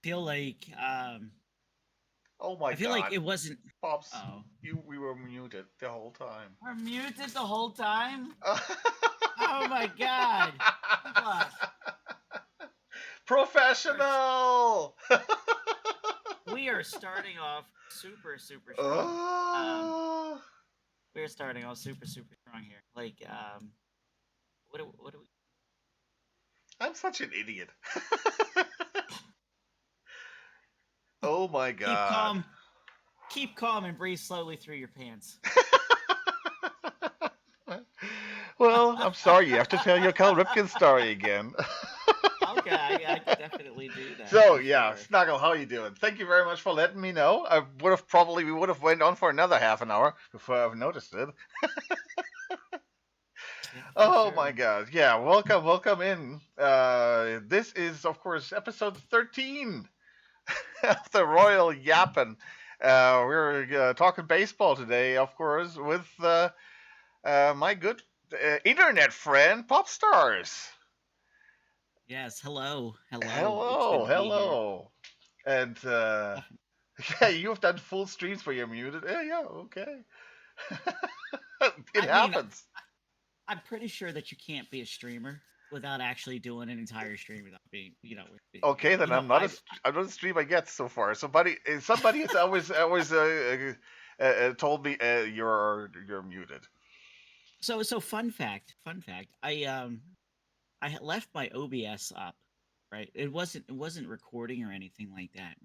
feel like Oh my I feel like God, it wasn't. Pops, Oh, we were muted the whole time. we're muted the whole time. Oh my god! Hold on. We're, Professional. we are starting off super super strong. Um, Oh, we're starting off super super strong here. Like what do we I'm such an idiot. Oh my keep God. calm? Keep calm and breathe slowly through your pants. Well, I'm sorry. You have to tell your Cal Ripken story again. Okay, I could definitely do that So for yeah, sure. Snuggle, how you doing? Thank you very much for letting me know. I would have probably we would have went on for another half an hour before I've noticed it. Yeah, for Oh my sure. God! Yeah, welcome in. This is of course episode 13 of the Royal Yappin. We're talking baseball today, of course, with my good internet friend Popstars. Yes. Hello. Hello. It's good Hello, to be here. hello, and yeah, you've done full streams where you're muted. Yeah, okay. It I mean, happens. I'm pretty sure that you can't be a streamer without actually doing an entire stream without being, Okay, then I I'm not a stream I get so far. Somebody has always told me you're muted. so fun fact. I had left my OBS up, right? It wasn't recording or anything like that.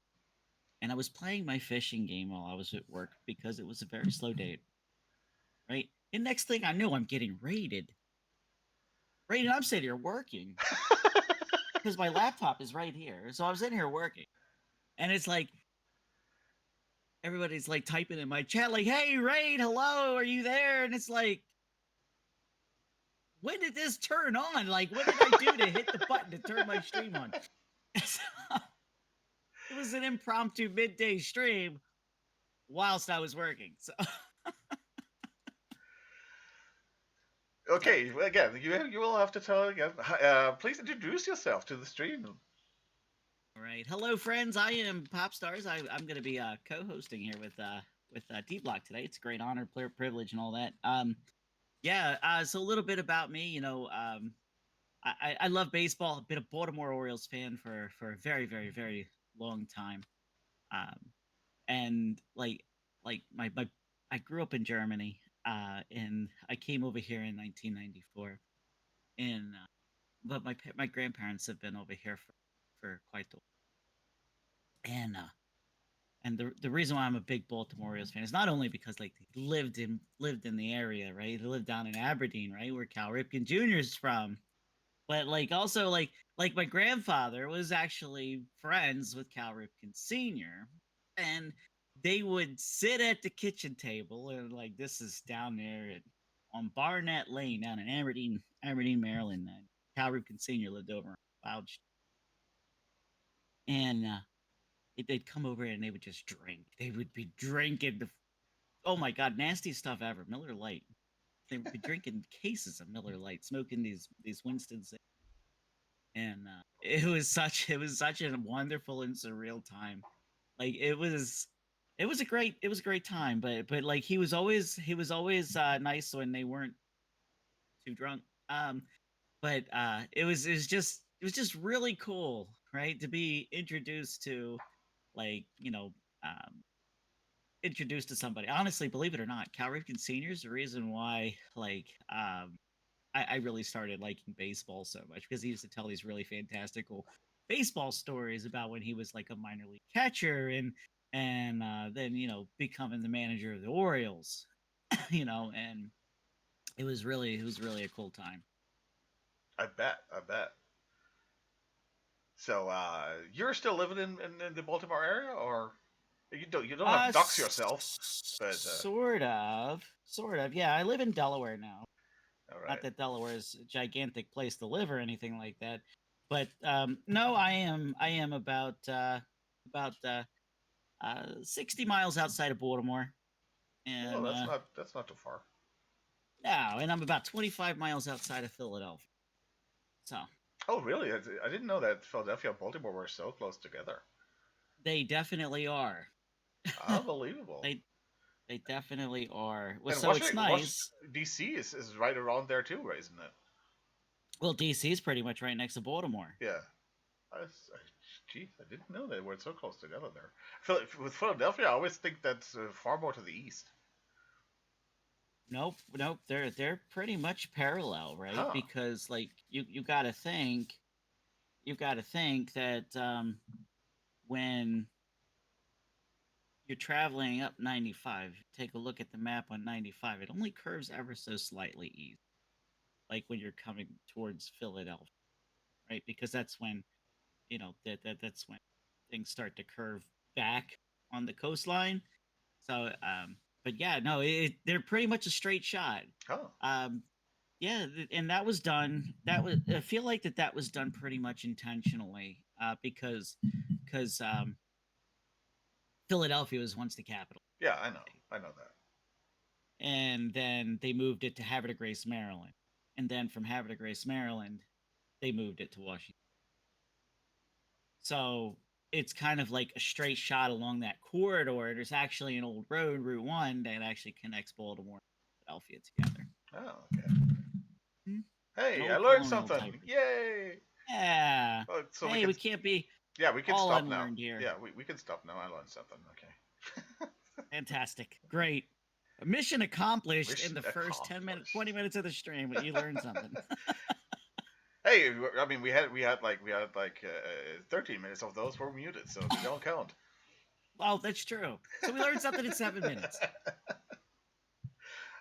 And I was playing my fishing game while I was at work because it was a very slow day, right? And next thing I know, I'm getting raided. Right, and I'm sitting here working because my laptop is right here. So I was in here working, and it's like everybody's like typing in my chat, like, "Hey, Raid, hello, are you there?" And it's like, when did this turn on? Like, what did I do to hit the button to turn my stream on? So, it was an impromptu midday stream whilst I was working. So, so Okay, well, again, you will have to tell again. Please introduce yourself to the stream. all right, hello, friends. I am Popstars. I'm going to be co-hosting here with D Block today. It's a great honor, privilege, and all that. Yeah. So a little bit about me. I love baseball. I've been a Baltimore Orioles fan for a very very very long time. Um, and my I grew up in Germany. And I came over here in 1994. And but my grandparents have been over here for quite a while. And the reason why I'm a big Baltimore Orioles fan is not only because like they lived in the area, right? They lived down in Aberdeen, right, where Cal Ripken Jr. is from. But like also like my grandfather was actually friends with Cal Ripken Sr. And they would sit at the kitchen table, and like this is down there on Barnett Lane down in Aberdeen, Maryland. And Cal Ripken Sr. lived over on Cloud Street. And they'd come over and they would just drink. They would be drinking oh my god, nastiest stuff ever. Miller Lite. They would be drinking cases of Miller Lite, smoking these Winston, and it was such a wonderful and surreal time. Like it was a great time. But like he was always nice when they weren't too drunk. But it was just really cool, right, to be introduced to, like, um introduced to somebody. Honestly, believe it or not, Cal Ripken Senior is the reason why, like, I really started liking baseball so much, because he used to tell these really fantastical baseball stories about when he was like a minor league catcher, and then becoming the manager of the Orioles. And it was really a cool time. I bet. So you're still living in the Baltimore area, or you don't have to dox yourself, but Sort of. Yeah, I live in Delaware now. all Not right. that Delaware is a gigantic place to live or anything like that, but no, I am about 60 miles outside of Baltimore, Well, and that's not too far. no, and I'm about 25 miles outside of Philadelphia. So Oh, really? I didn't know that Philadelphia and Baltimore were so close together. They definitely are. Unbelievable. they they definitely are. Well, And so it's Washington, nice. D.C. is right around there too, right, isn't it? Well, DC is pretty much right next to Baltimore. Yeah. I, s- Geez, I didn't know they were so close together there. With Philadelphia, I always think that's far more to the east. Nope, nope. They're pretty much parallel, right? Huh. Because like you got to think that when you're traveling up 95, take a look at the map on 95. It only curves ever so slightly east, like when you're coming towards Philadelphia, right? Because that's when that's when things start to curve back on the coastline. So, but yeah, no, they're pretty much a straight shot. Huh. Um, yeah, and that was done. That was I feel like that was done pretty much intentionally, because Philadelphia was once the capital, Yeah, I know. I know that. and then they moved it to Havre de Grace, Maryland, and then from Havre de Grace, Maryland, they moved it to Washington. So it's kind of like a straight shot along that corridor. There's actually an old road, Route One, that actually connects Baltimore and Philadelphia together. Oh, okay. Hmm? An Hey, I old learned colonial something. type. Yay! Yeah. So we Hey, can, we can't be yeah, we can all stop now. unlearned here. Yeah, we can stop now. I learned something. Okay. Fantastic. Great. Mission accomplished in Mission the first 10 minutes, accomplished. 20 minutes of the stream, but you learned something. Hey, I mean, we had like 13 minutes of those were muted, so they don't count. Oh, that's true. So we learned something in 7 minutes.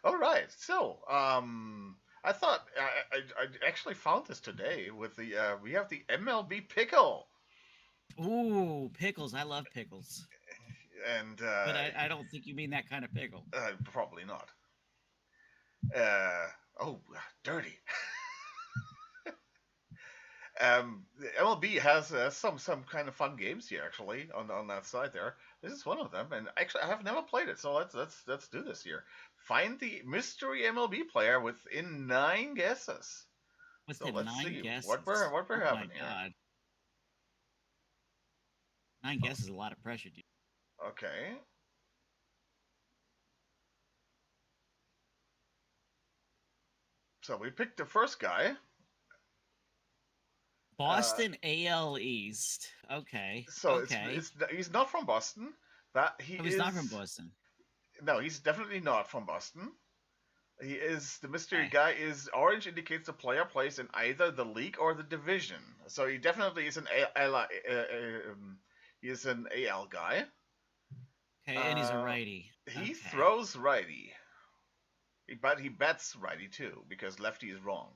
All right. So, I thought I actually found this today with the we have the MLB pickle, Ooh, pickles. I love pickles. and But I don't think you mean that kind of pickle. probably not. Uh, oh, dirty. The MLB has some kind of fun games here actually on that side there. This is one of them, and actually I have never played it, so let's do this here. Find the mystery MLB player within 9 guesses. So Within let's nine see guesses. what we're Oh my having here. god. Nine Oh, guesses is a lot of pressure, dude. okay, so we picked the first guy. Uh, Boston AL East. Okay. so Okay. he's not from Boston. That he Oh, he's not from is Boston. No, he's definitely not from Boston. He is the mystery Okay. guy. Is orange indicates the player plays in either the league or the division. So he definitely is he is an AL guy. Okay, and he's a Uh, righty. he Okay. throws righty, but he bats righty too because lefty is wrong.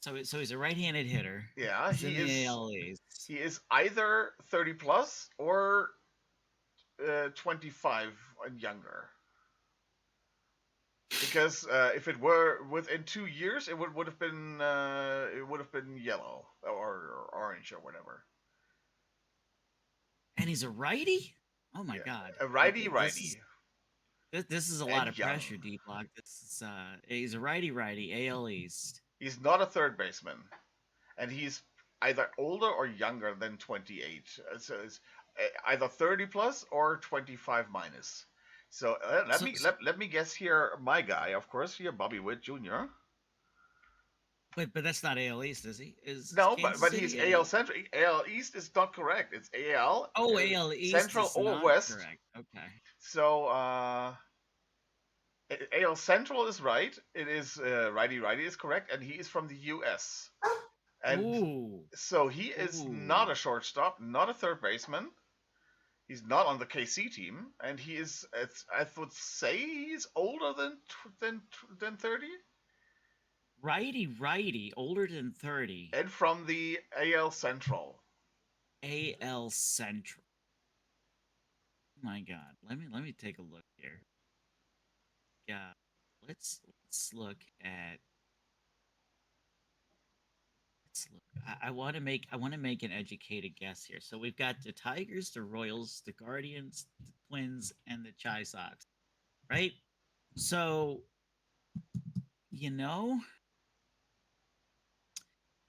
So he's a right-handed hitter. Yeah, He's in the AL East. he is either 30 plus or 25 and younger. Because if it were within 2 years, it would have been yellow or orange or whatever. And he's a righty? Oh my Yeah, god. a righty This is righty this is a lot and of young. pressure, D block. This is he's a righty AL East. He's not a third baseman, and he's either older or younger than 28. So it's either 30 plus or 25 minus. So So, so let me guess here. My guy, of course, here, Bobby Witt Jr. but that's not AL East, is he? Is No, Kansas but he's City AL AL? Central. AL East is not correct. It's AL Oh, AL East Central is or not West. correct. Okay. So AL Central is right. It is righty is correct, and he is from the U.S. And Ooh. so he is not a Ooh. shortstop, not a third baseman. He's not on the KC team, and he is. I would say he's older than 30, Righty, older than 30. and from the AL Central. AL Central. My God. Let me take a look here. Yeah. Let's look at let's look. I want to make an educated guess here. So we've got the Tigers, the Royals, the Guardians, the Twins, and the Chi Sox, right? So, you know,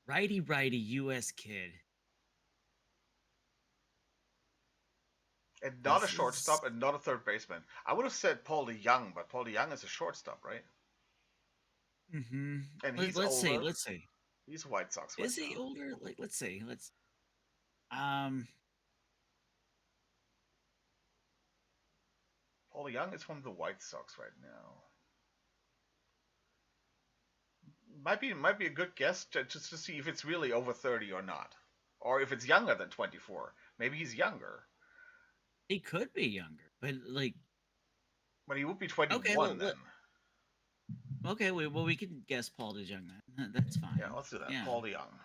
righty US kid. And not a This is. shortstop and not a third baseman. I would have said Paul DeYoung, but Paul DeYoung is a shortstop, right? Mm-hmm. And he's Let's see. older. Let's see. He's White Sox right Is he now. older? Like, let's see. Let's. Um. Paul DeYoung is from the White Sox right now. Might be a good guess just to see if it's really over 30 or not, or if it's younger than 24. Maybe he's younger, He could be younger, but like. but he would be Okay. 21 then. Okay. We can guess Paul DeJong then. That's Yeah, fine. let's do that. Yeah. Paul DeYoung.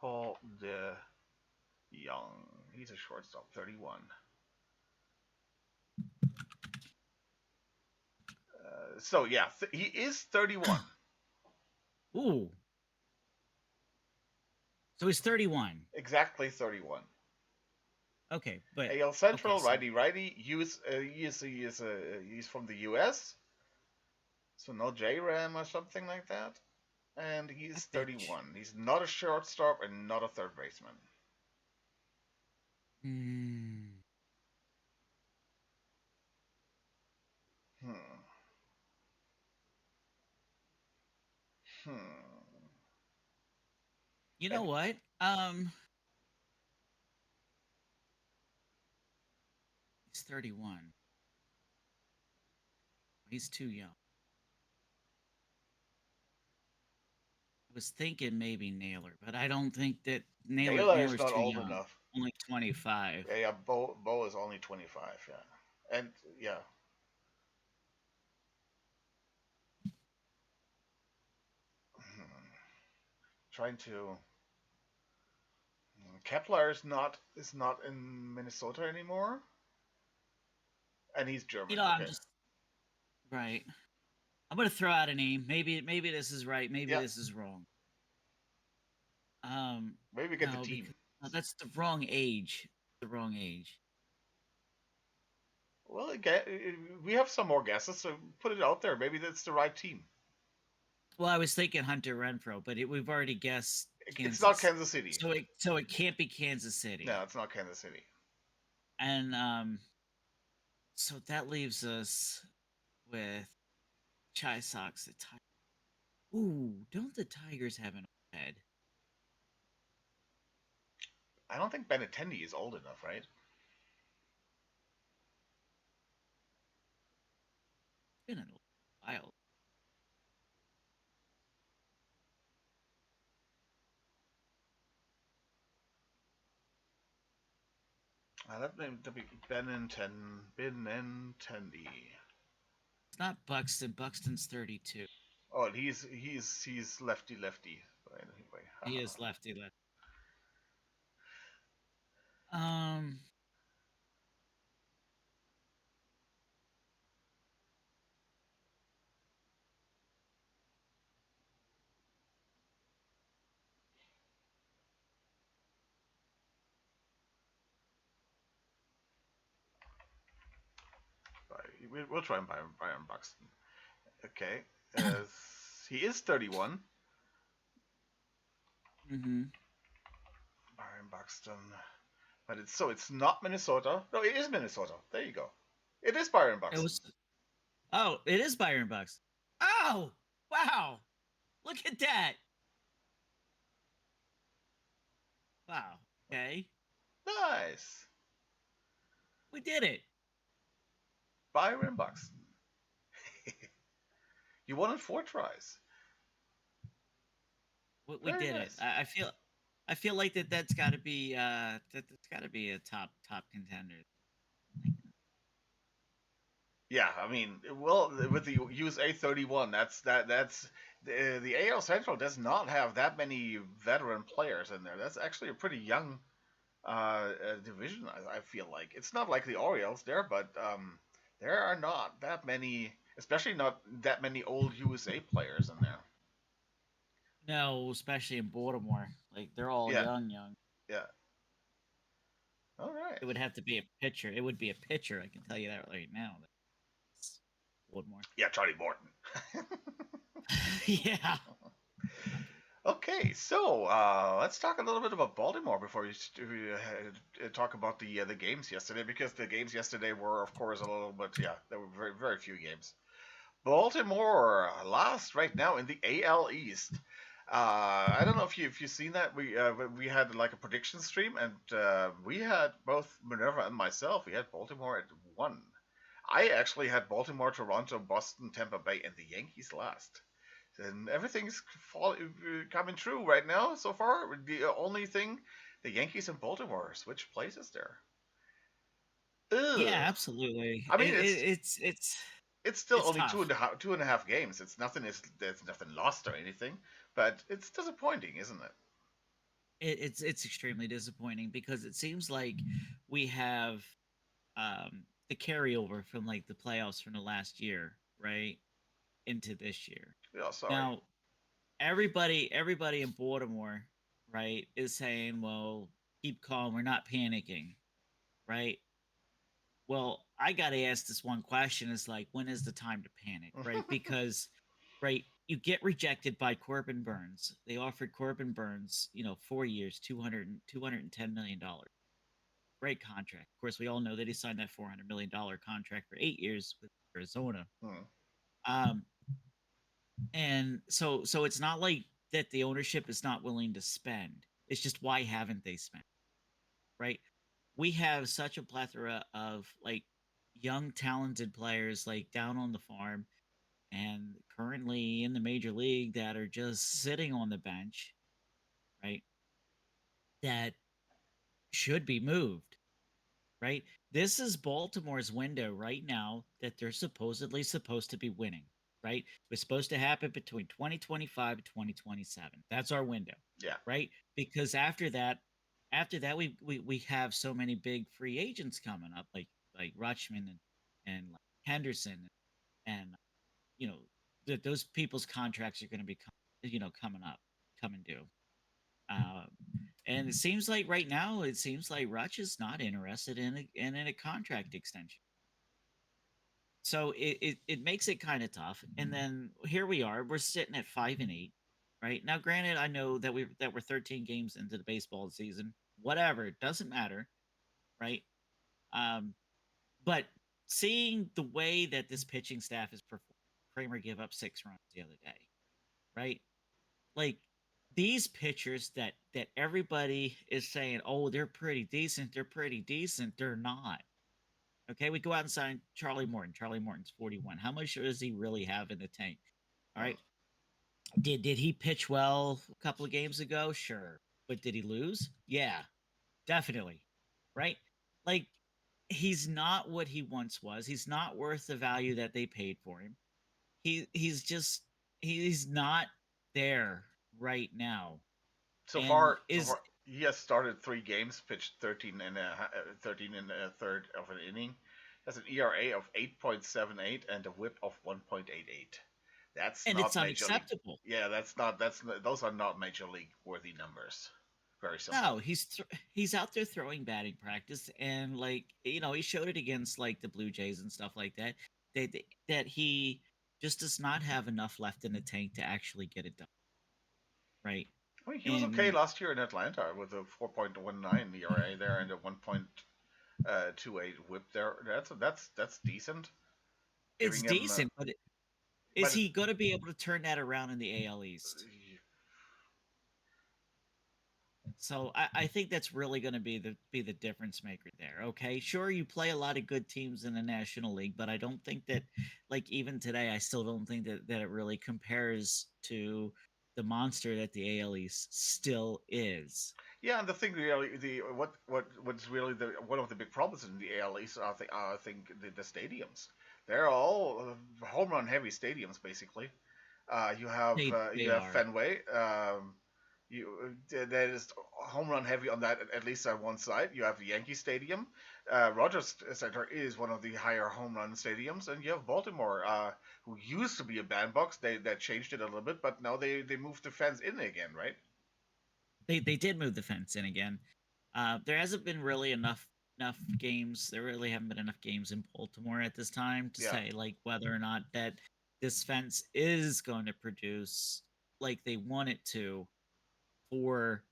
Paul DeYoung. He's a shortstop, 31. So yeah, he is 31. Ooh. So he's 31. Exactly 31. Okay, but AL okay. Central, So righty. He's from the U.S. So no J Ram or something like that. And I he's bet. 31. He's not a shortstop and not a third baseman. Hmm. Hmm. Hmm. You know And what? He's 31. He's too young. I was thinking maybe Naylor, but I don't think that Naylor is Naylor's not too old young. enough. Only 25. Yeah, Bo is only 25. Yeah, and yeah. Hmm. Trying to. Kepler is not in Minnesota anymore, and he's You German. know, I'm Okay. just right. I'm gonna throw out a name. Maybe this is right. Maybe Yeah. this is wrong. Maybe get the No, team. because no, that's the wrong age. The wrong age. Well, again, we have some more guesses, so put it out there. Maybe that's the right team. Well, I was thinking Hunter Renfro, but we've already guessed It's not Kansas, Kansas City. so it can't be Kansas No, City, it's not Kansas City. and so that leaves us with Chi Sox. The Ooh, don't the Tigers have an old head? I don't think Benintendi is old enough, right? It's been a while. That name to be Benintendi. It's not Buxton. Buxton's 32. Oh, and he's lefty. But anyway, He is lefty left. Um, we'll try and Byron Buxton. Okay, uh, he is 31. mm-hmm. Byron Buxton, but it's not Minnesota. No, it is Minnesota. There you go. It is Byron It Buxton. was. Oh, it is Byron Buxton. Oh, wow! Look at that. Wow. Okay, Nice, we did it. Byron Buxton. You won in 4 tries. We Very did it. nice. I feel like that's got to be that's got to be a top contender. Yeah, I mean, well, with the USA 31, that's the AL Central does not have that many veteran players in there. That's actually a pretty young division. I feel like it's not like the Orioles there, but there are not that many, especially not that many old USA players in there. No, especially in Baltimore. Like they're all Yeah, young. yeah. All right. It would have to be a pitcher. It would be a pitcher. I can tell you that right now. That's Baltimore. Yeah, Charlie Morton. Yeah. I'm kidding. Okay, so let's talk a little bit about Baltimore before we talk about the games yesterday, because the games yesterday were, of course, a little bit, yeah, there were very few games. Baltimore last right now in the AL East. I don't know if you've seen that. We had like a prediction stream, and we had both Minerva and myself. We had Baltimore at one. I actually had Baltimore, Toronto, Boston, Tampa Bay, and the Yankees last. And everything's coming true right now so far. The only thing, the Yankees and Baltimore switch places there. Yeah, Ugh. absolutely. I mean, it's still It's only tough. two and a half games. It's nothing. There's nothing lost or anything, but it's disappointing, isn't it? It's extremely disappointing because it seems like we have the carryover from like the playoffs from the last year, right, into this year. Yeah, sorry. Now, everybody in Baltimore, right, is saying, "Well, keep calm. We're not panicking," right? Well, I got to ask this one question: is like, when is the time to panic, right? Because, right, you get rejected by Corbin Burns. They offered Corbin Burns, 4 years, 210 million dollars. Great contract. Of course, we all know that he signed that $400 million contract for 8 years with Arizona. Hmm. Um, and so it's not like that the ownership is not willing to spend. It's just, why haven't they spent, right? We have such a plethora of like young talented players like down on the farm and currently in the major league that are just sitting on the bench, right? That should be moved, right? This is Baltimore's window right now that they're supposed to be winning, right? It's supposed to happen between 2025 and 2027. That's our window, Yeah. right? Because after that we have so many big free agents coming up, like Rutschman and like Henderson, and those people's contracts are going to be coming up, coming due. Um, and it seems like right now, it seems like Rutsch is not interested in a contract extension. So it makes it kind of tough. And then here we are, we're sitting at 5-8, right? Now, granted, I know that we're 13 games into the baseball season. Whatever, it doesn't matter, right? Um, but seeing the way that this pitching staff is performing, Kramer gave up 6 runs the other day, right? Like, these pitchers that everybody is saying, "Oh, they're pretty decent." They're not. Okay, we go out and sign Charlie Morton. Charlie Morton's 41. How much does he really have in the tank? All Hmm. right. Did he pitch well a couple of games ago? Sure. But did he lose? Yeah, definitely. Right? Like, he's not what he once was. He's not worth the value that they paid for him. He's not there right now. And So is far, he has started 3 games, pitched 13 and a third of an inning. Has an ERA of 8.78 and a WHIP of 1.88. That's and it's not major league. unacceptable. Yeah, those are not major league worthy numbers. Very No, simple. he's out there throwing batting practice, and like he showed it against like the Blue Jays and stuff like that. That he just does not have enough left in the tank to actually get it done, right? I mean, he was okay And last year in Atlanta with a 4.19 ERA there and a 1.28 WHIP there. That's decent. it's Giving him, decent, but is but he going to be able to turn that around in the AL East? So I think that's really going to be the difference maker there. Okay, sure, you play a lot of good teams in the National League, but I don't think that, like, even today, I still don't think that it really compares to the monster that the AL East still is. yeah, and the thing really, the what's really the one of the big problems in the AL East, I think the stadiums. They're all home run heavy stadiums basically. You They have are. Fenway. That is home run heavy on that, at least on one side. You have the Yankee Stadium. Rogers Center is one of the higher home run stadiums, and you have Baltimore, who used to be a bandbox. They changed it a little bit, but now they moved the fans in again, right? They did move the fence in again. There hasn't been really enough games. There really haven't been enough games in Baltimore at this time to Yeah. say like whether or not that this fence is going to produce. like they want it to for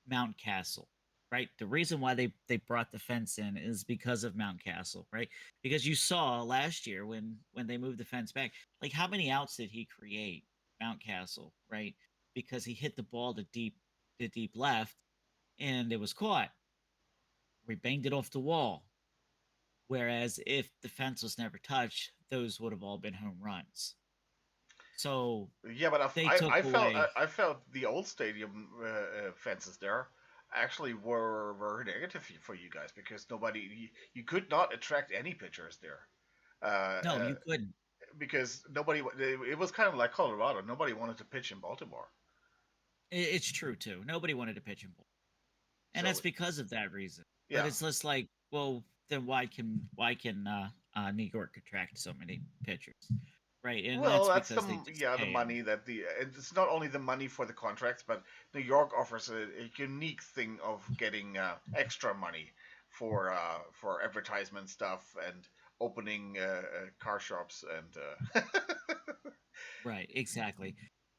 Mount Castle, right? The reason why they brought the fence in is because of Mount Castle, right? Because you saw last year when they moved the fence back, like how many outs did he create, Mount Castle, right? Because he hit the ball to deep left and it was caught. We banged it off the wall. Whereas if the fence was never touched, those would have all been home runs. So Yeah, but they took away. I felt the old stadium fences there actually were negative for you guys because you could not attract any pitchers there. Uh, No, uh, you couldn't. because it was kind of like Colorado. Nobody wanted to pitch in Baltimore. It's true too. Nobody wanted to pitch in Baltimore, and that's So because of that reason. But yeah, it's just like, well, then why can New York attract so many pitchers, right? And well, that's that's because they just the pay them. money that the and it's not only the money for the contracts, but New York offers a unique thing of getting extra money for advertisement stuff and opening car shops and Right, exactly.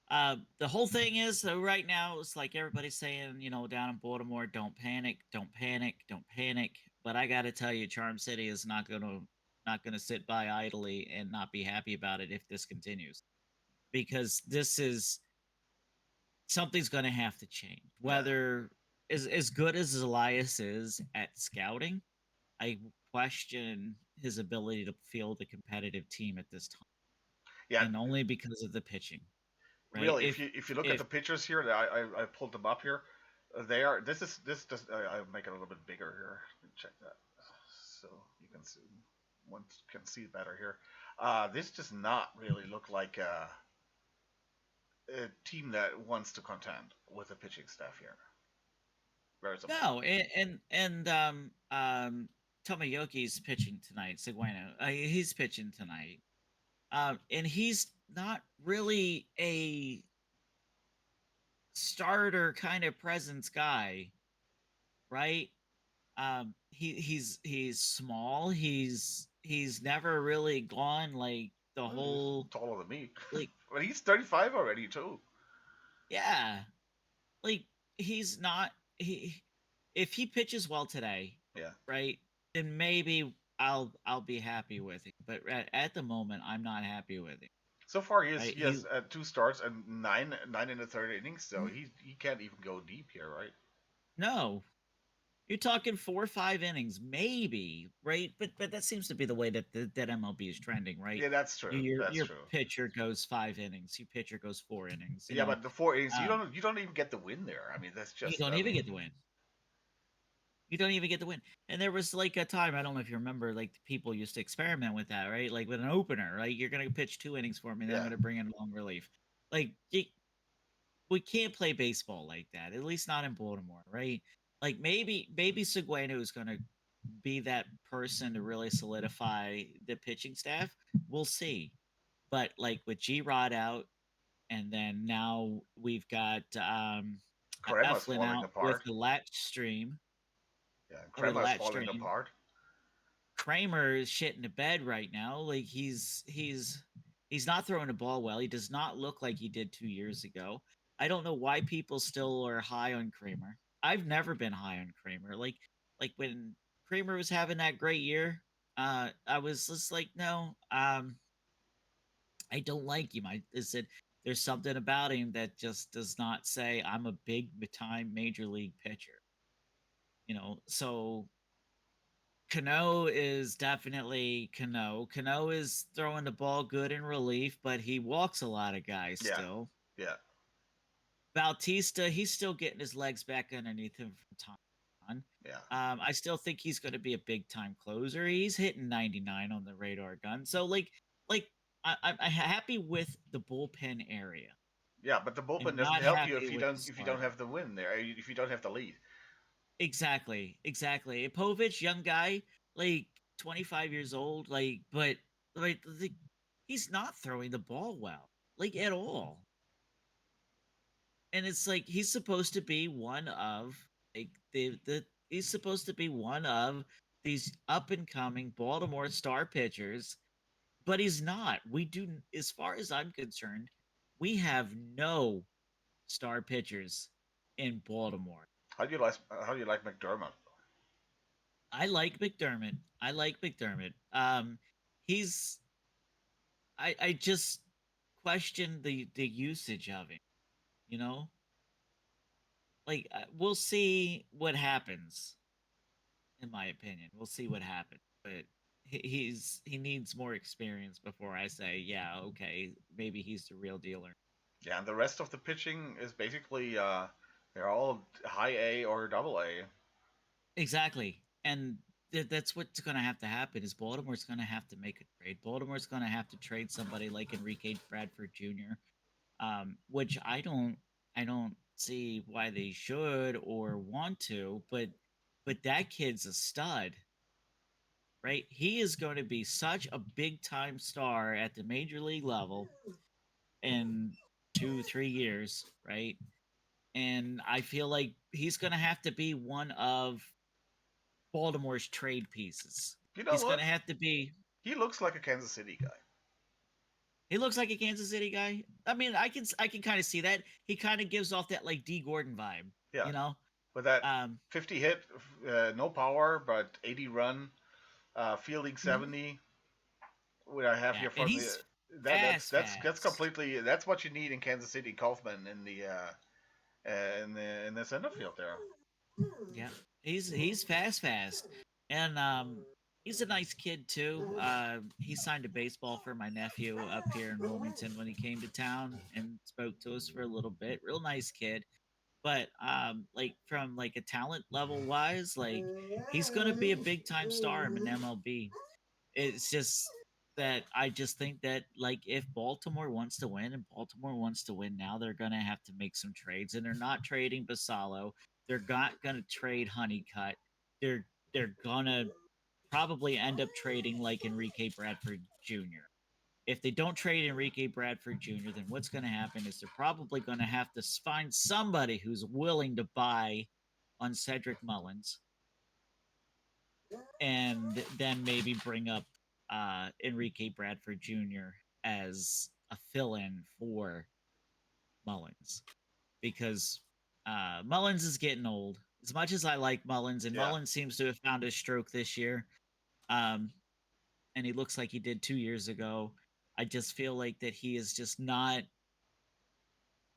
The whole thing is, so right now, it's like everybody's saying, down in Baltimore, don't panic, don't panic, don't panic. But I got to tell you, Charm City is not gonna sit by idly and not be happy about it if this continues, because this is something's gonna have to change. yeah, Whether as good as Elias is at scouting, I question his ability to field a competitive team at this time, yeah. and only because of the pitching, right? Really, if you look at If the pictures here, I pulled them up here. They are this just I'll make it a little bit bigger here. Check that so you can see one can see better here. This does not really look like a team that wants to contend with the pitching staff here. Very simple. No, and Tomoyoki's pitching tonight. Segueno, he's pitching tonight. And he's not really a starter kind of presence guy, right? He's small. He's never really gone like the Well, he's whole taller than me, like but he's 35 already too. yeah, like he's not he if he pitches well today, Yeah. right, then maybe I'll be happy with him. But at the moment, I'm not happy with him. So far, Right? he has two starts and nine in the third innings, so he can't even go deep here, right? No, you're talking 4 or 5 innings, maybe, right? But that seems to be the way that MLB is trending, right? Yeah, that's true. That's Your true. pitcher goes 5 innings, your pitcher goes 4 innings. Yeah, but the four innings, Um, you don't even get the win there. I mean, that's you just don't even get the win. You don't even get the win. And there was like a time, I don't know if you remember, like people used to experiment with that, right? Like with an opener, right? You're gonna pitch 2 innings for me, then I'm yeah, gonna bring in long relief. Like we can't play baseball like that, at least not in Baltimore, right? Like maybe Segueno is gonna be that person to really solidify the pitching staff. We'll see. But like with G Rod out, and then now we've got Krema's Eflin falling out with apart. the latch stream, Yeah, with a Krema's latch falling strain. apart. Kramer is shit in the bed right now. Like he's not throwing the ball well. He does not look like he did 2 years ago. I don't know why people still are high on Kramer. I've never been high on Kramer. Like when Kramer was having that great year, I was just like, no, I don't like him. I said there's something about him that just does not say I'm a big time major league pitcher. So Cano is definitely Cano. Cano is throwing the ball good in relief, but he walks a lot of guys Yeah, still. yeah, Bautista, he's still getting his legs back underneath him from time to time. yeah, I still think he's going to be a big time closer. He's hitting 99 on the radar gun. So like I'm happy with the bullpen area. yeah. But the bullpen I'm doesn't not help you happy with the if you don't starter. have the win there. If you don't have the lead. Exactly, exactly. Povich, young guy, like 25 years old, like he's not throwing the ball well, like at all. And it's like he's supposed to be one of like the he's supposed to be one of these up and coming Baltimore star pitchers, but he's not. We do, as far as I'm concerned, We have no star pitchers in Baltimore. How do you like McDermott? I like McDermott. I like McDermott. He's I just question the usage of him. You know, we'll see what happens. In my opinion, we'll see what happens. But he needs more experience before I say, yeah, okay, maybe he's the real dealer. Yeah, and the rest of the pitching is basically they're all high A or double A. Exactly. And that's what's going to have to happen is Baltimore's going to have to make a trade. Baltimore's going to have to trade somebody like Enrique Bradford Jr. Which I don't see why they should or want to, but that kid's a stud, right? He is going to be such a big time star at the major league level in 2 3 years, right? And I feel like he's going to have to be one of Baltimore's trade pieces. You know He's going what? to have to be. He looks like a Kansas City guy. He looks like a Kansas City guy. I mean, I can kind of see that. He kind of gives off that like D Gordon vibe, Yeah, you know. with that Um, 50 hit, no power, but 80 run, fielding mhm. 70. What I have Yeah, here and for the he's that that's fast, that's that's fast. completely that's what you need in Kansas City. Kaufman in the center field there. Yeah, he's fast, fast, and he's a nice kid too. He signed a baseball for my nephew up here in Wilmington when he came to town and spoke to us for a little bit. Real nice kid. But like from like a talent level wise, like he's gonna be a big time star in MLB. It's just that I just think that like if Baltimore wants to win and Baltimore wants to win now, they're gonna have to make some trades, and they're not trading Basalo. They're not gonna trade Honeycutt. They're gonna probably end up trading like Enrique Bradford Jr. If they don't trade Enrique Bradford Jr., then what's going to happen is they're probably going to have to find somebody who's willing to buy on Cedric Mullins and then maybe bring up Enrique Bradford Jr. as a fill in for Mullins because Mullins is getting old. As much as I like Mullins, and Yeah, Mullins seems to have found his stroke this year, um, and he looks like he did 2 years ago. I just feel like that he is just not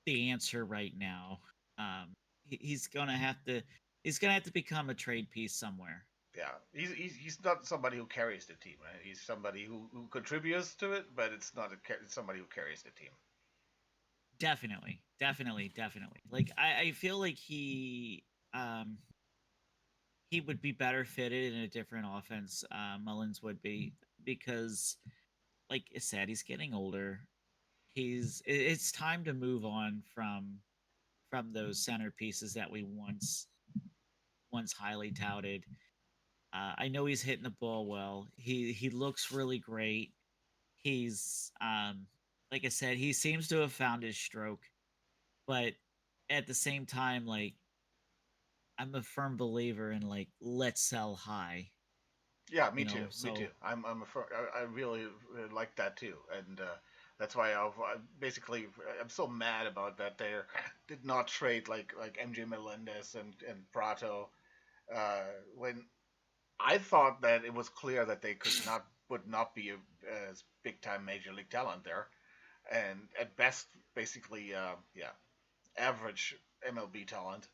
the answer right now. Um, he's gonna have to become a trade piece somewhere. yeah. He's not somebody who carries the team, right? He's somebody who contributes to it, but it's somebody who carries the team. Definitely, definitely, definitely. Like I feel like um he would be better fitted in a different offense. Mullins would be because, like I said, he's getting older. It's time to move on from those centerpieces that we once highly touted. I know he's hitting the ball well. He looks really great. He's like I said, he seems to have found his stroke, but at the same time, like I'm a firm believer in like let's sell high, Yeah, me too. Me too. So I really like that too, and that's why I'm so mad about that. They did not trade like MJ Melendez and Prato when I thought that it was clear that they would not be a big time major league talent there, and at best basically yeah average MLB talent.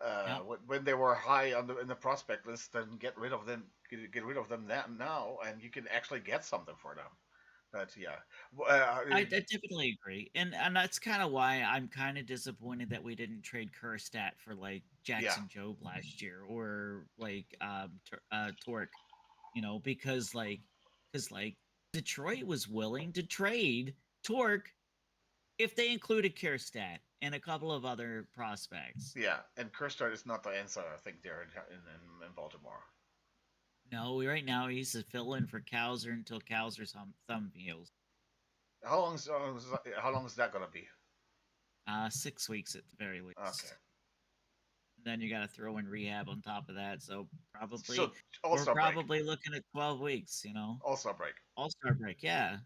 yep. When they were high on in the prospect list, then get rid of them. Get rid of them now, and you can actually get something for them. But yeah, I definitely agree, and that's kind of why I'm kind of disappointed that we didn't trade Kurstat for like yeah, Jackson Job last year or like Torque, because Detroit was willing to trade Torque if they included Kurstat and a couple of other prospects. yeah. And Kirstad is not the answer. I think they're in Baltimore. No, right now he's a fill in for Cowser until Cowser's thumb heals. How long is that gonna be? 6 weeks at the very Okay, least. Then you got to throw in rehab on top of that. So so probably All we're Star break, probably looking at 12 weeks. All Star break. All Star break. Yeah,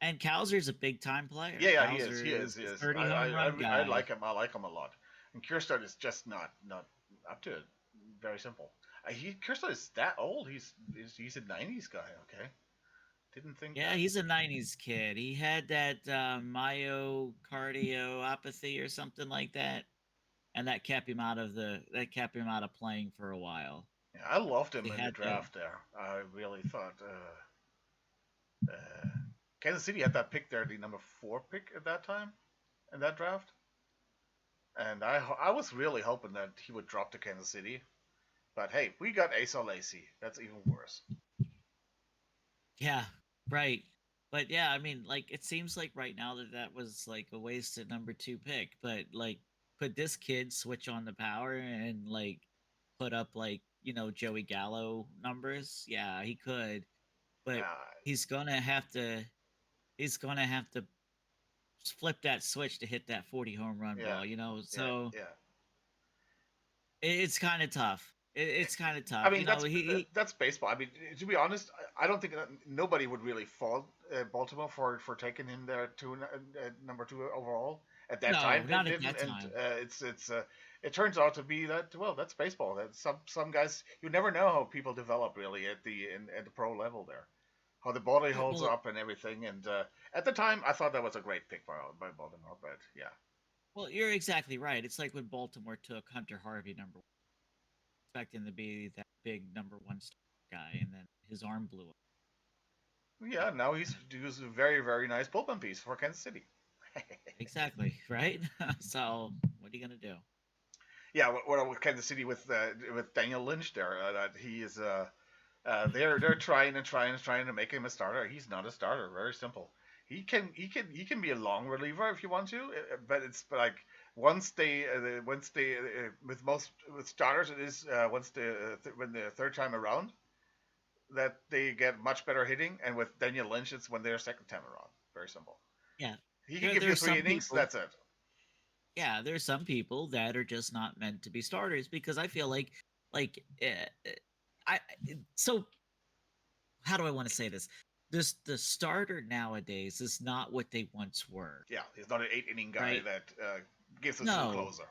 And Kowser's a big time player. Yeah, yeah, he is. He Kowser is is. He a is. 30 home run I guy. like him. I like him a lot. And Kierstad is just not up to it. Very simple. Kierstad is that old. He's a '90s guy. Okay, didn't think Yeah, that. he's a 90s kid. He had that myocardiopathy or something like that. And that kept him out of playing for a while. Yeah, I loved him He in the had to. draft there. I really thought Kansas City had that pick there, the number 4 pick at that time in that draft. And I was really hoping that he would drop to Kansas City. But hey, we got Asa Lacy. That's even worse. Yeah, right. But yeah, I mean, like it seems like right now that was like a wasted number 2 pick, but like could this kid switch on the power and like put up like, Joey Gallo numbers? Yeah, he could, but Uh, he's going to have to he's going to have to flip that switch to hit that 40 home run yeah, ball. yeah, So yeah. it's kind of tough. It's kind of I tough. mean, that's baseball. I mean, to be honest, I don't think that nobody would really fault Baltimore for taking him there to number 2 overall. At that no, time, they not at didn't, that and time. it turns out to be that, well, that's baseball. That some guys, you never know how people develop really at the pro level there, how the body holds Well, up and everything. And at the time, I thought that was a great pick by Baltimore. But yeah, well, you're exactly right. It's like when Baltimore took Hunter Harvey number one, expecting to be that big number one star guy, and then his arm blew up. yeah. Now And he was a very nice bullpen piece for Kansas City. exactly, right? So what are you gonna do? Yeah, with Kansas City with Daniel Lynch there, that he is they're trying and trying and trying to make him a starter. He's not a starter. Very simple. He can be a long reliever if you want to, but it's like once they with most with starters it is once when the third time around that they get much better hitting, and with Daniel Lynch it's when they're second time around. Very simple. Yeah, He can there give you there's three some innings. people. That's it. Yeah, there's some people that are just not meant to be starters because I feel like I so how do I want to say this? The starter nowadays is not what they once were, Yeah, he's not an 8 inning guy right? that gives us to the No, closer.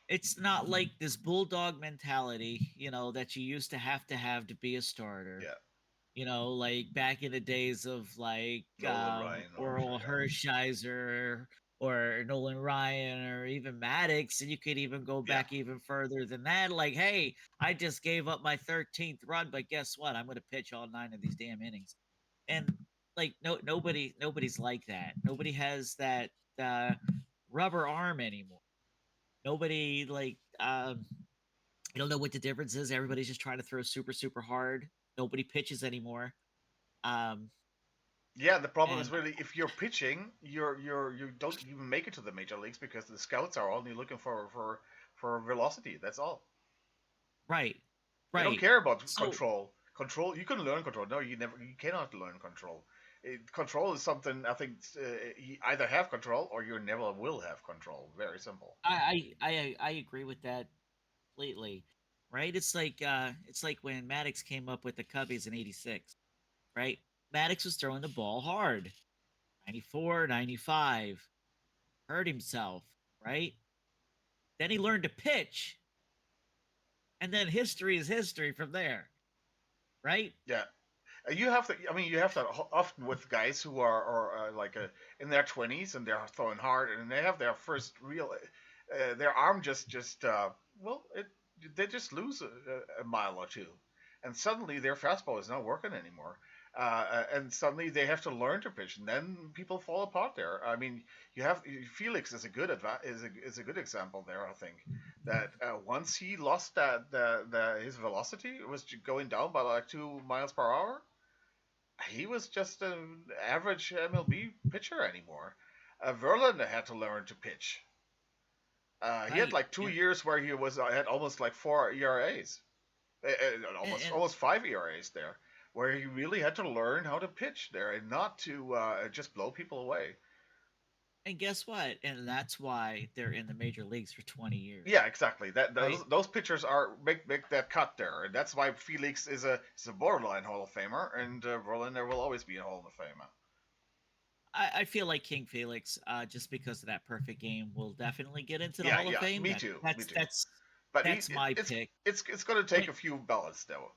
it's not like this bulldog mentality, that you used to be a starter. Yeah, Like back in the days of like Nolan Ryan or Oral yeah, Hershiser or Nolan Ryan or even Maddox, and you could even go yeah, back even further than that. Like, hey, I just gave up my 13th run, but guess what? I'm going to pitch all 9 of these damn innings. And like nobody's like that. Nobody has that uh, rubber arm anymore. Nobody like I don't know what the difference is. Everybody's just trying to throw super super hard. Nobody pitches anymore. Um, yeah. The problem is and really if you're pitching, you don't even make it to the major leagues because the scouts are only looking for velocity. That's all. right, They don't right. care about So control. Control, you can learn control. No, you cannot learn control. Control is something I think you either have control or you never will have control. Very simple. I agree with that completely. Right? It's like when Maddox came up with the Cubbies in '86. Right? Maddox was throwing the ball hard. 94, 95, hurt himself. Right? Then he learned to pitch, and then history is history from there. Right? Yeah, you have to. I mean, you have that often with guys who are like in their 20s and they're throwing hard and they have their first real. Their arm just well, they just lose a mile or two, and suddenly their fastball is not working anymore. And suddenly they have to learn to pitch, and then people fall apart there. I mean, you have Felix is a good is a good example there. I think that once he lost his velocity was going down by like 2 miles per hour, he was just an average MLB pitcher anymore. Verlander had to learn to pitch. He had Right. like 2 years where he was had almost like 4 ERAs, And, almost 5 ERAs there, where he really had to learn how to pitch there and not to just blow people away. and guess what? And that's why they're in the major leagues for 20 years. Yeah, exactly. That Right? those pitchers are make that cut there, and that's why Felix is a borderline Hall of Famer, and Verlander will always be a Hall of Famer. I feel like King Felix, just because of that perfect game, will definitely get into the Yeah, Hall of yeah, Fame. me too, me too. That's But that's my it's pick. it's going to take When a few ballots though.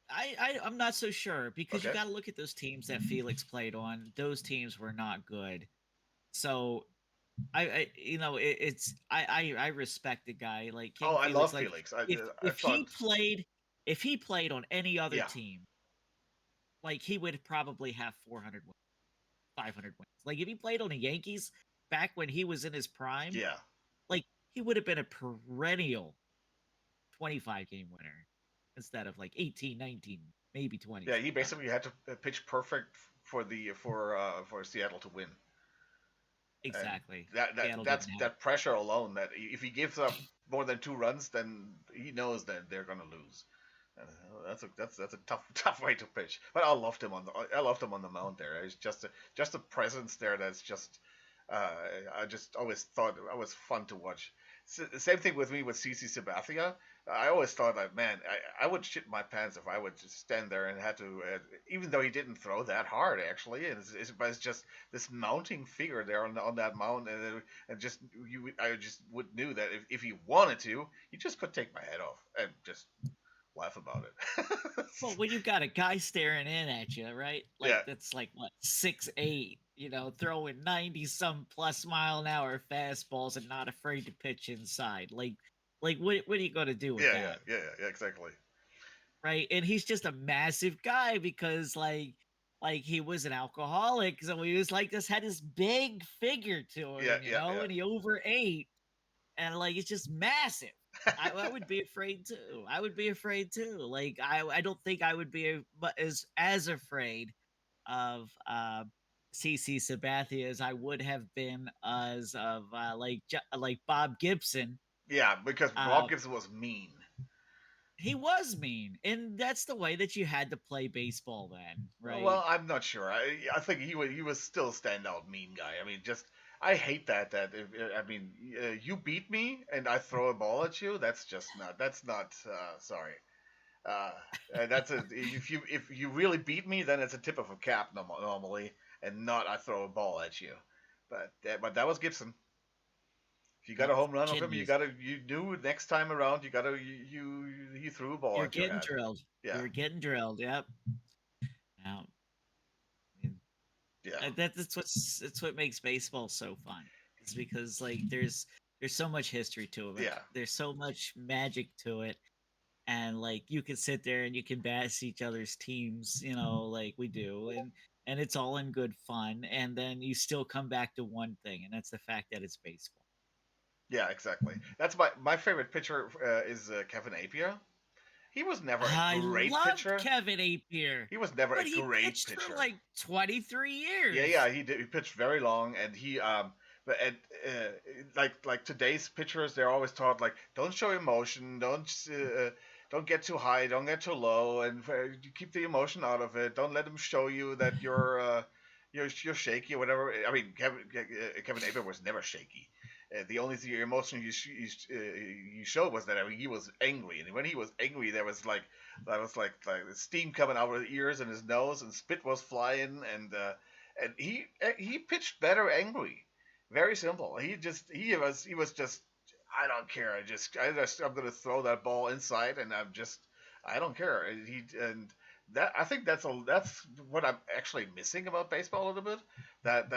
I'm not so sure because you Okay. got to look at those teams that Felix played on. Those teams were not good. So I respect the guy like Oh, King I Felix. love Like Felix. I if he thought, played if he played on any other yeah, team, like he would probably have 400 wins, 500 wins. Like if he played on the Yankees back when he was in his prime, yeah, like he would have been a perennial 25 game winner instead of like 18, 19, maybe 20 yeah. He sometimes. basically had to pitch perfect for Seattle to win. And Exactly. that that Seattle that's didn't have. that pressure alone. That if he gives up more than 2 runs, then he knows that they're gonna lose. Uh, that's a tough tough way to pitch. But I loved him on the mound there. It's just a presence there that's just uh, I just always thought it was fun to watch. Same thing with me with CC Sabathia. I always thought like, man, I would shit my pants if I would just stand there and had to, even though he didn't throw that hard actually, but it's just this mounting figure there on that mound, and just I just would knew that if he wanted to, he just could take my head off and just laugh about it. Well, when you've got a guy staring in at you, right? Yeah, Like that's like what 6'8", throwing 90 some plus mile an hour fastballs and not afraid to pitch inside. Like what are you going to do with yeah, yeah, that, yeah, yeah, yeah, exactly. right? And he's just a massive guy because like he was an alcoholic, so he was like just had this big figure to Yeah, him, yeah, yeah. and he overate, and like it's just massive. I would be afraid too. I would be afraid too. Like I don't think I would be but as afraid of CC Sabathia as I would have been as of like Bob Gibson. Yeah, because Uh Bob Gibson was mean. he was mean, and that's the way that you had to play baseball then, right? Well, I'm not sure. I think he was still a standout mean guy. I mean, just I hate that I mean, you beat me and I throw a ball at you. That's not sorry. Uh, that's a if you really beat me, then it's a tip of a cap normally, and not I throw a ball at you. But that was Gibson. If you got Yep, a home run of him, kidneys. you do next time around. He threw a ball You're at your getting head. drilled. Yeah, You're getting drilled. Yep. Now, I mean, yeah, that's what makes baseball so fun. Is because like there's so much history to it. yeah. There's so much magic to it, and like you can sit there and you can bash each other's teams, like we do, and it's all in good fun. And then you still come back to one thing, and that's the fact that it's baseball. Yeah, exactly. That's my favorite pitcher is Kevin Apia. He was never a I great loved pitcher. Kevin Appier, He was never a but he great pitched for pitcher. like 23 Yeah, years. yeah, he did. He pitched very long, and but like today's pitchers, they're always taught like don't show emotion, don't get too high, don't get too low, and you keep the emotion out of it. Don't let them show you that you're shaky or whatever. I mean, Kevin Apert was never shaky. The only emotion you showed was that, I mean, he was angry, and when he was angry, there was like steam coming out of his ears and his nose, and spit was flying, and he pitched better angry. Very simple. He was just, I don't care. I'm gonna throw that ball inside, and I don't care. And that I think that's what I'm actually missing about baseball a little bit. That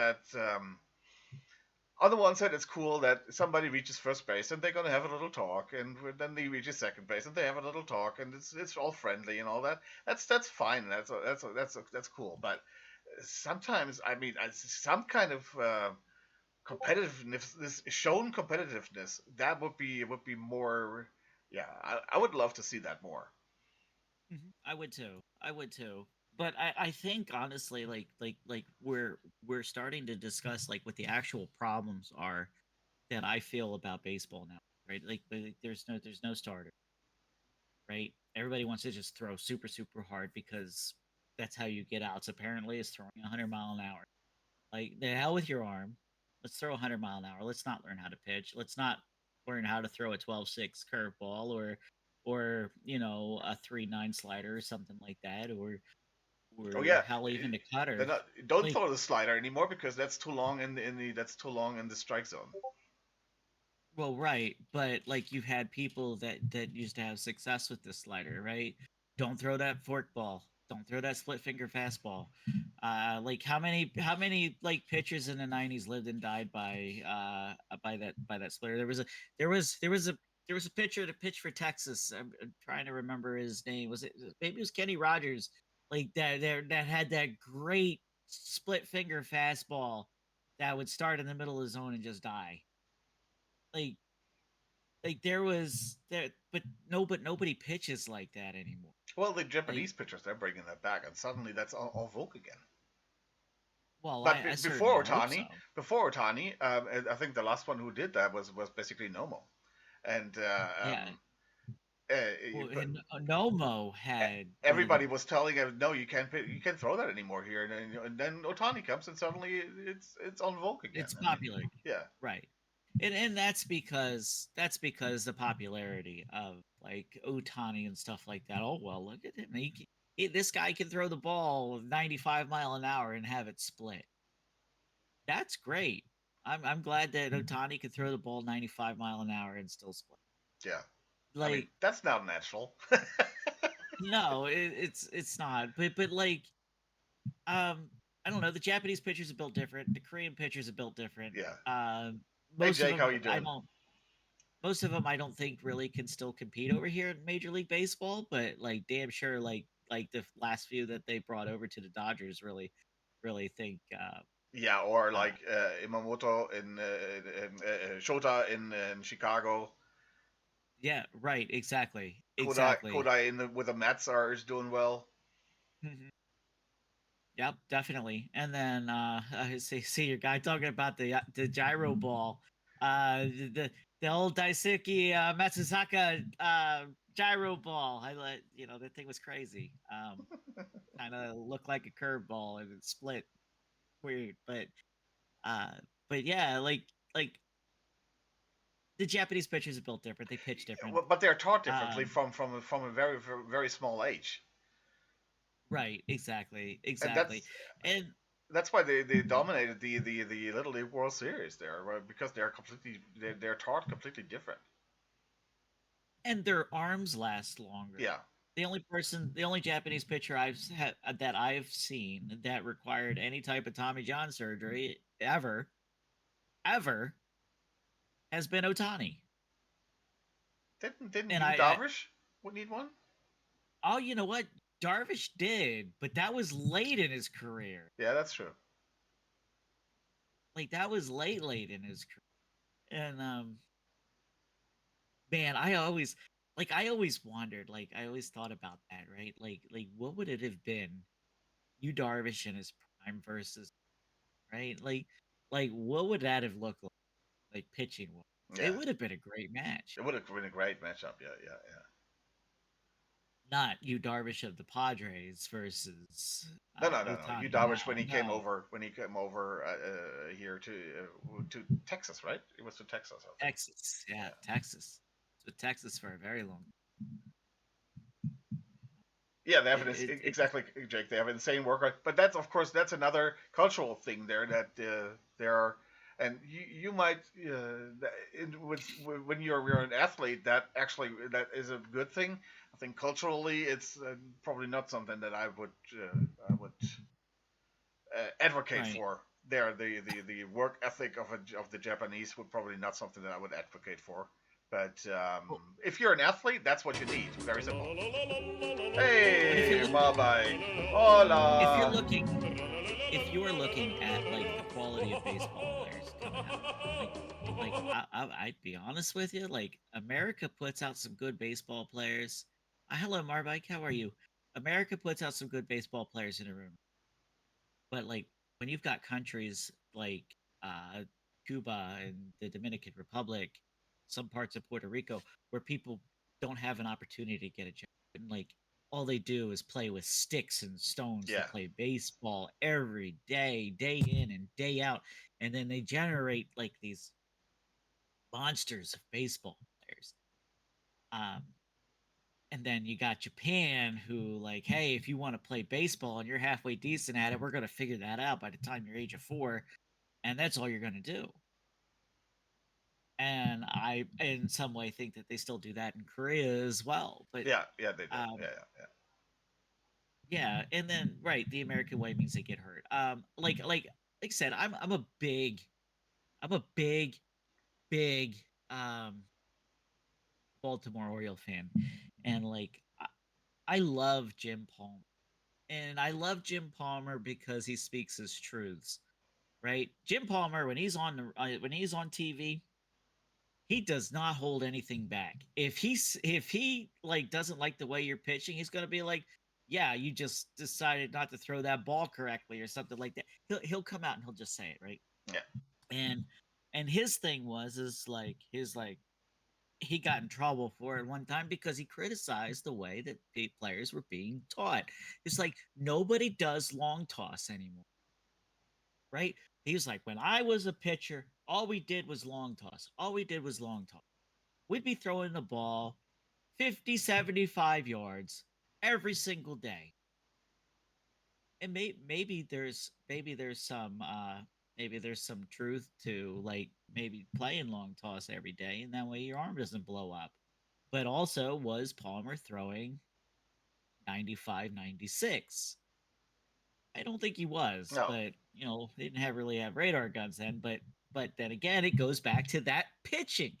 on the one side, it's cool that somebody reaches first base and they're gonna have a little talk, and then they reach second base and they have a little talk, and it's all friendly and all that. That's fine. That's cool. But sometimes, I mean, some kind of competitiveness, this shown competitiveness, that would be more. Yeah, I would love to see that more. I would too. I would too. But I think honestly, like we're starting to discuss like what the actual problems are that I feel about baseball now, right? Like there's no starter, right? Everybody wants to just throw super super hard because that's how you get outs. Apparently, is throwing 100 mile an hour. Like the hell with your arm. Let's throw 100 mile an hour. Let's not learn how to pitch. Let's not learn how to throw a 12-6 curveball or a 3-9 slider or something like that, Oh or yeah, hell, even a they're cutter. not. Don't Like, throw the slider anymore because that's too long in the that's too long in the strike zone. well, right, but like you've had people that used to have success with this slider, right? Don't throw that fork ball. Don't throw that split finger fastball. Like how many like pitchers in the '90s lived and died by that splitter? There was a there was a pitcher that pitched for Texas. I'm trying to remember his name. Was it maybe it was Kenny Rogers? Like that had that great split finger fastball that would start in the middle of the zone and just die. Like there was there but nobody pitches like that anymore. Well, the Like, Japanese pitchers they're bringing that back, and suddenly that's all vogue again. well, But I certainly before hope so. Otani, I think the last one who did that was basically Nomo, and Yeah. Well, but and Nomo had one of the everybody was telling him, no, you can't throw that anymore here, and then Otani comes, and suddenly it's on vogue again. it's I mean, popular, yeah, right? And that's because the popularity of like Otani and stuff like that. Oh well, look at him. This guy can throw the ball 95 mile an hour and have it split. That's great. I'm glad that Otani can throw the ball 95 mile an hour and still split. yeah. I mean, Like, that's not natural. no, it's not. But like, um, I don't know. The Japanese pitchers are built different. The Korean pitchers are built different. Yeah. Um, Hey, most of Jake, how them, you I doing? don't. Most of them, I don't think really can still compete over here in Major League Baseball. But like, damn sure, like the last few that they brought over to the Dodgers really think. Yeah, or Uh, like Imamoto in Shota in Chicago. yeah, right. Exactly. Exactly. Kodai with the Mets are is doing well. Yep, definitely. And then I see your guy talking about the gyro ball, the old Daisuke Matsuzaka gyro ball. I let that thing was crazy. Kind of looked like a curveball and it split weird, uh, but yeah, like the Japanese pitchers are built different. They pitch different. But they're taught differently Um, from a very small age, right, exactly, and exactly, and that's why they dominated the Little League World Series there, right? Because they're taught completely different. their arms last longer. Yeah, The only Japanese pitcher that I've seen that required any type of Tommy John surgery ever has been Otani. didn't And you I Darvish would need one? oh, you know what? Darvish did, but that was late in his career. Yeah, that's true. Like that was late in his career. And man, I always wondered, I always thought about that, right? Like what would it have been? You Darvish in his prime versus right? Like what would that have looked like pitching wise? It Yeah, would have been a great match. it would have been a great matchup. Yeah, yeah, yeah. Not you Darvish of the Padres versus No, no, no, no. You Otani Darvish now. No, when he came over here to Texas, right? It was to Texas, I think. Texas. Yeah, Yeah. Texas. It's with Texas for a very long. Yeah, they have It exactly, Jake. They have an insane work rate, but that's of course that's another cultural thing there that there are, and you might when you're an athlete that is a good thing. I think culturally it's probably not something that I would advocate right. for. There, the work ethic of the Japanese would probably not something that I would advocate for. But Well, if you're an athlete, that's what you need. Very simple. but if you're Hey, looking, bye. if you're Hola. looking, if you're looking at like the quality of baseball players coming out, I'd be honest with you, like America puts out some good baseball players. Hello, Marbike, how are you? America puts out some good baseball players in a room. But like when you've got countries like uh, Cuba and the Dominican Republic, some parts of Puerto Rico, where people don't have an opportunity to get a job, and like all they do is play with sticks and stones. They Yeah, play baseball every day, day in and day out, and then they generate like these monsters of baseball players. Um, And then you got Japan, who like, hey, if you want to play baseball and you're halfway decent at it, we're gonna figure that out by the time you're age of 4, and that's all you're gonna do. And I, in some way, think that they still do that in Korea as well. But Yeah, yeah, they do. um, Yeah, yeah, yeah, and then right, the American way means they get hurt. Like I said, I'm a big Baltimore Oriole fan, and like I love Jim Palmer, and I love Jim Palmer because he speaks his truths. Right, Jim Palmer when he's on TV, he does not hold anything back. If he like doesn't like the way you're pitching, he's gonna be like, "Yeah, you just decided not to throw that ball correctly" or something like that. He'll come out and he'll just say it, right? yeah. And his thing was is like his like he got in trouble for it one time because he criticized the way that players were being taught. It's like nobody does long toss anymore, right? He was like, when I was a pitcher, all we did was long toss. All we did was long toss. We'd be throwing the ball 50, 75 yards every single day. And maybe there's some truth to like maybe playing long toss every day and that way your arm doesn't blow up. But also was Palmer throwing 95, 96? I don't think he was, No, but they didn't have really have radar guns then, but then again it goes back to that pitching.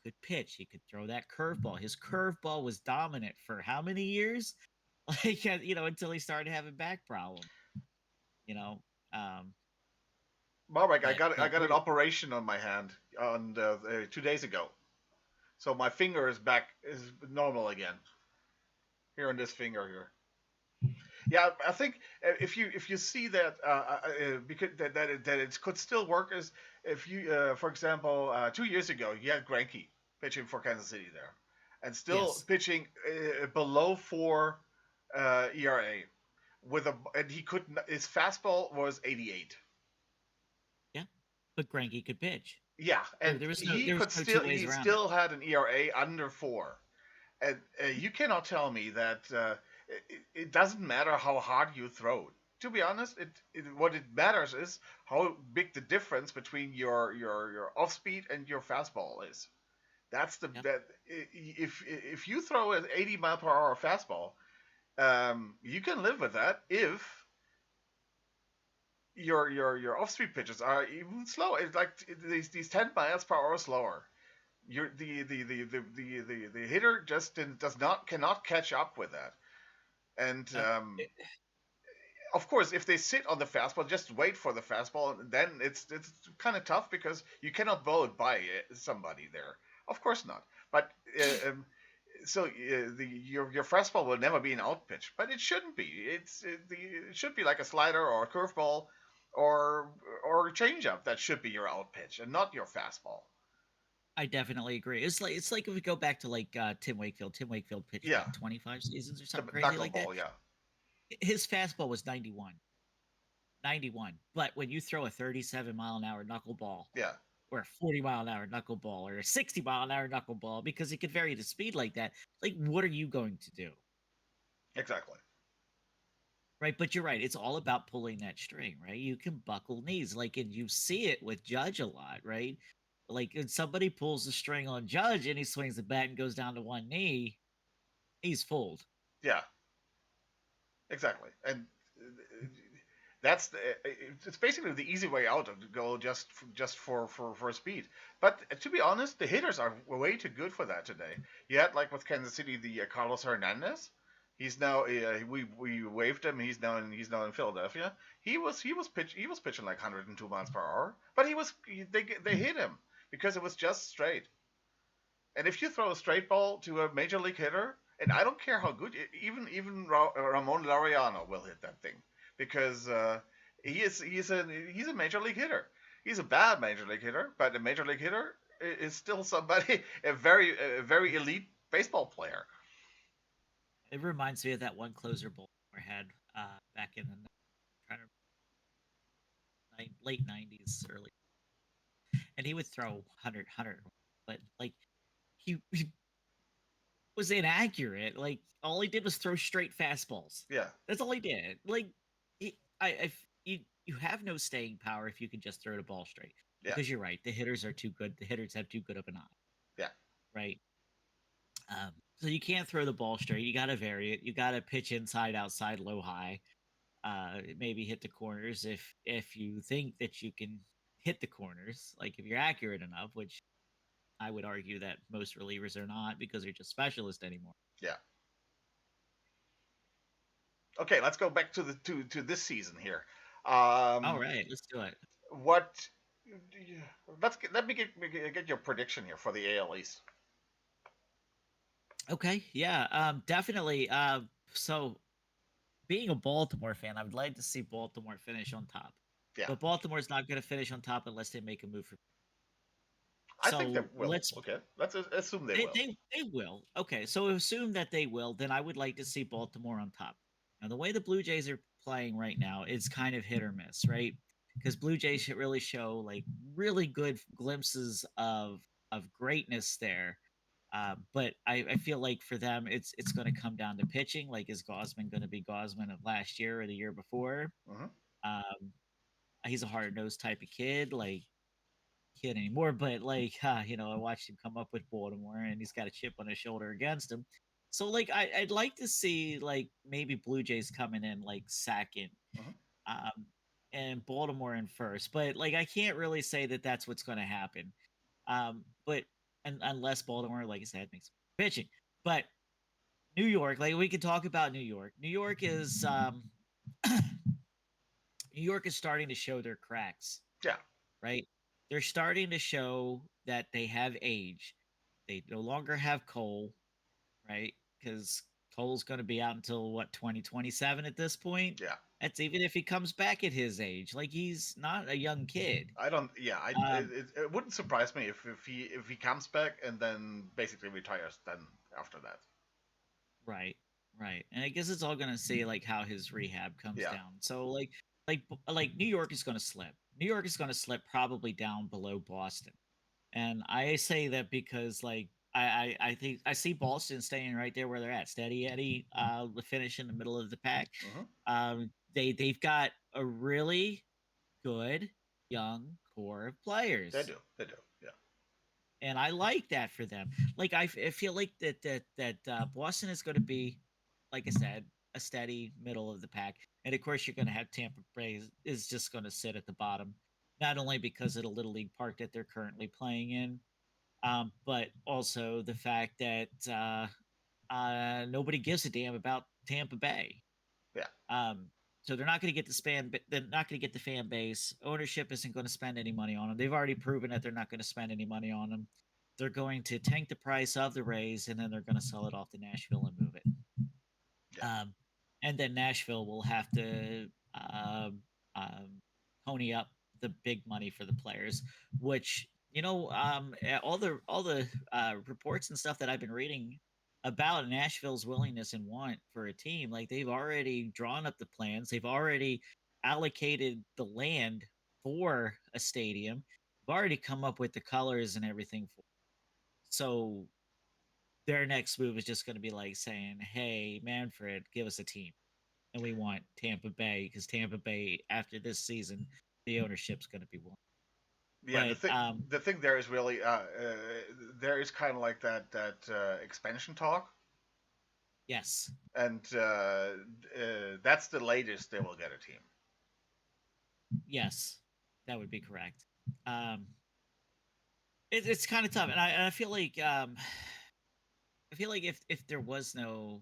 Could pitch. He could throw that curveball. His curveball was dominant for how many years? Like until he started having back problems. You know, um, Marek, I but got an operation on my hand on 2 days ago, so my finger is back is normal again here on this finger here. Yeah, I think if you see that because that it could still work is if you for example 2 years ago you had Greinke pitching for Kansas City there, and still yes, pitching below 4 ERA with a and he could his fastball was 88. yeah, but Greinke could pitch. Yeah, There, and there was no there was no two ways he around it. still had an ERA under 4. And you cannot tell me that it doesn't matter how hard you throw. To be honest, what it matters is how big the difference between your off speed and your fastball is. That's the Yep. that if you throw an 80 mile per hour fastball, you can live with that if your off speed pitches are even slow. It's like these 10 miles per hour slower. You're the hitter just does not cannot catch up with that. And Uh, of course, if they sit on the fastball, just wait for the fastball, then it's kind of tough because you cannot bowl it by somebody there. Of course not. But so your fastball will never be an out pitch, but it shouldn't be. It should be like a slider or a curveball or a changeup that should be your out pitch and not your fastball. I definitely agree. It's like if we go back to like Tim Wakefield. Tim Wakefield pitched Yeah, what 25 seasons or the something crazy like that. knuckleball. Yeah, His fastball was 91. 91. But when you throw a 37-mile-an-hour knuckleball yeah, or a 40-mile-an-hour knuckleball or a 60-mile-an-hour knuckleball because it could vary the speed like that, like what are you going to do? exactly. Right? But you're right. It's all about pulling that string, right? You can buckle knees. Like, and you see it with Judge a lot, right? Like, when somebody pulls the string on Judge and he swings the bat and goes down to one knee, he's fooled. Yeah, exactly. And that's it's basically the easy way out of to go just for speed. But to be honest, the hitters are way too good for that today. You had like with Kansas City the Carlos Hernandez. He's now we waived him. He's now in Philadelphia. He was pitching like 102 miles per hour, but they hit him because it was just straight. And if you throw a straight ball to a major league hitter, and I don't care how good, even Ramon Laureano will hit that thing because he's a major league hitter. He's a bad major league hitter, but a major league hitter is still somebody a very elite baseball player. It reminds me of that one closer Baltimore had back in the trying to late 90s, early, and he would throw 100, but like he was inaccurate. Like all he did was throw straight fastballs. Yeah, That's all he did. Like you have no staying power if you can just throw the ball straight. yeah, Because you're right, the hitters are too good. The hitters have too good of an eye, yeah, right? So you can't throw the ball straight. You got to vary it. You got to pitch inside, outside, low, high. Maybe hit the corners if you think that you can hit the corners. Like if you're accurate enough, which I would argue that most relievers are not because they're just specialists anymore. yeah. Okay, let's go back to the to this season here. All Um, right, let's do it. what? Let me get your prediction here for the AL East. Okay, yeah, definitely. So being a Baltimore fan, I would like to see Baltimore finish on top, Yeah, but Baltimore's not going to finish on top unless they make a move for. I think they So will. let's Okay, let's assume they They will. they they will. Okay, so assume that they will, then I would like to see Baltimore on top. Now, the way the Blue Jays are playing right now is kind of hit or miss, right? Because Blue Jays should really show like really good glimpses of greatness there. But I feel like for them, it's going to come down to pitching. Like, is Gosman going to be Gosman of last year or the year before? Hmm. Um, he's a hard nosed type of kid. Like kid anymore, but like, I watched him come up with Baltimore, and he's got a chip on his shoulder against him. So like, I'd like to see like maybe Blue Jays coming in like second, Hmm. um, and Baltimore in first. But like, I can't really say that that's what's going to happen. But and unless Baltimore, like I said, makes pitching, but New York, like we could talk about New York. New York is starting to show their cracks, Yeah, right? They're starting to show that they have age. They no longer have Cole, right? Because Cole's going to be out until what 2027 at this point. yeah. That's even if he comes back at his age. Like he's not a young kid. I don't. Yeah, Um, it wouldn't surprise me if he comes back and then basically retires. Then after that, right, right. And I guess it's all going to see like how his rehab comes yeah. down. So like New York is going to slip. New York is going to slip probably down below Boston. And I say that because like I think I see Boston staying right there where they're at, steady Eddie, the finish in the middle of the pack. Hmm. They've got a really good young core of They players, do. They do. Yeah. and I like that for them. Like I feel like that Boston is going to be, like I said, a steady middle of the pack, and of course you're going to have Tampa Bay is just going to sit at the bottom, not only because of the little league park that they're currently playing in, but also the fact that nobody gives a damn about Tampa Bay. Yeah. Um, so they're not going to get the span. They're not going to get the fan base. Ownership isn't going to spend any money on them. They've already proven that they're not going to spend any money on them. They're going to tank the price of the Rays, and then they're going to sell it off to Nashville and move it. Yeah. Um, and then Nashville will have to um, pony up the big money for the players, which all the reports and stuff that I've been reading about Nashville's willingness and want for a team, like they've already drawn up the plans, they've already allocated the land for a stadium, they've already come up with the colors and everything for. So their next move is just going to be like saying, "Hey, Manfred, give us a team." And we want Tampa Bay because Tampa Bay after this season, the ownership's going to be willing. Yeah. But The thing there is really there is kind of like that expansion talk, yes, and that's the latest they will get a team. yes, that would be correct. Um, it's kind of tough, and I feel like if there was no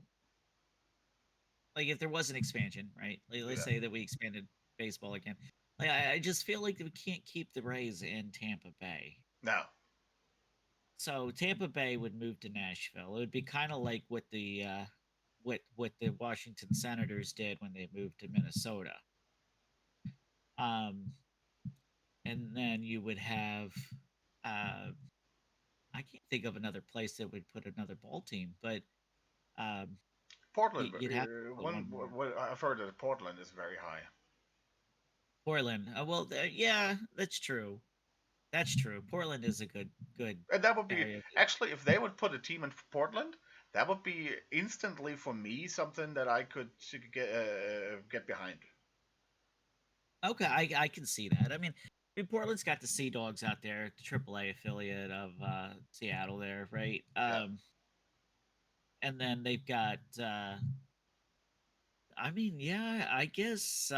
like if there was an expansion, right? Like, let's Yeah. say that we expanded baseball again. Like I just feel like we can't keep the Rays in Tampa Bay. No. So Tampa Bay would move to Nashville. It would be kind of like what the Washington Senators did when they moved to Minnesota. Um, and then you would have uh, I can't think of another place that would put another ball team, but um, Portland. you'd have to put one more. I've heard that Portland is very high, Portland. Well, yeah, that's true. That's true. Portland is a good and that would be area. actually if they would put a team in Portland, That would be instantly for me something that I could get behind. Okay, I can see that. I mean, Portland's got the Sea Dogs out there, the AAA affiliate of Seattle there, right? Yeah, And then they've got I mean, yeah, I guess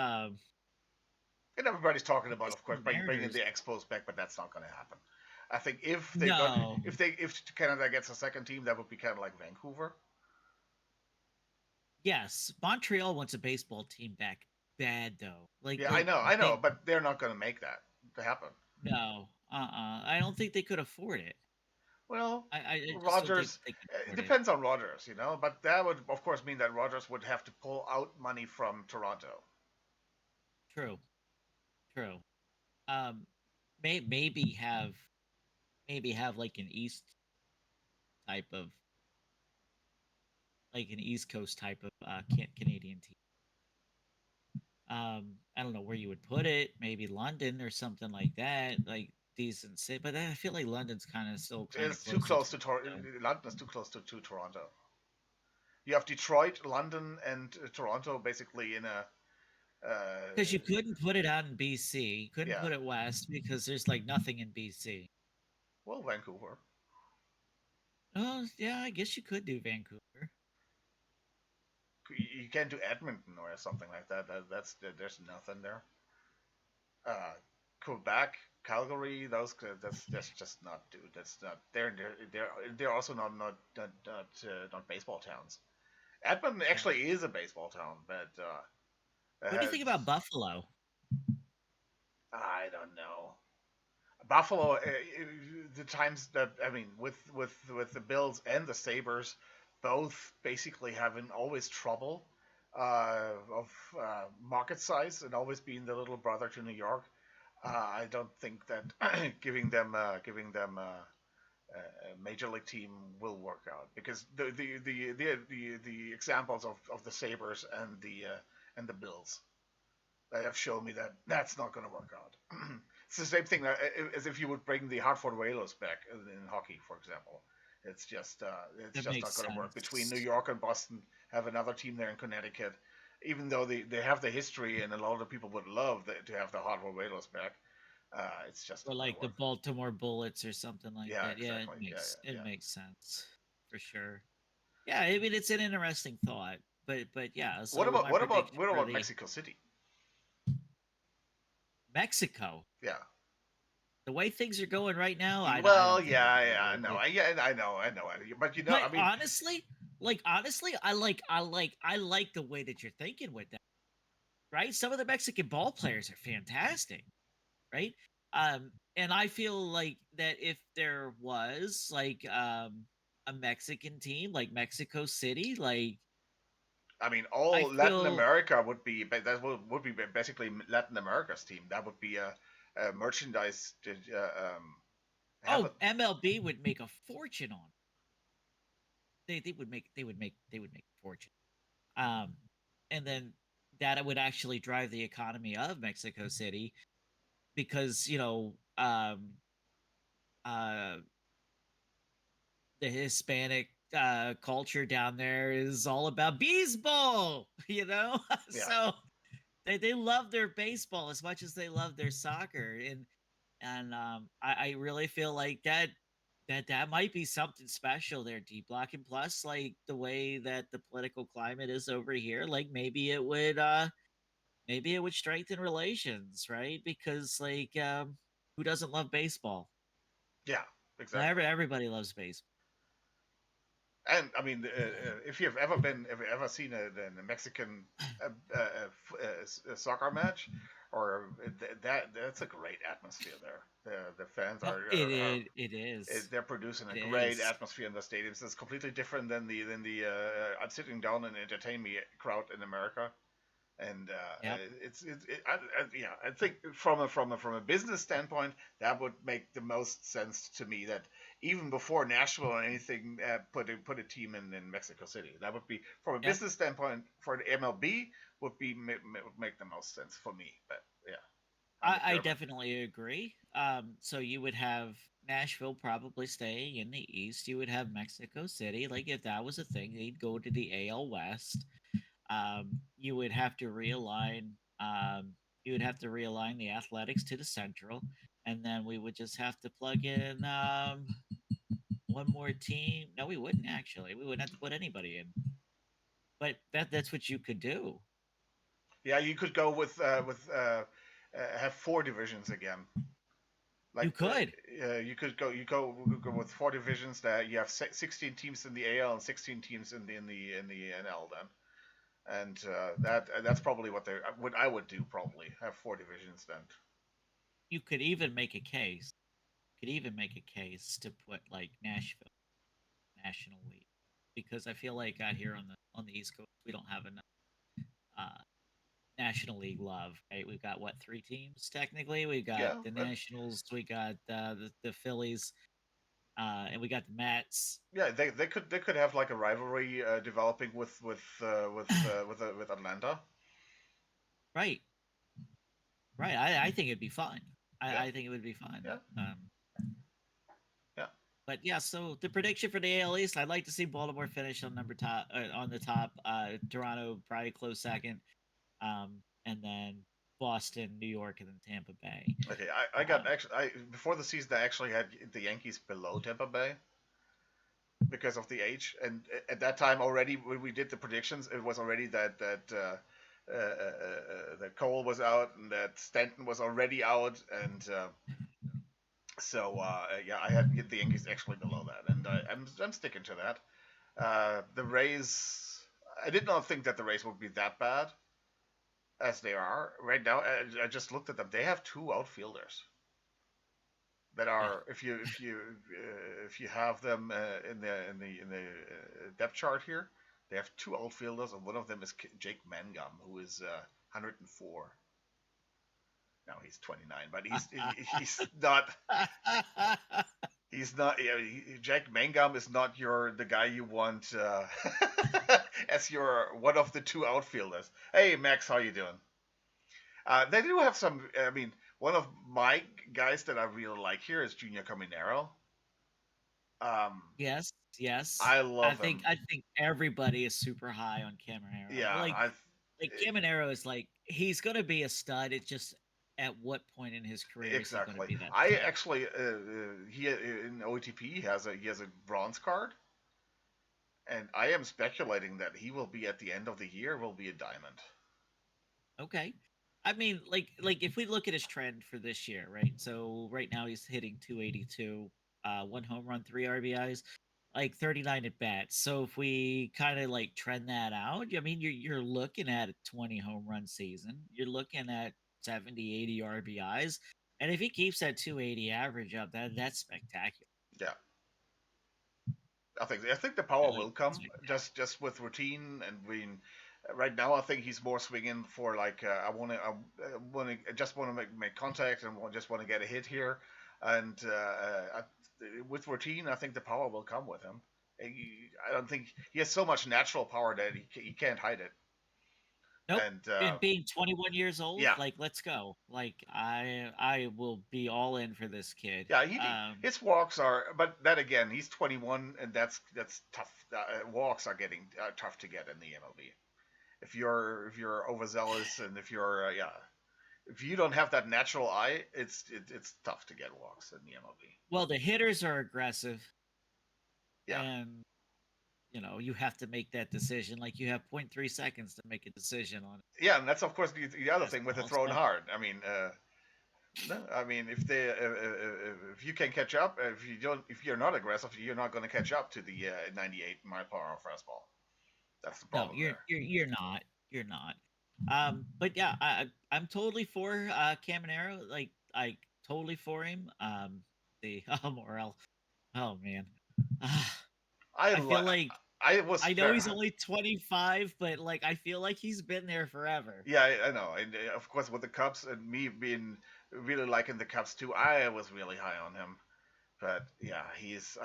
and everybody's talking I about, guess of the course, bringing Mariners. the Expos back, but that's not going to happen. I think if they got No. if Canada gets a second team, that would be kind of like Vancouver. Yes, Montreal wants a baseball team back bad though. Like Yeah, they I know, they but they're not going to make that to happen. no. I don't think they could afford it. Well, I just don't think Rogers. they could It afford it. depends on Rogers, but that would, of course, mean that Rogers would have to pull out money from Toronto. True. True. Um maybe have like an East type of like an East Coast type of Canadian team. I don't know where you would put it. Maybe London or something like that. Like decent city, but I feel like London's kind of still kind of It's too close to close to Toronto. London is too close to Toronto. You have Detroit, London, and Toronto basically in a Because you couldn't put it out in BC, you couldn't yeah. put it west because there's like nothing in BC. Well, Vancouver. Oh yeah, I guess you could do Vancouver. You can't do Edmonton or something like that. That's there's nothing there. Uh, Quebec, Calgary, that's just not, dude. That's not. They're also not baseball towns. Edmonton Yeah. actually is a baseball town, but it What do you think about has, Buffalo? I don't know. Buffalo, the times that, I mean, with the Bills and the Sabers, both basically having always trouble of market size and always being the little brother to New York. I don't think that giving them a major league team will work out, because the examples of the Sabers and the Bills, they have shown me that that's not going to work out. It's the same thing as if you would bring the Hartford Whalers back in hockey, for example. It's That just makes not going to work. Between New sense. York and Boston, have another team there in Connecticut, even though they have the history and a lot of people would love to have the Hartford Whalers back. It's just Or not going to like the work. Baltimore Bullets or something like Yeah, that. Yeah, exactly. Yeah, it yeah, makes sense for sure. Yeah, I mean it's an interesting thought, but yeah. What So about my prediction for the Mexico City? Mexico, Yeah. the way things are going right now, I Well, don't think they're yeah, going to yeah, I make know, it. I know, but But I mean, honestly, I like the way that you're thinking with that. Right, some of the Mexican ball players are fantastic. Right, and I feel like that if there was like a Mexican team like Mexico City, like I mean, I all Latin feel America would be basically Latin America's team. That would be a merchandise heaven. oh, MLB would make a fortune on. They would make a fortune. Um, and then that would actually drive the economy of Mexico City because uh, the Hispanic culture down there is all about baseball, you know. Yeah, So they love their baseball as much as they love their soccer, and I really feel like that might be something special there, D Block. And plus, like the way that the political climate is over here, like maybe it would strengthen relations, right? Because like who doesn't love baseball? yeah, exactly. Everybody loves baseball. And I mean, if you've ever seen a Mexican soccer match, or that's a great atmosphere there. The fans Oh, it is. they're producing a It great is. atmosphere in the stadiums. It's completely different than the I'm sitting down and entertain me crowd in America. And Yep. yeah, I think from a business standpoint, that would make the most sense to me. That even before Nashville or anything, put a team in Mexico City. That would be, from a Yep. business standpoint, for the MLB, would make the most sense for me. But yeah, I'm a I Carolina. definitely agree. So you would have Nashville probably staying in the East. You would have Mexico City. Like if that was a thing, they'd go to the AL West. You would have to realign. You would have to realign the Athletics to the Central, and then we would just have to plug in one more team. No, we wouldn't actually. We wouldn't have to put anybody in. But that's what you could do. Yeah, you could go with have four divisions again. You Like could. you could go with four divisions that you have 16 teams in the AL and 16 teams in the NL then. And that's probably what I would do, probably have four divisions then. You could even make a case. Could even make a case to put like Nashville National League because I feel like out here on the East Coast we don't have enough uh, National League love. Right, we've got what three teams technically. We got Yeah, the but Nationals, we got the Phillies, and we got the Mets. yeah, they could have like a rivalry developing with Atlanta. Right, right. I think it'd be fun. Yeah, I think it would be fun. yeah, yeah. But yeah, so the prediction for the AL East, I'd like to see Baltimore finish on the top. Toronto probably close second, and then Boston, New York, and then Tampa Bay. Okay, I got Um, actually I before the season I actually had the Yankees below Tampa Bay because of the age, and at that time already when we did the predictions, it was already that Cole was out and that Stanton was already out, and yeah, I had the Yankees actually below that, and I'm sticking to that. The Rays, I did not think that the Rays would be that bad as they are right now. I just looked at them; they have two outfielders that yeah, are if you have them in the depth chart here, they have two outfielders, and one of them is Jake Mangum, who is 104. Now he's 29, but he's not he's not. Yeah, Jack Mangum is not the guy you want as your one of the two outfielders. Hey Max, how you doing? They do have some. I mean, one of my guys that I really like here is Junior Caminero. Um, yes, yes. I love him. I think everybody is super high on Caminero. Yeah, Like Caminero is like he's gonna be a stud. It's just at what point in his career is he gonna exactly. be that I stud? actually he in OTP he has a bronze card, and I am speculating that he will be at the end of the year will be a diamond. Okay. I mean, like if we look at his trend for this year, right? So right now he's hitting 282, one home run, three RBIs, like 39 at bats. So if we kind of like trend that out, I mean you're looking at a 20 home run season. You're looking at 70, 80 RBIs. And if he keeps that 280 average up, that's spectacular. Yeah, I think the power Like will come spectacular. just with routine and right now I think he's more swinging for like I just want to make contact and just want to get a hit here, and with routine I think the power will come with him. I don't think he has so much natural power that he can't hide it, Nope. and And being 21 years old, yeah. like let's go. Like I will be all in for this kid. Yeah, his walks are, but then again, he's 21, and that's tough. Walks are getting tough to get in the MLB. If you're overzealous and if you don't have that natural eye, it's tough to get walks in the MLB. Well, the hitters are aggressive, Yeah, and you have to make that decision. Like you have point 0.3 seconds to make a decision on yeah, and that's of course the a other thing with the fastball. throwing So hard. I mean, no, I mean if you can catch up, if you're not aggressive, you're not going to catch up to the 98 mile per hour fastball. That's the no, problem there. you're not. You're not. But yeah, I'm totally for Caminero. Like totally for him. The Morel. Oh man. Ah, I I feel li- like I was I know very he's only 25, but like I feel like he's been there forever. yeah, I know, and of course with the Cubs and me being really liking the Cubs too, I was really high on him. But yeah, he's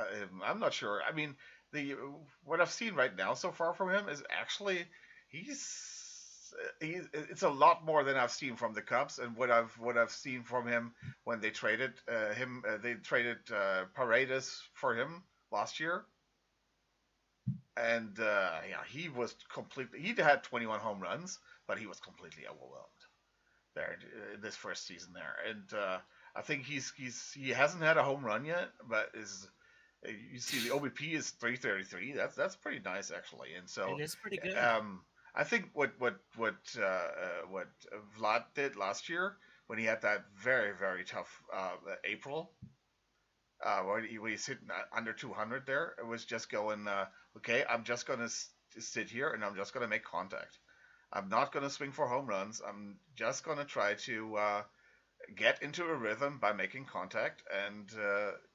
I'm not sure. I mean, the what I've seen right now so far from him is actually he's it's a lot more than I've seen from the Cubs and what I've seen from him when they traded him. They traded Paredes for him last year, and yeah, he was completely. He had 21 home runs, but he was completely overwhelmed there this first season there, and I think he hasn't had a home run yet, but is you see the OBP is 333. That's pretty nice actually, and It so is pretty good. um, I think what Vlad did last year when he had that very tough April when he's hitting under 200 there, it was just going okay. I'm just gonna sit here and I'm just gonna make contact. I'm not gonna swing for home runs. I'm just gonna try to get into a rhythm by making contact, and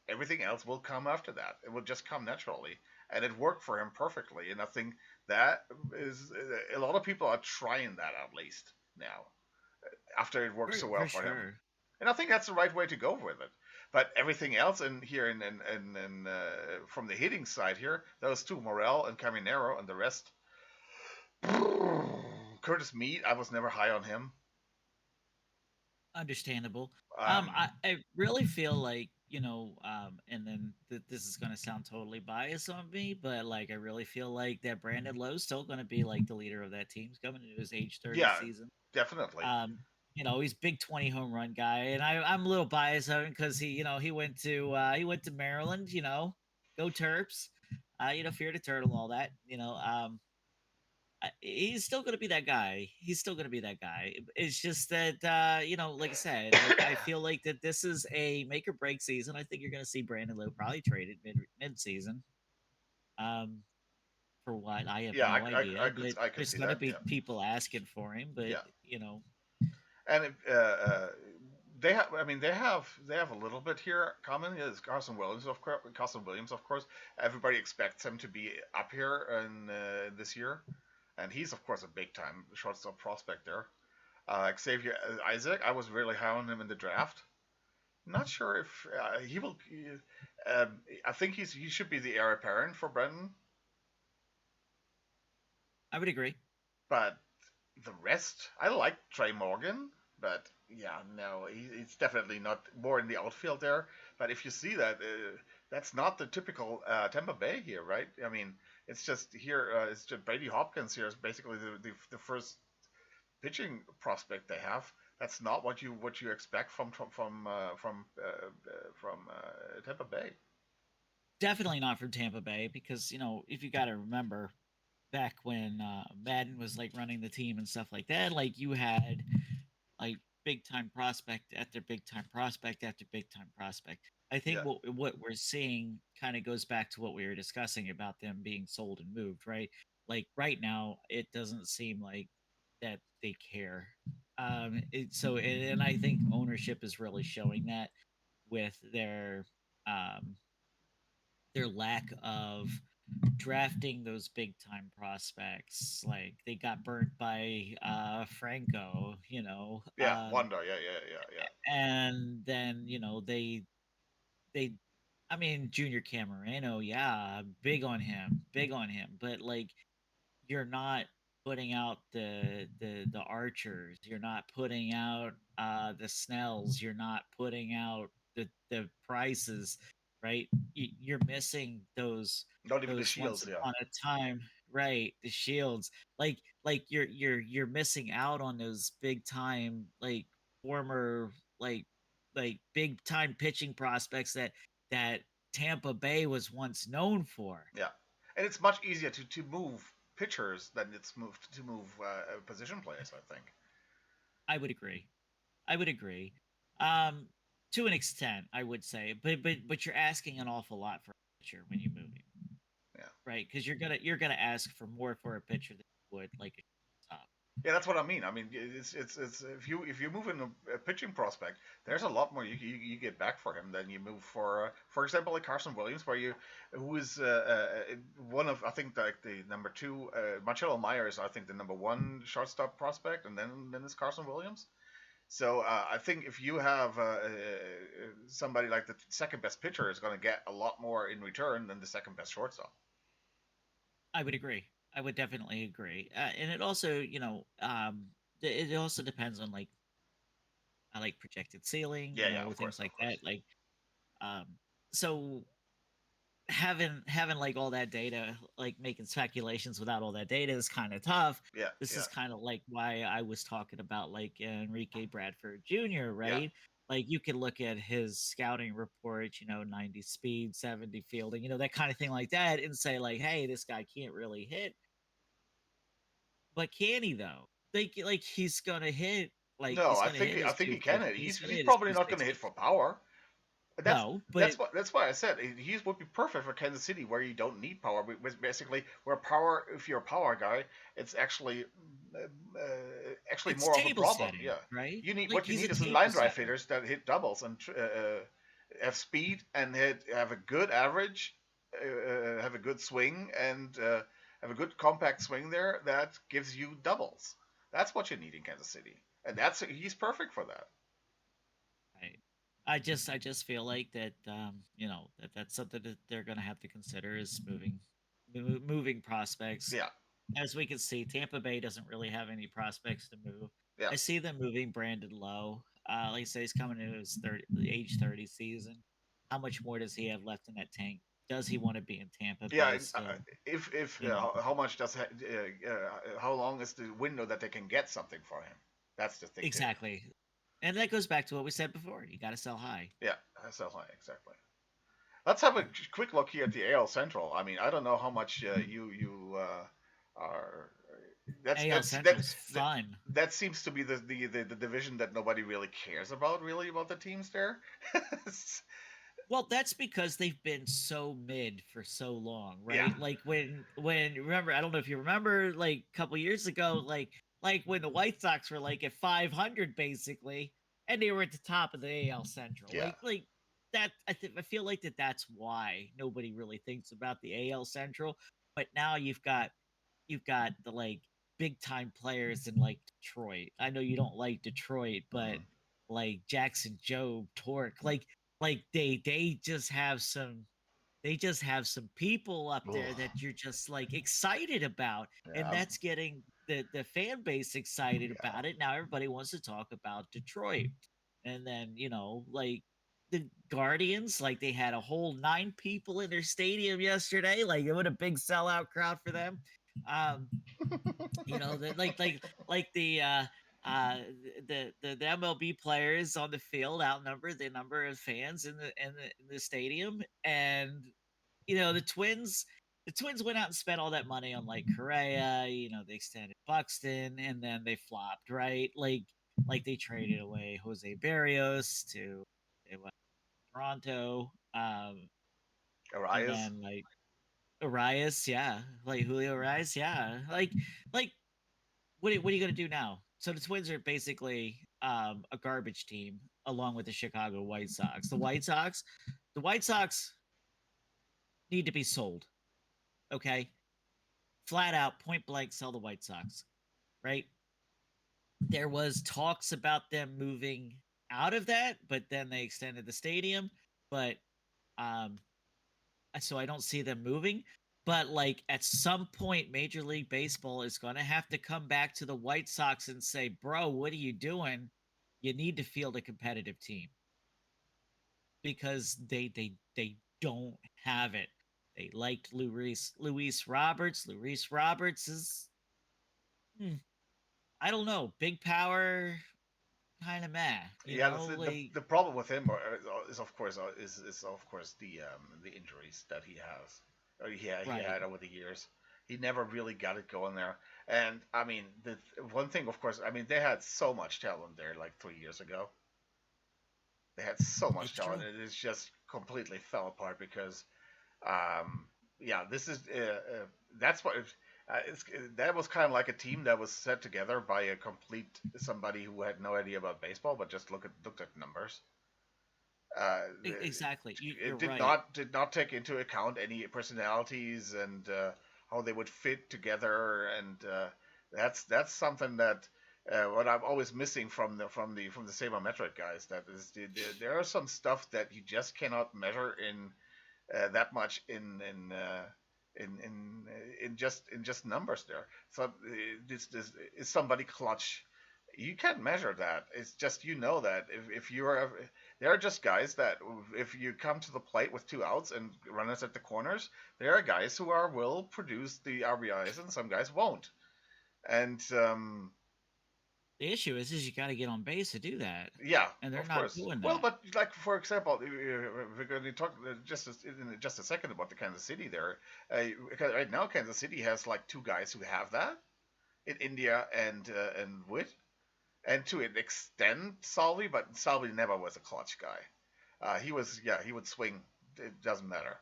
everything else will come after that. It will just come naturally, and it worked for him perfectly. And I think that is a lot of people are trying that at least now after it works so well For for him. sure. And I think that's the right way to go with it. But everything else in here, from the hitting side here, those two Morel and Caminero, and the rest. Curtis Mead, I was never high on him. Understandable. Um, I really feel like, and then this is going to sound totally biased on me, but like I really feel like that Brandon Lowe's still going to be like the leader of that team. He's coming into his age 30 yeah, season. definitely. Um, he's big 20 home run guy, and I'm a little biased of him because he went to Maryland. Go Terps. Fear to turtle, all that. He's still going to be that guy. He's still going to be that guy. It's just that, like I said, like I feel like that this is a make or break season. I think you're going to see Brandon Lowe probably traded mid season. Um, for what I have Yeah, no idea, I could but I could there's see going to that. be Yeah, people asking for him. But yeah. you know, And they have. I mean, they have a little bit here common. Is Carson Williams, of course. Carson Williams, of course. Everybody expects him to be up here in this year, and he's of course a big time shortstop prospect there. Xavier Isaac, I was really high on him in the draft. Not sure if he will. I think he should be the heir apparent for Brendan, I would agree. but the rest, I like Trey Morgan, but yeah, no, he's definitely not more in the outfield there. But if you see that, that's not the typical Tampa Bay here, right? I mean, it's just here. It's just Brady Hopkins here is basically the first pitching prospect they have. That's not what you expect from Tampa Bay. Definitely not from Tampa Bay because if you got to remember back when Madden was like running the team and stuff like that, like you had like big time prospect after big time prospect after big time prospect. I think Yeah, what we're seeing kind of goes back to what we were discussing about them being sold and moved, right? Like right now, it doesn't seem like that they care. And I think ownership is really showing that with um, their lack of drafting those big time prospects. Like they got burnt by Franco, yeah, Wanda, yeah, yeah, yeah, yeah, and then they I mean Junior Camareno, yeah, big on him, but like you're not putting out the archers, you're not putting out the Snells, you're not putting out the prices, right? You're missing not even the those once Shields, yeah, upon a time, right? The shields, like you're missing out on those big time, like former, like big time pitching prospects that Tampa Bay was once known for. yeah. And it's much easier to move pitchers than it's moved to move position players, I think. I would agree. I would agree. Um, to an extent, I would say, but you're asking an awful lot for a pitcher when you move him, Yeah. right? Because you're gonna ask for more for a pitcher than you would like a top. Yeah, that's what I mean. I mean, it's if you move in a pitching prospect, there's a lot more you get back for him than you move for example, like Carson Williams, who is one of, I think, like the number two. Marcelo Meyer is, I think, the number one shortstop prospect, and then it's Carson Williams. So I think if you have somebody like the second best pitcher is going to get a lot more in return than the second best shortstop. I would agree. I would definitely agree. And it also, it also depends on like I like projected ceiling, Yeah, yeah, of things course, of like course. that. Um, so having like all that data, like making speculations without all that data is kind of tough. Yeah, This yeah, is kind of like why I was talking about like Enrique Bradford Jr., yeah. right? Like you can look at his scouting report, 90 speed, 70 fielding, that kind of thing like that, and say like, hey, this guy can't really hit, but can he though? Like No, he's gonna hit I his think he can 250, hit. he's gonna He's hit his probably not going to hit 260. for power. That's No, but that's why I said he would be perfect for Kansas City, where you don't need power. Basically, where power, if you're a power guy, it's actually it's more of a table problem. setting, Yeah, right? you need Like what you he's a need is table line drive setter. hitters that hit doubles and have speed and have a good average, have a good swing, and have a good compact swing there that gives you doubles. That's what you need in Kansas City, and he's perfect for that. Right. I just feel like that that's something that they're going to have to consider is moving prospects. Yeah, As we can see, Tampa Bay doesn't really have any prospects to move. yeah. I see them moving Brandon Lowe. Like I say, he's coming into his age 30 season. How much more does he have left in that tank? Does he want to be in Tampa Yeah, Bay still? if You know, how much how long is the window that they can get something for him? That's the thing too. exactly. And that goes back to what we said before. You got to sell high. Yeah, so high exactly. Let's have a quick look here at the AL Central. I mean, I don't know how much you are. That's AL that's that, Central's that fun. that seems to be the division that nobody really cares about, really, about the teams there. Well, that's because they've been so mid for so long, Yeah, right? Like when remember, I don't know if you remember like a couple years ago, like when the White Sox were like at 500 basically, and they were at the top of the AL Central. yeah, Like that I feel like that's why nobody really thinks about the AL Central, but now you've got the like big time players in like Detroit. I know you don't like Detroit, but hmm, like Jackson Job, Torque, like they just have some people up there ugh, that you're just like excited about, and yeah, that's getting the fan base excited yeah. about it. Now everybody wants to talk about Detroit. And then, like the Guardians, like they had a whole 9 people in their stadium yesterday. Like it was a big sellout crowd for them. Um, that like uh the MLB players on the field outnumber the number of fans in the stadium. And the Twins went out and spent all that money on like Correa. They extended Buxton, and then they flopped, right? Like they traded away Jose Barrios to they went to Toronto. And Arias. then like Arias, yeah, like Julio Arias, yeah, like what are you gonna do now? So the Twins are basically a garbage team along with the Chicago White Sox. The White Sox need to be sold. Okay, flat out, point blank, sell the White Sox. Right? There was talks about them moving out of that, but then they extended the stadium. But um, so I don't see them moving. But like at some point, Major League Baseball is going to have to come back to the White Sox and say, "Bro, what are you doing? You need to field a competitive team because they don't have it." They liked Luis Roberts. Luis Roberts is, hmm, I don't know, big power, kind of meh. Yeah, Like the problem with him is of course the injuries that he has. He right, had over the years. He never really got it going there. And I mean, the one thing, of course, I mean, they had so much talent there like 3 years ago. They had so much it's talent, true. and it just completely fell apart because, yeah, this is that's what that was kind of like a team that was set together by a complete somebody who had no idea about baseball, but just looked at numbers. uh, Exactly. You're it right. did not take into account any personalities and how they would fit together, and that's something that what I'm always missing from the sabermetric guys. That is, there are some stuff that you just cannot measure in that much in in just numbers there. So this is somebody clutch. You can't measure that. It's just that if you are there are just guys that if you come to the plate with two outs and runners at the corners, there are guys who are will produce the RBIs and some guys won't. And The issue is you got to get on base to do that, yeah, and they're of not course. doing Well, that. but like for example, we're going to talk in just a second about the Kansas City there. Because right now Kansas City has like two guys who have that in India and Witt, and to an extent Salvi, but Salvi never was a clutch guy. He would swing. It doesn't matter.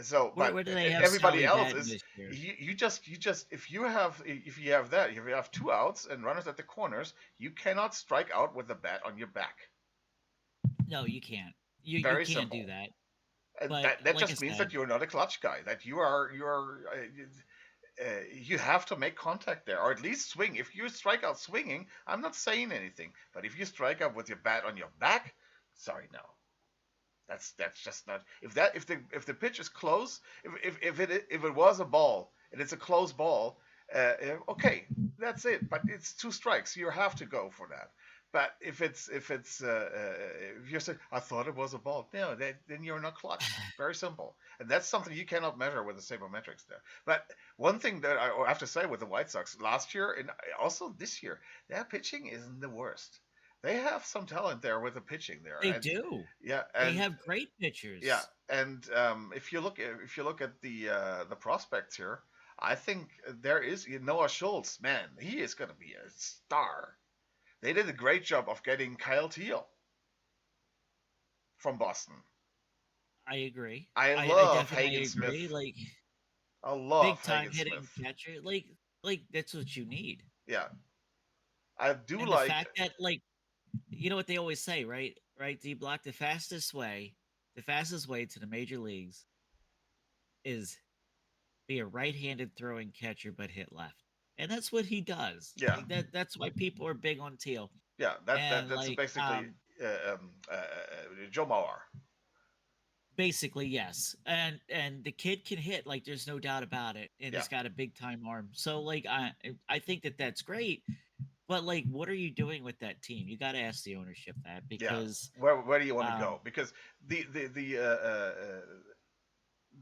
So, Where but do they have everybody Salvi else batting is this year? you just if you have two outs and runners at the corners, you cannot strike out with the bat on your back. No, you can't. You Very can't do simple. that. And But that like I just means said, that you're not a clutch guy. That you have to make contact there, or at least swing. If you strike out swinging, I'm not saying anything. But if you strike out with your bat on your back, sorry, no. That's just not. If the pitch is close, if it was a ball and it's a close ball, okay, that's it. But it's two strikes. You have to go for that. But if you're saying I thought it was a ball, no, then you're not clutch. Very simple, and that's something you cannot measure with the sabermetrics there. But one thing that I have to say with the White Sox last year and also this year, their pitching isn't the worst. They have some talent there with the pitching there, they and do. yeah, They and have great yeah, pitchers. and if you look at the prospects here, I think there is Noah Schultz. Man, he is going to be a star. They did a great job of getting Kyle Teal from Boston. I agree. I I love definitely Hagen agree. Smith. Like I love big time Hagen hitting Smith. catcher. Like that's what you need. Yeah, I do And the like. fact that like you know what they always say, right? Right? D block the fastest way to the major leagues is be a right-handed throwing catcher but hit left. And that's what he does. Yeah, Like that's why people are big on Teal. yeah. That's And basically Joe Mauer. basically yes. And the kid can hit, like there's no doubt about it. And Yeah, he's got a big time arm. So like I think that that's great. But like what are you doing with that team? You got to ask the ownership that yeah. because Where do you want to um go? Because the the the uh, uh,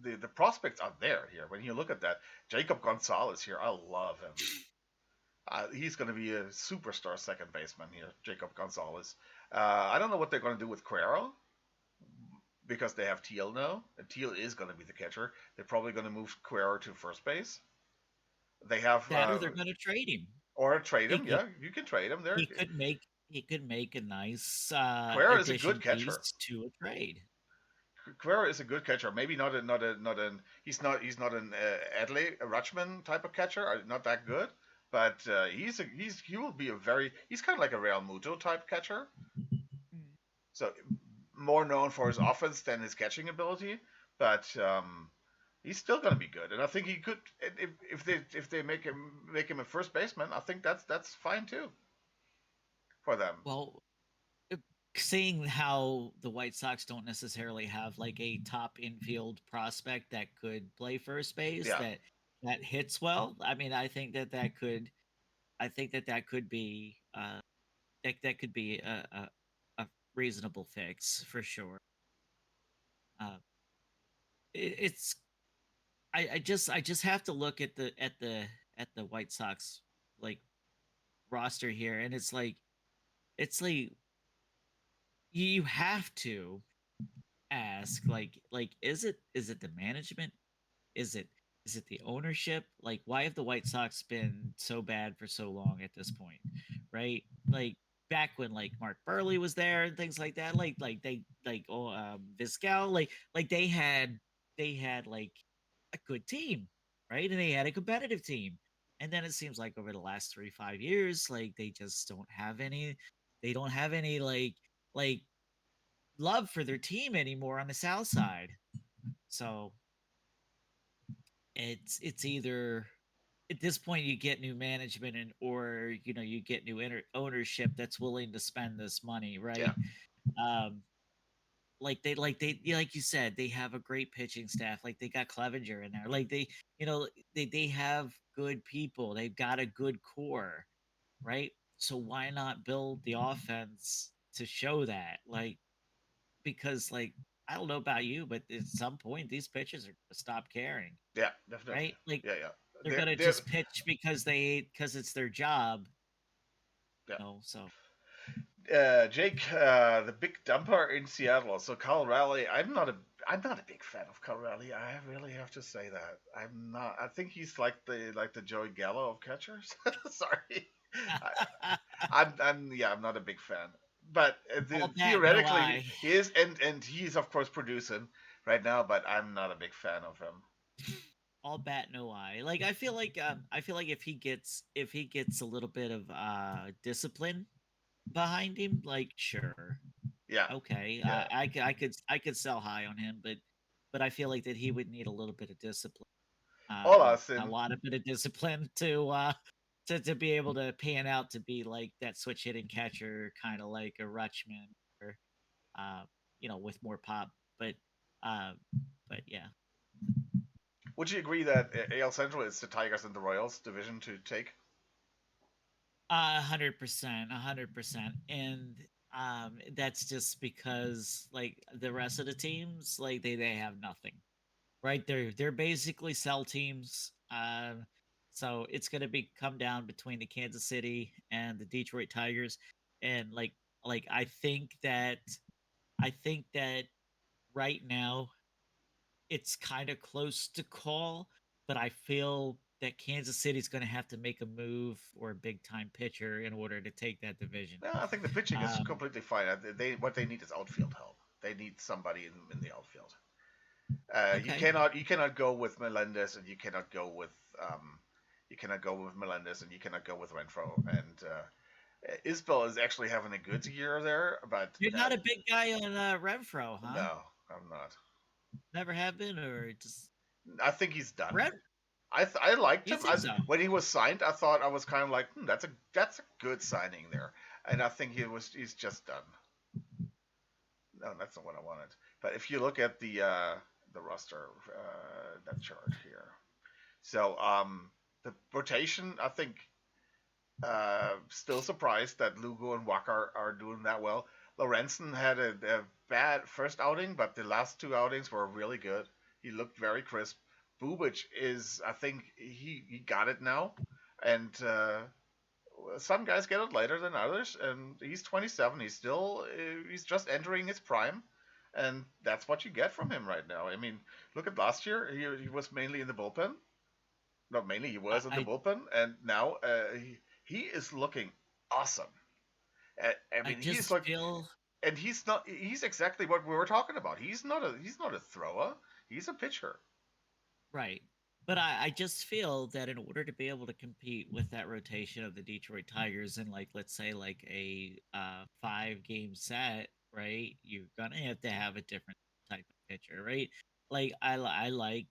uh, the prospects are there here. When you look at that, Jacob Gonzalez here, I love him. He's going to be a superstar second baseman here, Jacob Gonzalez. I don't know what they're going to do with Cuero because they have Teal now. And Teal is going to be the catcher. They're probably going to move Cuero to first base. They have that or they're going to trade him. or trade He him. could Yeah, you can trade him. There, he could make a nice Cuero is a good addition catcher. piece to a trade. Cuero is a good catcher. Maybe not an he's not an Adley Rutschman type of catcher. Not that good, but he will be a very he's kind of like a Real Muto type catcher. So more known for his offense than his catching ability, but he's still going to be good. And I think he could if they make him a first baseman, I think that's fine too for them. Well, uh, seeing how the White Sox don't necessarily have like a top infield prospect that could play first base Yeah, that hits well, I mean, I think that that could be that could be a reasonable fix for sure. Uh, it's I just have to look at the White Sox like roster here, and it's like you have to ask like is it the management, is it is it the ownership, like why have the White Sox been so bad for so long at this point, right? Like back when like Mark Burley was there and things like that, like they like Vizquel, like they had like a good team, right? And they had a competitive team. And then it seems like over the last 3 5 years, like they just don't have any, they don't have any like love for their team anymore on the South Side. So it's either at this point you get new management and or you know you get new ownership that's willing to spend this money, yeah, right? Um, like you said, they have a great pitching staff. Like they got Clevenger in there. Like they have good people. They've got a good core, right? So why not build the offense to show that? Like because like I don't know about you, but at some point these pitchers are gonna stop caring, Yeah, definitely. right? Like Yeah, yeah. they're gonna They're just pitch because it's their job, yeah. so Jake, the big dumper in Seattle. So Cal Raleigh, I'm not a big fan of Cal Raleigh. I really have to say that. I'm not. I think he's like the Joey Gallo of catchers. Sorry, I, I'm not a big fan. But all bat, no theoretically, eye. he is, and he's of course producing right now. But I'm not a big fan of him. All bat, no eye. Like I feel like if he gets a little bit of discipline behind him, like sure, Yeah, okay, yeah. I could sell high on him, but I feel like that he would need a little bit of discipline, well, a Olasin. lot of bit of discipline to be able to pan out to be like that switch hitting catcher, kind of like a Rutschman or uh, with more pop, but uh, yeah. Would you agree that AL Central is the Tigers and the Royals division to take? 100%, 100%, and that's just because like the rest of the teams, like they have nothing, right? They're basically sell teams. So it's gonna be come down between the Kansas City and the Detroit Tigers, and like I think that right now it's kind of close to call, but I feel that Kansas City's going to have to make a move or a big time pitcher in order to take that division. Yeah, I think the pitching is Um, completely fine. They what they need is outfield help. They need somebody in the outfield. okay, You cannot go with Melendez and you cannot go with Melendez and you cannot go with Renfro and Isbell is actually having a good year there, but you're not a big guy on Renfro, huh? no, I'm not. Never have been, or just I think he's done. Red? I liked You him. think so? When he was signed, I thought I was kind of like, that's a good signing there, and I think he's just done. No, that's not what I wanted. But if you look at the roster, that chart here, so the rotation, I think, still surprised that Lugo and Walker are doing that well. Lorenzen had a bad first outing, but the last two outings were really good. He looked very crisp. Bubic is, I think, he got it now, and some guys get it later than others. And he's 27. He's just entering his prime, and that's what you get from him right now. I mean, look at last year. He was mainly in the bullpen. Not mainly, he was in the I bullpen, and now he is looking awesome. I I mean, he's just like, feel and he's not. He's exactly what we were talking about. He's not a thrower. He's a pitcher. right. But I just feel that in order to be able to compete with that rotation of the Detroit Tigers in like let's say like a 5 game set, right? You're gonna have to have a different type of pitcher, right? Like I like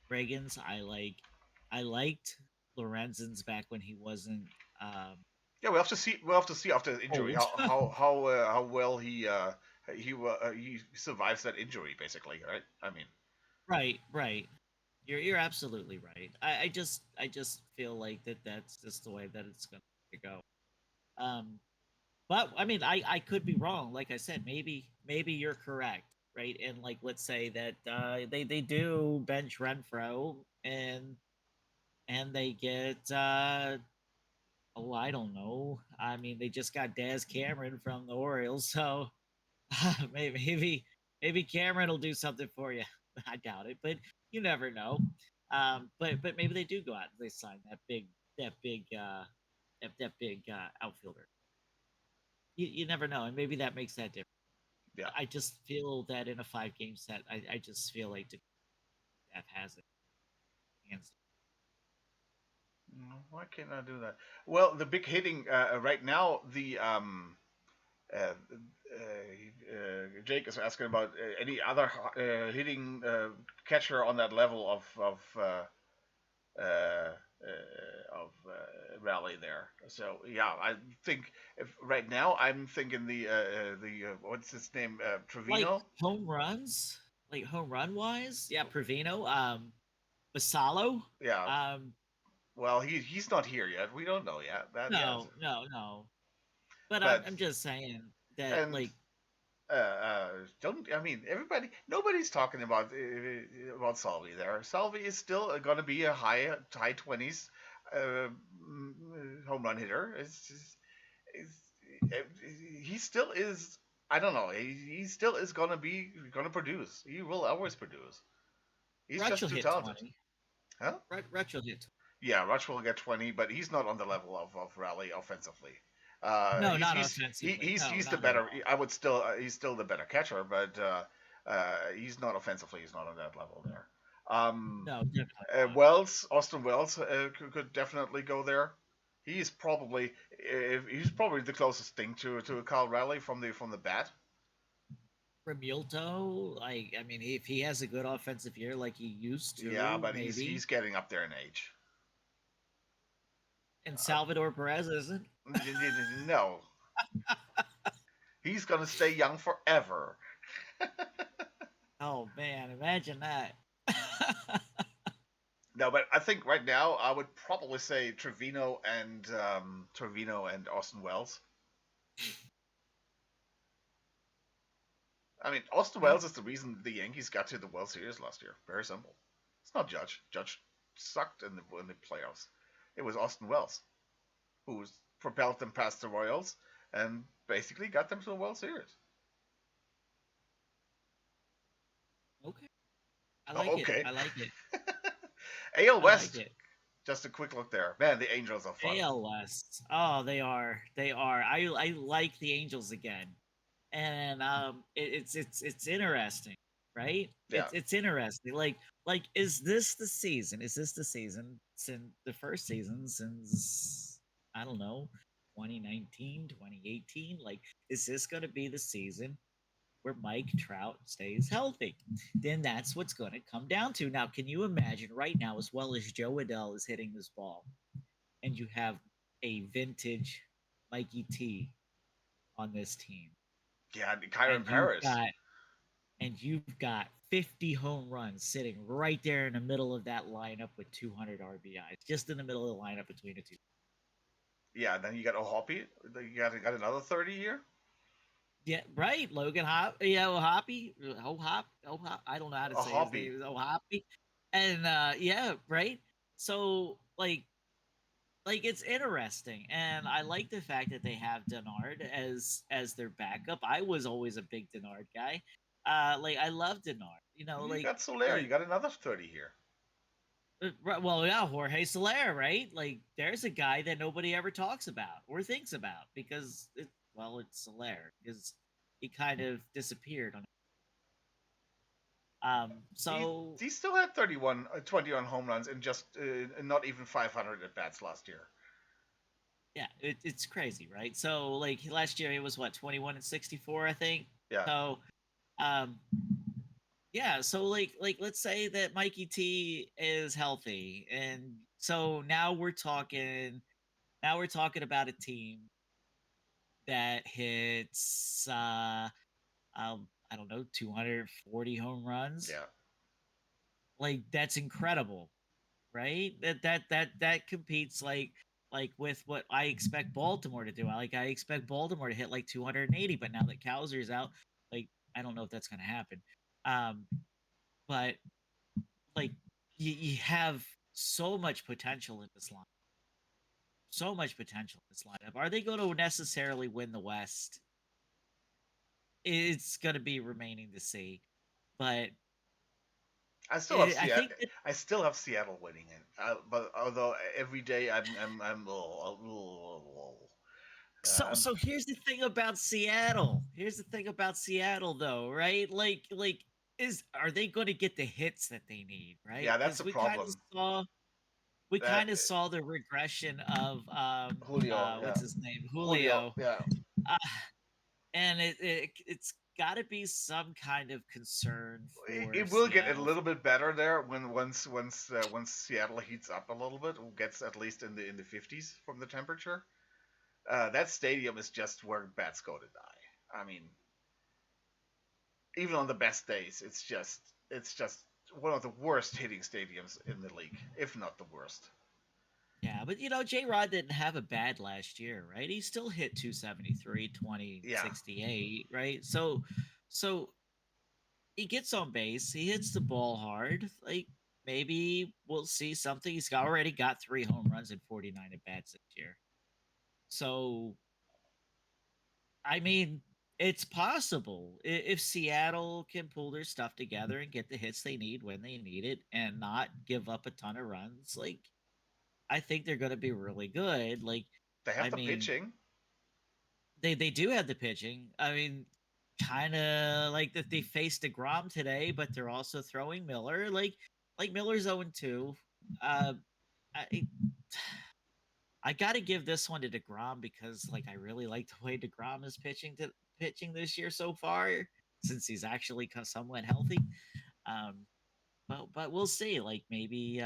Reagan's. I liked Lorenzen's back when he wasn't um Yeah, we have to see. We'll have to see after the injury old. how well he survives that injury, basically, right? I mean, Right, right. You're absolutely right. I just feel like that's just the way that it's going to go. Um, but I mean, I could be wrong. Like I said, maybe you're correct, right? And like let's say that they do bench Renfro and they get oh I don't know. I mean, they just got Daz Cameron from the Orioles, so maybe Cameron will do something for you. I doubt it, but you never know. But maybe they do go out and they sign that big that big outfielder. You never know, and maybe that makes that difference. yeah. I just feel that in a 5 game set, I just feel like that has it hands. Why can't I do that? Well, the big hitting right now, Jake is asking about any other hitting catcher on that level of of rally there. So yeah, I think if right now I'm thinking the what's his name, Like Trevino. home runs, like home run wise, yeah, Provino, Basalo, Yeah, um, well he's not here yet. We don't know yet. That yeah, no, no, no. But but I'm just saying that and like don't I mean everybody? Nobody's talking about Salvi there. Salvi is still going to be a high 20s home run hitter. He still is. I don't know. He still is gonna produce. He will always produce. He's Rutsch just will too hit talented, 20. huh? Rutsch will hit 20. Yeah, Rush will get 20, but he's not on the level of Raleigh offensively. No, not offensively. No, He's the not at better. all. I would still he's still the better catcher, but he's not offensively. He's not on that level there. Um, No, definitely not. Wells, Austin Wells, could definitely go there. He's probably the closest thing to a Kyle Raleigh from the bat. Remulto, like I mean, if he has a good offensive year like he used Yeah, to, but maybe. he's getting up there in age. And Uh, Salvador Perez isn't. no, he's gonna stay young forever. Oh man, imagine that. No, but I think right now I would probably say Trevino and Austin Wells. I mean, Austin Yeah. Wells is the reason the Yankees got to the World Series last year. Very simple. It's not Judge. Judge sucked in the playoffs. It was Austin Wells who propelled them past the Royals and basically got them to the World Series. Okay, I like Oh, it. okay. I like it. AL I like West. it. Just a quick look there. Man, the Angels are fun. AL West. Oh, they are. They are. I like the Angels again, and it's interesting, right? Yeah. It's interesting. Is this the season? Is this the season since the first season since I don't know 2019, 2018? Like, is this going to be the season where Mike Trout stays healthy? Then that's what's going to come down to. Now, can you imagine right now, as well as Joe Adell is hitting this ball, and you have a vintage Mikey T on this team, Yeah, Kyron and you've Paris. got 50 home runs sitting right there in the middle of that lineup with 200 RBIs, just in the middle of the lineup between the two. Yeah, then you got Ohoppy. You got another 30 here. Yeah, right. Logan Hop, yeah, Ohapi, Ohop. I don't know how to say his Ohoppy. name. Ohapi, and yeah, right. So it's interesting, and I like the fact that they have Denard as their backup. I was always a big Denard guy. I love Denard. You got Soler. You like got another 30 here. well, yeah, Jorge Soler, right? Like there's a guy that nobody ever talks about or thinks about because it's Soler because he kind of disappeared on. He, So he still had 21 home runs and just not even 500 at bats last year. yeah, it's crazy, right? So like last year he was what 21 and 64, I think. Yeah. So um yeah, so let's say that Mikey T is healthy, and so now we're talking about a team that hits I don't know 240 home runs. Yeah. Like that's incredible, right? That competes with what I expect Baltimore to do. I expect Baltimore to hit like 280, but now that Kowser's out, like I don't know if that's going to happen. Um, but like you have so much potential in this line. So much potential in this lineup. Are they going to necessarily win the West? It's going to be remaining to see. But I think that I still have Seattle winning it. But although every day so here's the thing about Seattle. Here's the thing about Seattle though, right? Is are they going to get the hits that they need, right? yeah, that's Cuz the problem. we That kind of saw the regression of Julio, yeah, what's his name? Julio, Julio. yeah. Uh, and it's got to be some kind of concern for It will get a Seattle. little bit better there when once Seattle heats up a little bit, gets at least in the 50s from the temperature. That stadium is just where bats go to die. I mean, even on the best days, it's just one of the worst hitting stadiums in the league, if not the worst. Yeah, but J Rod didn't have a bad last year, right? He still hit 273, 20, Yeah, 68, right? So he gets on base, he hits the ball hard. Like maybe we'll see something. Already got 3 home runs and 49 at bats this year. So I mean, it's possible if Seattle can pull their stuff together and get the hits they need when they need it and not give up a ton of runs. Like I think they're going to be really good. Like they have I the mean, pitching. they do have the pitching. I mean, kind of like that they faced DeGrom today, but they're also throwing Miller. Like Miller's 0-2. Uh, I I got to give this one to DeGrom because like I really like the way DeGrom is pitching this year so far since he's actually somewhat healthy. Um, but we'll see. Like maybe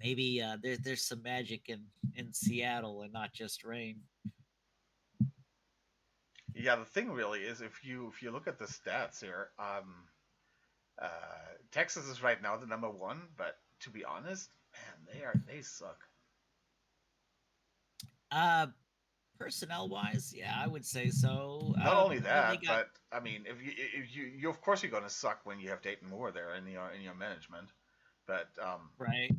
there's some magic in Seattle and not just rain. Yeah, the thing really is if you look at the stats here, uh, Texas is right now the number one, but to be honest, man, they suck. Uh, Personnel wise, yeah, I would say so. Not only I mean, they that, got but I mean, if you of course you're going to suck when you have Dayton Moore there in your management, but right.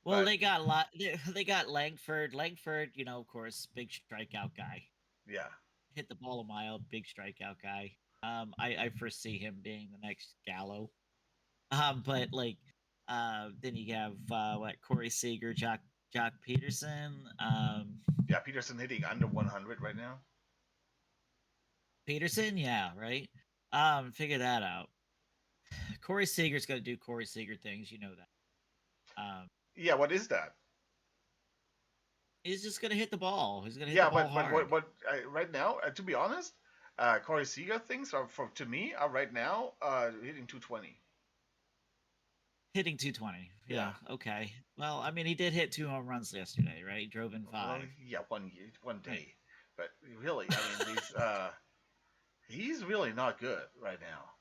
Well, but they got a lot. They got Langford. Langford, of course, big strikeout guy. yeah, Hit the ball a mile, big strikeout guy. I foresee him being the next Gallo. But like, then you have what Corey Seager, Jock Peterson. yeah, Peterson hitting under 100 right now. Peterson, yeah, right. Figure that out. Corey Seager's gonna do Corey Seager things, you know that. Yeah, what is that? He's just gonna hit the ball. He's gonna hit the Yeah, ball but what hard. right now, to be honest, Corey Seager things are for to me are right now hitting 220. Hitting 220. Yeah, Yeah, okay. Well, I mean, he did hit 2 home runs yesterday, right? He drove in well, five. yeah, one Right. day, but really, I mean, these he's really not good right now.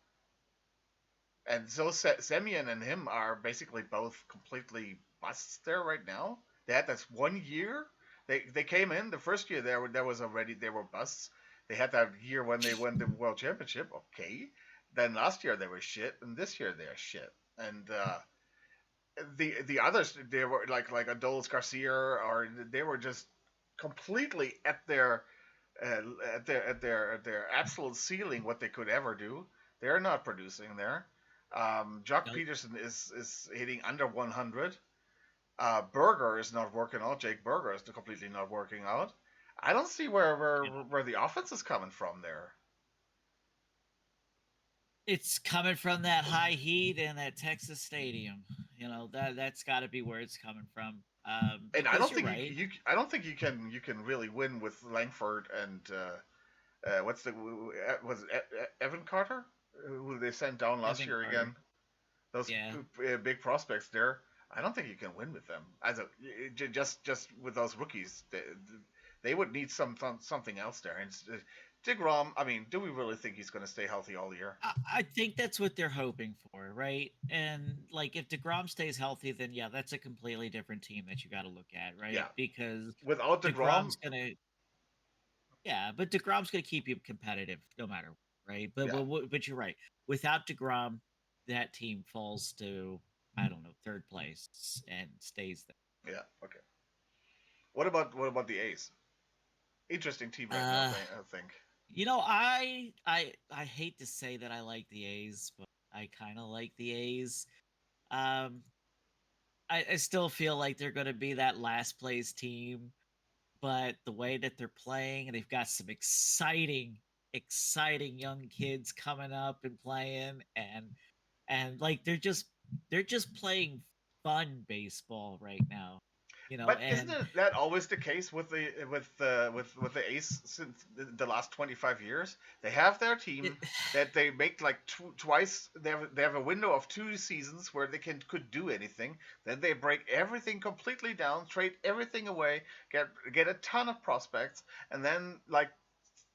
And so Semyon and him are basically both completely busts there right now. They had this 1 year. They came in the first year there was already they were busts. They had that year when they won the world championship. Okay, then last year they were shit, and this year they're shit. And the others they were like Adolis Garcia or they were just completely uh, at their absolute ceiling what they could ever do. They're not producing there. Jock Nope. Peterson is hitting under 100. Berger is not working out. Jake Berger is completely not working out. I don't see where where Yeah. where the offense is coming from there. It's coming from that high heat and that Texas stadium. That's got to be where it's coming from. And I Because don't you're think right. I don't think you can really win with Langford and what's the was it Evan Carter who they sent down last Evan year Carter. again. Those Yeah. big prospects there. I don't think you can win with them. Just with those rookies, they would need something else there. And Digrom, I mean, do we really think he's going to stay healthy all year? I think that's what they're hoping for, right? And like, if Degrom stays healthy, then yeah, that's a completely different team that you got to look at, right? Yeah. Because Without Digrom, Degrom's gonna, yeah, but Degrom's gonna keep you competitive no matter what, right? But yeah, but you're right. Without Degrom, that team falls to I don't know third place and stays yeah, okay. What about the A's? Interesting team there. right now, I think. I hate to say that I like the A's, but I kind of like the A's. Um, I still feel like they're going to be that last place team, but the way that they're playing, they've got some exciting young kids coming up and playing, and like they're just playing fun baseball right now. But isn't and that always the case with the Ace since the last 25 years? They have their it, team that they make like twice. They have a window of 2 seasons where they could do anything. Then they break everything completely down, trade everything away, get a ton of prospects, and then like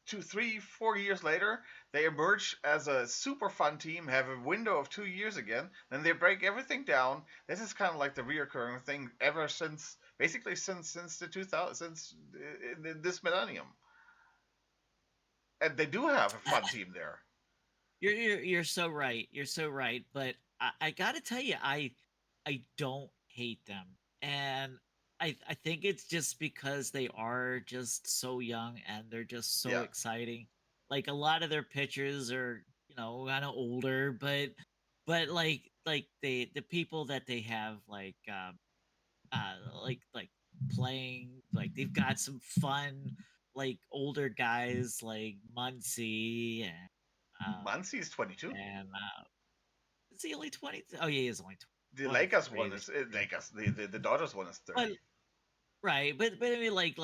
2, 3, 4 years later, they emerge as a super fun team, have a window of 2 years again, then they break everything down. This is kind of like the reoccurring thing ever since, basically since the 2000, since in this millennium. And they do have a fun team there. you're so right. You're so right. But I gotta tell you, I don't hate them, and I think it's just because they are just so young and they're just so Yeah, exciting. Like a lot of their pitchers are, kind of older, but like the people that they have like playing, like they've got some fun like older guys like Muncie um Muncy's 22. and is he only 20? Oh yeah, he is only The 23. Lakers one is Lakers. The Dodgers one is But 30. right, but I mean like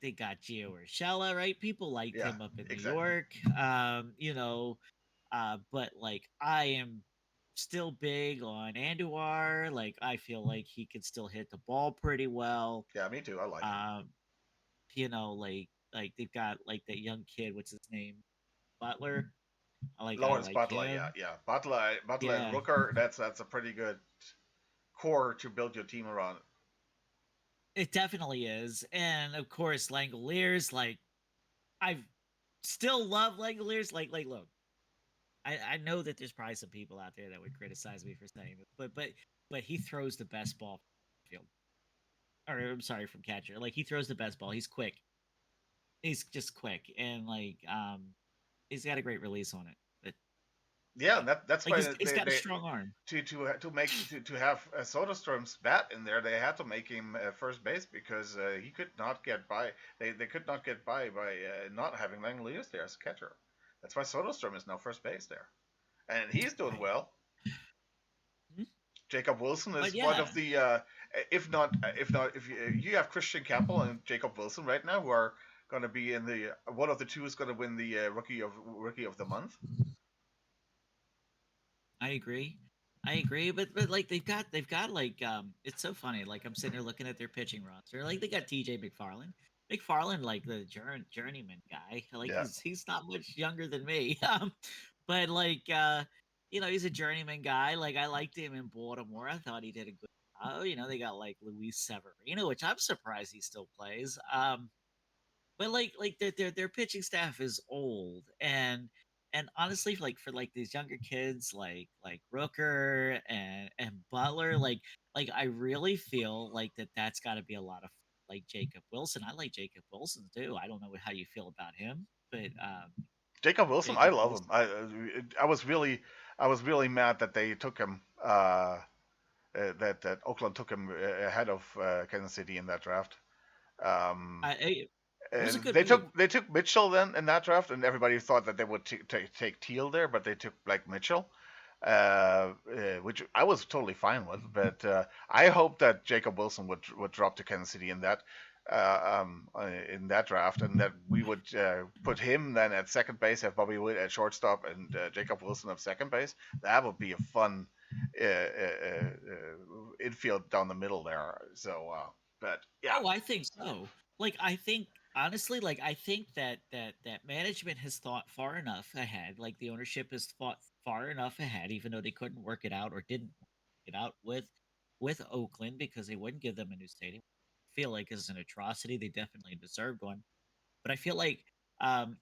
they got Gio Urshela, right? People liked Yeah, him up in New exactly. York. But like I am still big on Andujar. Like I feel like he can still hit the ball pretty well. Yeah, me too. I like him. Um, like they've got like that young kid, what's his name? Butler. I Lawrence like Butler, yeah, him. yeah. Butler and Yeah, Rooker. That's a pretty good core to build your team around. it definitely is. And of course, Langoliers, like I still love Langoliers. Like look, I know that there's probably some people out there that would criticize me for saying this, but he throws the best ball from the field. Or I'm sorry, from catcher. Like he throws the best ball. He's quick. He's just quick and he's got a great release on it. But Yeah, yeah, that's like why he's got a strong arm. to have Soderstrom's bat in there, they had to make him first base because he could not get by. They could not get by not having Langeliers there as a catcher. That's why Soderstrom is now first base there, and he's doing Right. well. Mhm. Jacob Wilson But is one of yeah, the if you have Christian Campbell and Jacob Wilson right now who are going to be in the one of the two is going to win the rookie of the month. I agree. I agree, but like they've got like it's so funny. Like I'm sitting here looking at their pitching roster. Like they got TJ McFarland. McFarland, like the journeyman guy. Like Yeah, he's not much younger than me. But like he's a journeyman guy. Like I liked him in Baltimore. I thought he did a good job. They got like Luis Severino, which I'm surprised he still plays. But like their pitching staff is old and honestly for like these younger kids like Rooker and Butler like I really feel like that's got to be a lot of fun. Like Jacob Wilson. I like Jacob Wilson too. I don't know how you feel about him, but Jacob Wilson, I Jacob love him. Wilson. I was really mad that they took him. That Oakland took him ahead of Kansas City in that draft. Um, It was a and good they move. took Mitchell then in that draft, and everybody thought that they would take Teal there, but they took like Mitchell, which I was totally fine with. But I hope that Jacob Wilson would drop to Kansas City in that draft, and that we would put him then at second base, have Bobby Witt at shortstop, and Jacob Wilson at second base. That would be a fun infield down the middle there. So, but yeah, Oh, I think so. Like I think honestly, like I think that management has thought far enough ahead. Like the ownership has thought far enough ahead, even though they couldn't work it out or didn't work it out with Oakland because they wouldn't give them a new stadium. I feel like is an atrocity. They definitely deserved one. But I feel like um,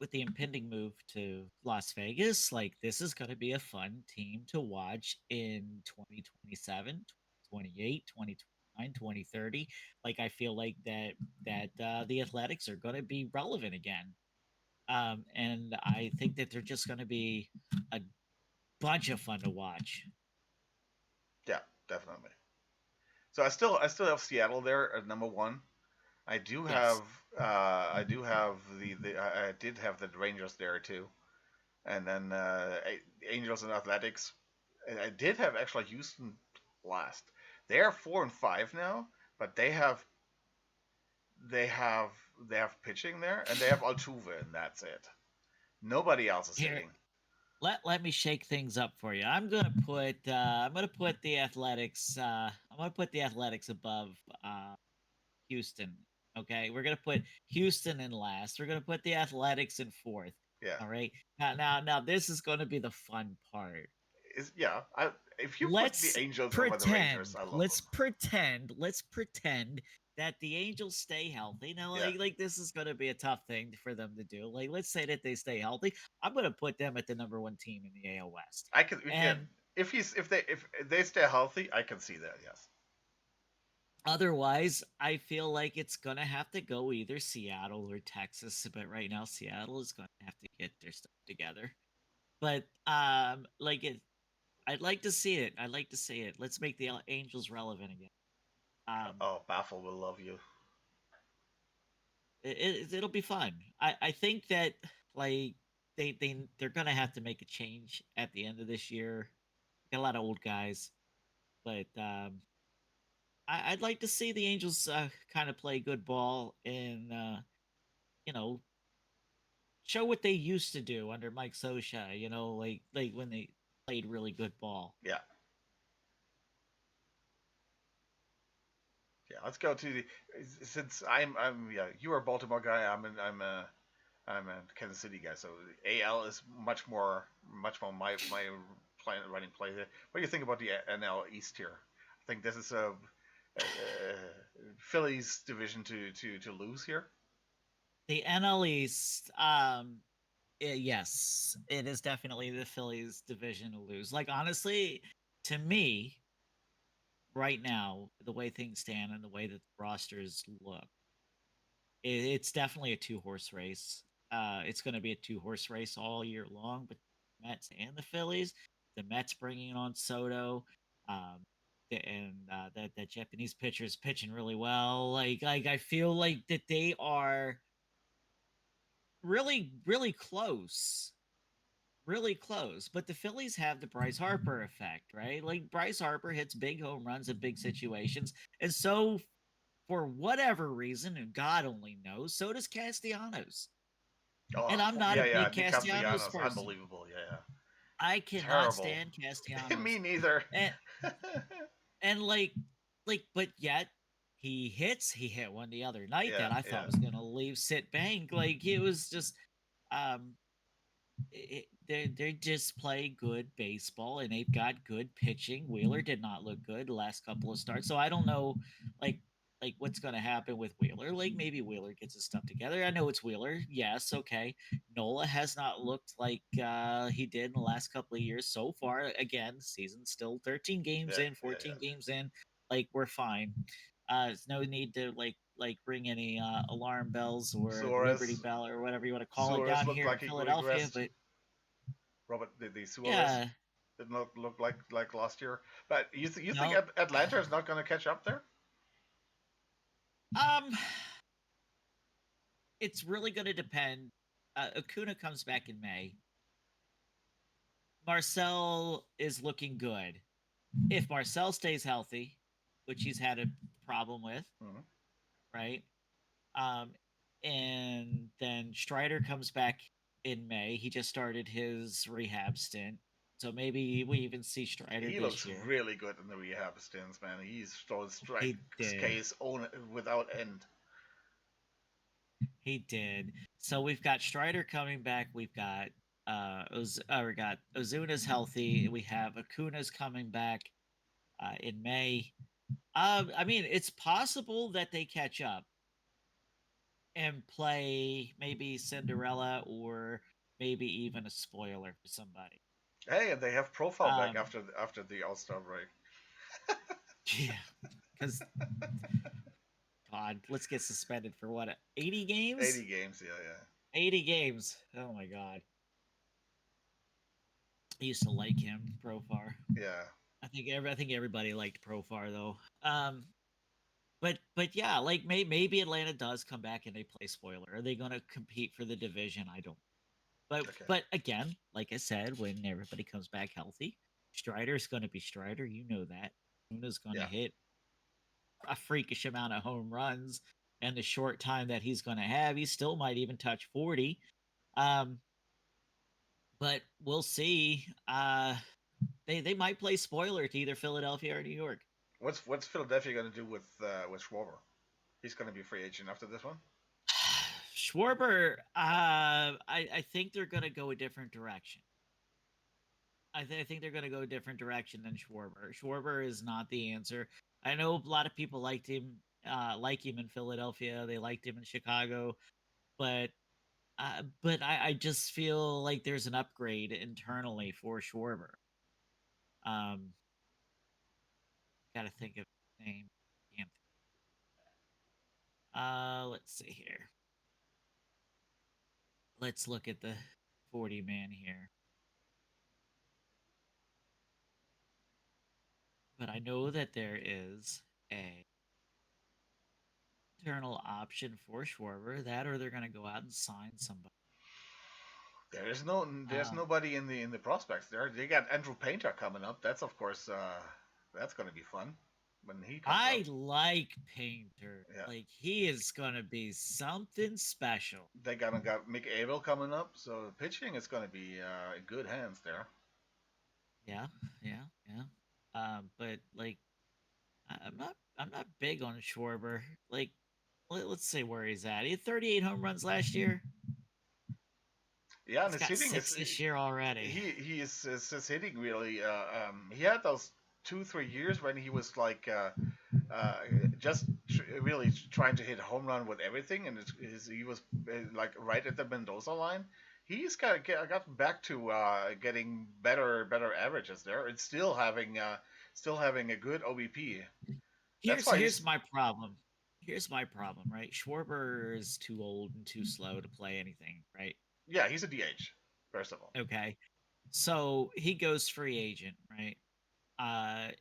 with the impending move to Las Vegas, like this is going to be a fun team to watch in 2027, 2028, 2029, 2030. Like I feel like that the Athletics are going to be relevant again. And I think that they're just going to be a bunch of fun to watch. yeah, definitely. So I still have Seattle there at number one. I do have Yes. I did have the Rangers there too, and then Angels and Athletics. And I did have actually Houston last. They are 4-5 now, but they have they have pitching there, and they have Altuve, and that's it. Nobody else is Here, hitting. let me shake things up for you. I'm gonna put the Athletics. I'm gonna put the Athletics above Houston. Okay, we're gonna put Houston in last. We're gonna put the Athletics in fourth. Yeah, All right. Now, this is going to be the fun part. is yeah. If you put the Let's Angels over the Rangers, pretend. I love Let's them. pretend. Let's pretend that the Angels stay healthy. Now, Yeah, like this is going to be a tough thing for them to do. Like, let's say that they stay healthy. I'm going to put them at the number one team in the AL West. I can. Yeah, And if they stay healthy, I can see that. Yes. otherwise, I feel like it's going to have to go either Seattle or Texas. But right now, Seattle is going to have to get their stuff together. But like I'd like to see it. I'd like to see it. Let's make the Angels relevant again. Um, Oh, Baffle will love you. it'll be fun. I think that like they're gonna have to make a change at the end of this year. Got a lot of old guys, but I'd like to see the Angels kind of play good ball and you know show what they used to do under Mike Sosha. Like when they played really good ball. Yeah, yeah. Let's go to the since I'm yeah. You are a Baltimore guy. I'm a Kansas City guy. So AL is much more my running play there. What do you think about the NL East here? I think this is a Phillies division to lose here. The NL East, yes, it is definitely the Phillies division to lose. Like honestly, to me, right now, the way things stand and the way that the rosters look, it's definitely a two-horse race. It's going to be a two-horse race all year long, but the Mets and the Phillies. The Mets bringing on Soto, um, and that Japanese pitcher is pitching really well. Like I feel like that they are really close, really close. But the Phillies have the Bryce Harper effect, right? Like Bryce Harper hits big home runs in big situations, and so for whatever reason, and God only knows, so does Castellanos. And Oh I'm not a yeah, yeah. big Nick Castellanos Castellanos, person. unbelievable. Yeah, yeah. I cannot Terrible. stand Me Castellanos, neither. and and but yet he hits. He hit one the other night Yeah, that I thought yeah, was gonna leave sit bank. Like it was just um they just play good baseball and they've got good pitching. Wheeler did not look good the last couple of starts, so I don't know like what's going to happen with Wheeler. Like maybe Wheeler gets his stuff together. I know it's Wheeler. Yes, okay. Nola has not looked like he did in the last couple of years so far. Again, season's still 13 games yeah, in, yeah, 14 yeah. games in. Like we're fine. There's no need to ring any alarm bells or the Liberty Suarez, Bell or whatever you want to call it Suarez down looked here in like he Philadelphia. regressed. But Robert, the Suarez yeah, did not look like last year. But you think no. Atlanta is not going to catch up there? Um, it's really going to depend. Acuna comes back in May. Marcel is looking good. If Marcel stays healthy, which he's had a problem with, Mm-hmm. right? Um, and then Strider comes back in May. He just started his rehab stint. So maybe we even see Strider He this looks year. really good in the rehab stints, man. He's throwing strike He did. case own without end. He did. So we've got Strider coming back. We got Ozuna's healthy. We have Acuna's coming back in May. I mean, it's possible that they catch up and play maybe Cinderella or maybe even a spoiler for somebody. Hey, and they have profile back Um, after the All Star break. yeah, because God, let's get suspended for what 80 games? 80 games, yeah, yeah, 80 games. Oh my God. I used to like him, Profar. yeah, I think everybody liked Profar though. But yeah, like maybe Atlanta does come back and they play spoiler. Are they going to compete for the division? I don't. okay, But again, like I said, when everybody comes back healthy, Strider's going to be Strider. You know that. Luna's going to yeah. hit. a freakish amount of home runs and the short time that he's going to have. He still might even touch 40. Um, but we'll see. They might play spoiler to either Philadelphia or New York. What's Philadelphia going to do with Schwarber? He's going to be a free agent after this one. Schwarber, I think they're going to go a different direction. I think they're going to go a different direction than Schwarber. Schwarber is not the answer. I know a lot of people like him in Philadelphia. They liked him in Chicago, but I just feel like there's an upgrade internally for Schwarber. Um, got to think of his name. Can't. Let's see here. Let's look at the 40 man here. But I know that there is a internal option for Schwarber, that or they're going to go out and sign somebody. There's Um, nobody in the prospects there. They got Andrew Painter coming up. That's of course that's going to be fun when he comes up. I like Painter. Yeah, Like he is going to be something special. they got Mick Abel coming up, so pitching is going to be in good hands there. Yeah, yeah, yeah. But like I'm not big on Schwarber. Like let's say where he's at. He had 38 home runs last year. Yeah, and He's his got hitting is 6 this year already. he is his hitting really. He had those 2 3 years when he was like uh, just really trying to hit home run with everything, and he was like right at the Mendoza line. He's got back to getting better averages there, and still having a good OBP. That's why Here's he's my problem. Here's my problem, right? Schwarber is too old and too slow to play anything, right? yeah, he's a DH first of all. Okay. So he goes free agent, right?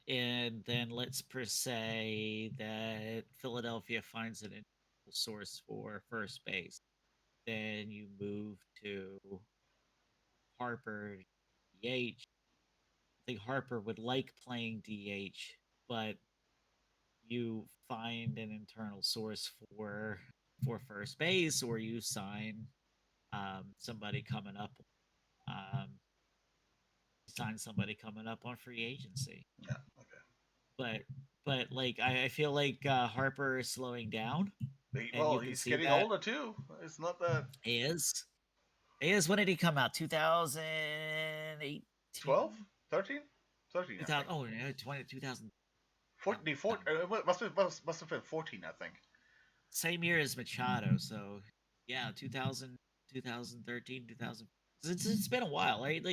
And then let's per say that Philadelphia finds an source for first base. Then you move to Harper DH. I think Harper would like playing DH, but you find an internal source for first base, or you sign somebody coming up. Um, sign somebody coming up on free agency. Yeah, okay. But like I feel like Harper is slowing down, and Well, you can he's see getting that older too. It's not that he is. He is. When did he come out? 2018? 12, 13, 13, I 2000, think. oh, no, 20, 2000. 14, No. 14 must have been 14, I think. Same year as Machado. So, yeah, 2000, 2013, 2000. It's been a while, right?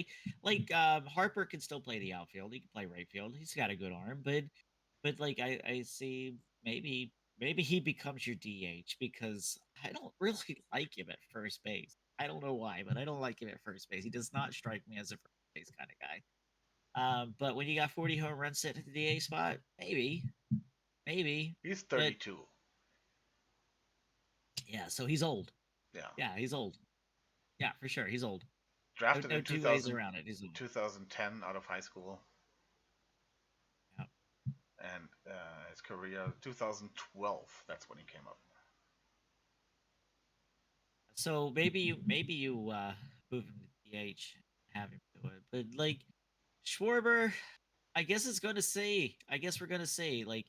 Harper can still play the outfield. He can play right field. He's got a good arm, but like I see maybe he becomes your DH because I don't really like him at first base. I don't know why, but I don't like him at first base. He does not strike me as a first base kind of guy. But when you got 40 home runs sitting at the DH spot, maybe. He's But 32. yeah, so he's old. Yeah. Yeah, he's old. Yeah, for sure, he's old. No, Drafted no in two ways around it. He's old. 2010 out of high school. Yeah. And his career, 2012, that's when he came up. So maybe you move him to DH, have him do it. But like Schwarber, I guess it's going to see. I guess we're going to see like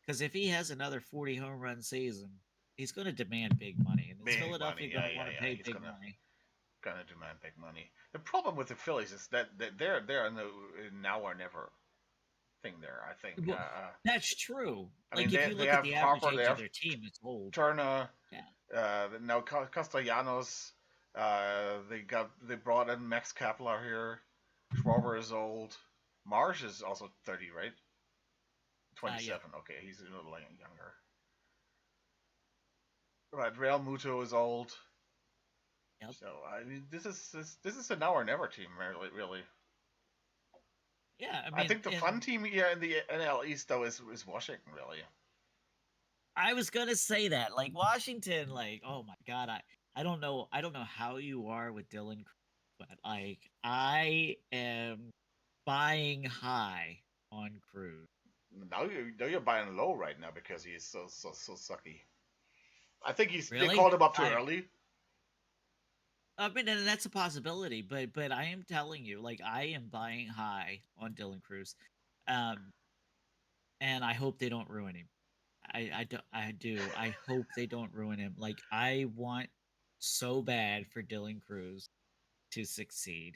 because if he has another 40 home run season, he's going to demand big money, and is Big Philadelphia money, going yeah, to yeah, want to yeah. pay He's big money? gonna demand big money. The problem with the Phillies is that they're in the now or never thing there. I think. Well, that's true. I mean, Like if you they look at have the average Harper, they age of have their team, it's old. Turner, Yeah. now Castellanos. They brought in Max Kepler here. Schwarber is old. Marsh is also 30, right? Yeah. 27. Okay, he's a little younger. Right, Real Muto is old. Yep. So I mean, this is a now or never team, really. Really, Yeah. I I mean, think the fun and team here in the NL East though is Washington, really. I was gonna say that, like Washington, like oh my god, I don't know how you are with Dylan, but like I am buying high on Cruz. Now you're buying low right now because he's so sucky. I think they Really? called him up too I early. I mean, and that's a possibility, but I am telling you, like I am buying high on Dylan Cruz, um, and I hope they don't ruin him. I do. I hope they don't ruin him. Like I want so bad for Dylan Cruz to succeed.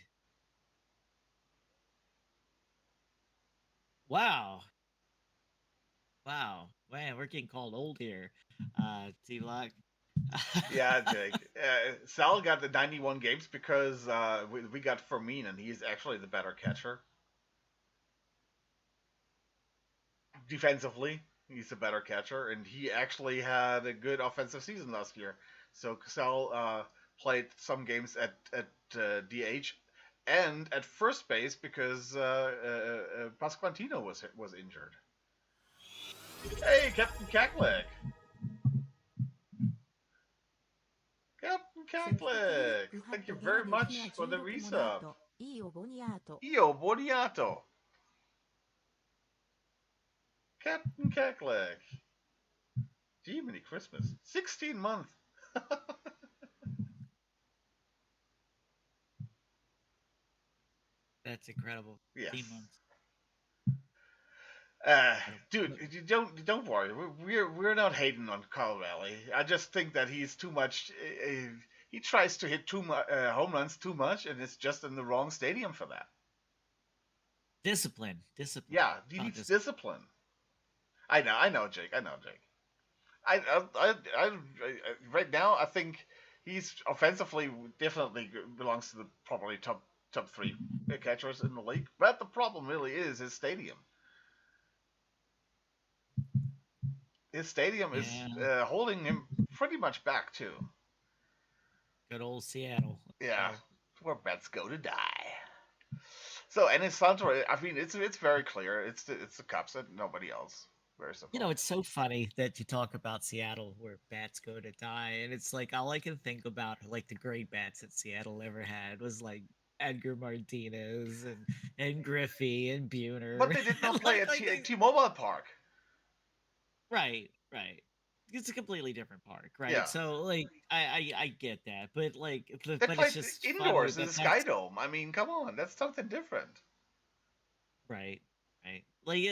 Wow, wow, man, we're getting called old here. T Lock. Yeah, Jake. Sal got the 91 games because we got Fermin, and he's actually the better catcher. Defensively, he's a better catcher, and he actually had a good offensive season last year. So Sal played some games at DH and at first base because Pasquantino was injured. Hey, Captain Cacklick! Captain 積極フッ Cacklick! クハッ Thank you トゲラ very でヒナ much for the 16モラー resub. トいいよボニアート Io Boniato! Captain Cacklick! Jiminy Christmas. 16 months! That's incredible. 15 Yes. months. Uh, Incredible. dude, you don't worry. We're not hating on Carl Valley. I just think that he's too much. He tries to hit too much home runs too much, and it's just in the wrong stadium for that. Discipline, discipline. Yeah, he About needs discipline. discipline. I know, Jake. I know, Jake. Right now, I think he's offensively definitely belongs to the probably top three catchers in the league. But the problem really is his stadium. His stadium is Yeah, holding him pretty much back too. good old Seattle. Let's Yeah, go. where bets go to die. So and it's Santor. I mean, it's very clear. It's the Cubs and nobody else. Very You simple. know, it's so funny that you talk about Seattle where bats go to die, and it's like all I can think about like the great bats that Seattle ever had was like Edgar Martinez and Griffey and But Buhner. they did not And play at T-Mobile Park. right, right. It's a completely different park, right? Yeah, So like I get that, but like they but it's played just funny indoors in that the Sky that's Dome. I mean, come on, that's something different. right, right. Like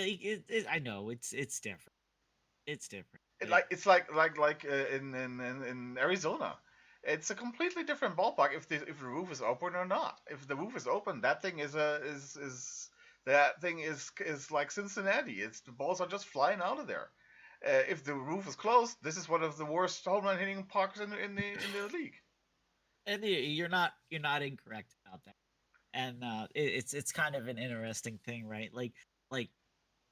I know it's different. It's different, but It's like in Arizona. It's a completely different ballpark if the roof is open or not. If the roof is open, that thing is like Cincinnati. It's the balls are just flying out of there. If the roof is closed, this is one of the worst home run hitting parks in the league. and you're not incorrect about that. And it's kind of an interesting thing, right? Like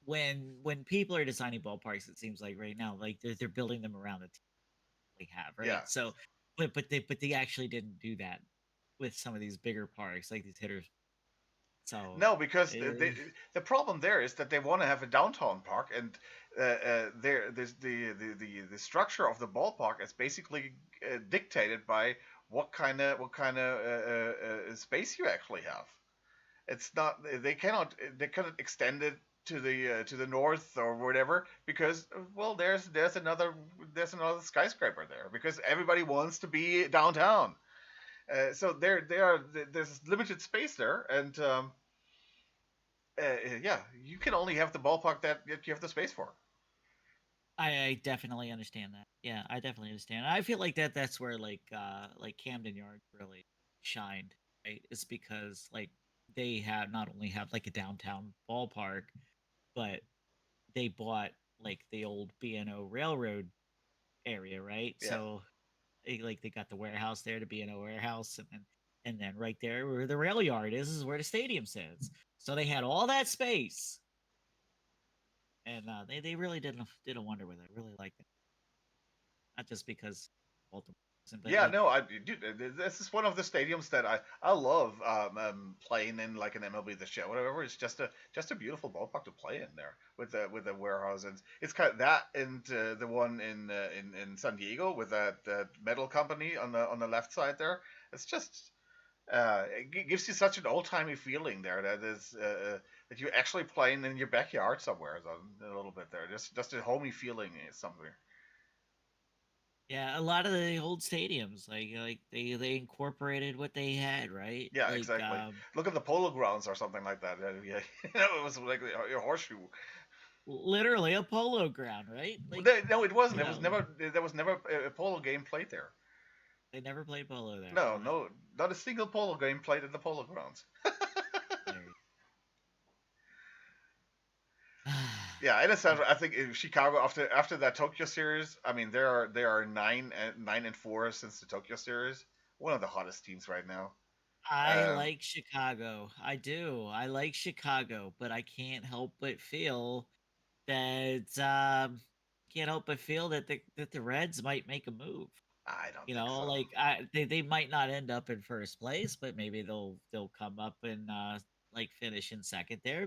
when people are designing ballparks, it seems like right now, like they're building them around the team they have, right? Yeah. So, but they actually didn't do that with some of these bigger parks, like these hitters. So, No, because eh, the problem there is that they want to have a downtown park, and there's the structure of the ballpark is basically dictated by what kind of space you actually have. It's not they cannot extend it to the north or whatever because well there's another skyscraper there because everybody wants to be downtown. So there's limited space there, and yeah, you can only have the ballpark that you have the space for. I definitely understand that. Yeah, I definitely understand. I feel like that's where like Camden Yards really shined, right? It's because like they have not only have like a downtown ballpark, but they bought like the old B&O Railroad area, right? Yeah. So like they got the warehouse there, to B&O warehouse, and then right there where the rail yard is where the stadium sits. So they had all that space, and they really did a wonder with it. I really liked it, not just because Baltimore, but Yeah, like no, I dude, this is one of the stadiums that I love playing in like an MLB The Show, whatever. It's just a beautiful ballpark to play in there with the warehouse, and it's kind of that and the one in San Diego with that metal company on the left side there. It's just It gives you such an old timey feeling there that is that you're actually playing in your backyard somewhere. So a little bit there, just a homey feeling is somewhere. Yeah, a lot of the old stadiums, like they incorporated what they had, right? Yeah, exactly. Look at the Polo Grounds or something like that. Yeah, it was like a horseshoe. Literally a polo ground, right? Like, No, it wasn't. you It was know, never. There was never a polo game played there. they never played polo there. No, Well, that's no, not a single polo game played at the Polo Grounds. hilarious. Yeah, in a sense, Yeah. I think in Chicago after that Tokyo series, I mean there are nine and four since the Tokyo series. One of the hottest teams right now. I Um, like Chicago. I do. I like Chicago, but I can't help but feel that can't help but feel that the Reds might make a move. I don't You think know, so. like they might not end up in first place, but maybe they'll come up and like finish in second there.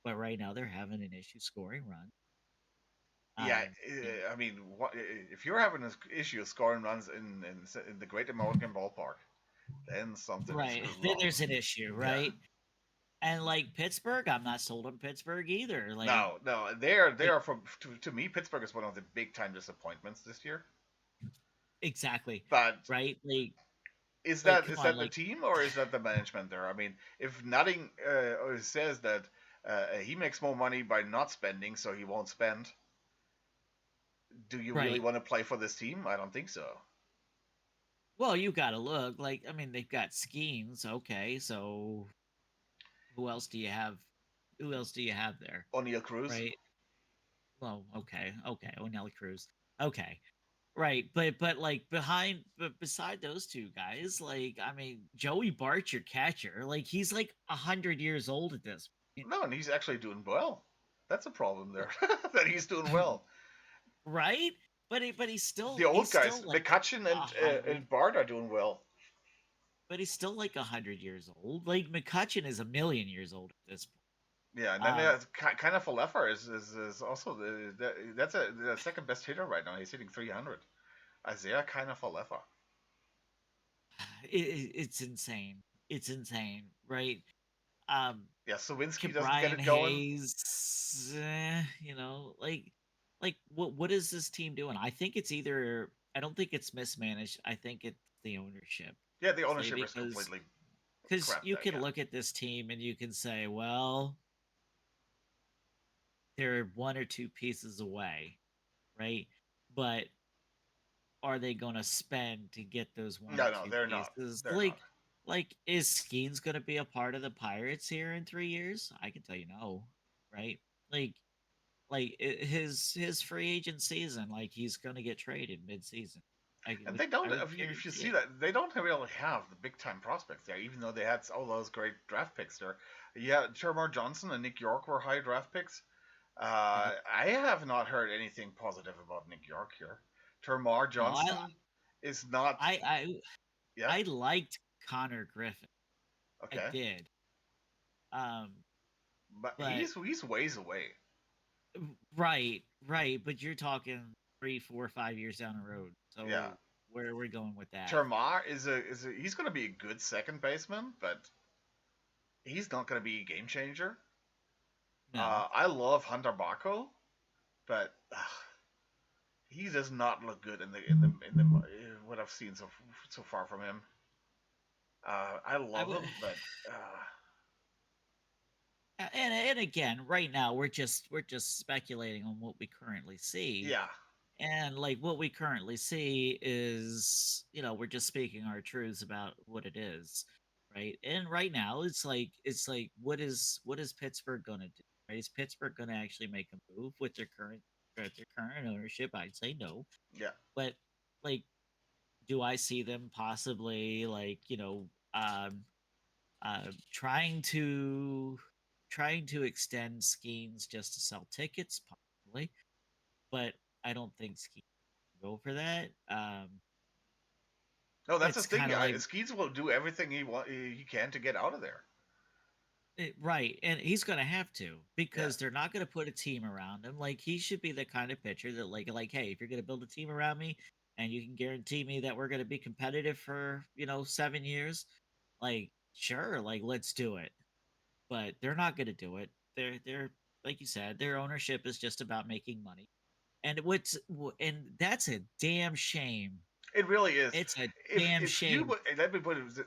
But right now they're having an issue scoring run. Yeah, You know, I mean, if you're having an issue scoring runs in the Great American Ballpark, then something is right. Then wrong. there's an issue, Yeah. right? And like Pittsburgh, I'm not sold on Pittsburgh either. No, no, they are Like from to me. Pittsburgh is one of the big time disappointments this year. exactly, But right? is Like that come is on, that the like team or is that the management there? I mean, if nothing says that he makes more money by not spending, so he won't spend, do you really right. want to play for this team? I don't think so. Well, you got to look like I mean they've got Skeens, okay. So who else do you have? Who else do you have there? O'Neal Cruz? Right? Well, okay, O'Neill Cruz. Okay. Right, but like but beside those two guys, like I mean, Joey Bart, your catcher, like he's like 100 years old at this point, No, and he's actually doing well. That's a problem there. That he's doing well. right? But The he's old still guys, like McCutcheon a hundred, and Bard are doing well. but he's still like 100 years old. Like McCutcheon is a million years old at this point. Yeah, and then Um, there's kind of Falefa is also that's the second best hitter right now. He's hitting 300. Isaiah kind of Falefa. it's insane. It's insane, right? Um, Yeah, can Sawinski doesn't get Brian it going. Hayes, you know, like what is this team doing? I think it's either I don't think it's mismanaged. I think it's the ownership, Yeah, the honestly, ownership is completely because crap you there. can Yeah, look at this team and you can say, well, they're one or two pieces away, right? But are they going to spend to get those one or no, two they're not. pieces? They're not. Like is Skeens going to be a part of the Pirates here in 3 years? I can tell you no, right? Like his free agent season, like he's going to get traded mid-season. And they I don't. would If you guarantee see it. that, they don't really have the big time prospects there, even though they had all those great draft picks there. Yeah, Termar Johnson and Nick York were high draft picks. Yeah. I have not heard anything positive about Nick York here. Termar No, Johnson is not. I I Yeah. I liked Connor Griffin. I Okay. did. Um, But but he's ways away. right, but you're talking 3, 4, 5 years down the road. Yeah. So where are we going with that? Termar is he's going to be a good second baseman, but he's not going to be a game changer. No. I love Hunter Bako, but he does not look good in the what I've seen so far from him. I I love would him, but and again, right now we're just speculating on what we currently see. yeah, And like what we currently see is, we're just speaking our truths about what it is, right? And right now it's like what is Pittsburgh gonna do? Right? Is Pittsburgh gonna actually make a move with their current ownership? I'd say no. yeah. But like, do I see them possibly like, trying to extend schemes just to sell tickets? Possibly. But I don't think schemes go for that. No, that's the It's thing. kind of like Skeets will do everything he can to get out of there. right, and he's gonna have to Yeah, because they're not gonna put a team around him. Like he should be the kind of pitcher that like hey, if you're gonna build a team around me and you can guarantee me that we're gonna be competitive for 7 years, like sure, like let's do it. But they're not going to do it. They're like you said, their ownership is just about making money. And that's a damn shame. It really is. It's a damn If you shame. would, let me put it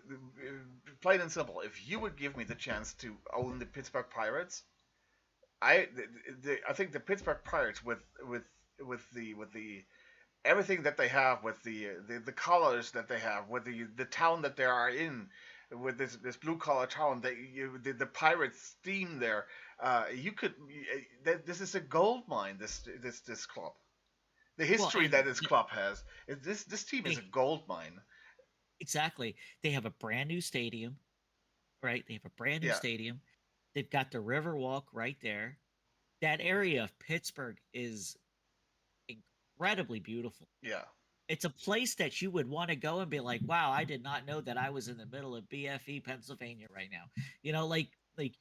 plain and simple. If you would give me the chance to own the Pittsburgh Pirates, I think the Pittsburgh Pirates with the everything that they have, with the colors that they have, with the town that they are in, with this blue collar town, the Pirates theme there, you could this is a gold mine. This club, the Well, history and that this club has, this team is a they gold mine. exactly. They have a brand new stadium, right? They have a brand new Yeah, stadium. They've got the Riverwalk right there. That area of Pittsburgh is incredibly beautiful. yeah, It's a place that you would want to go and be like, "Wow, I did not know that I was in the middle of BFE, Pennsylvania right now." Like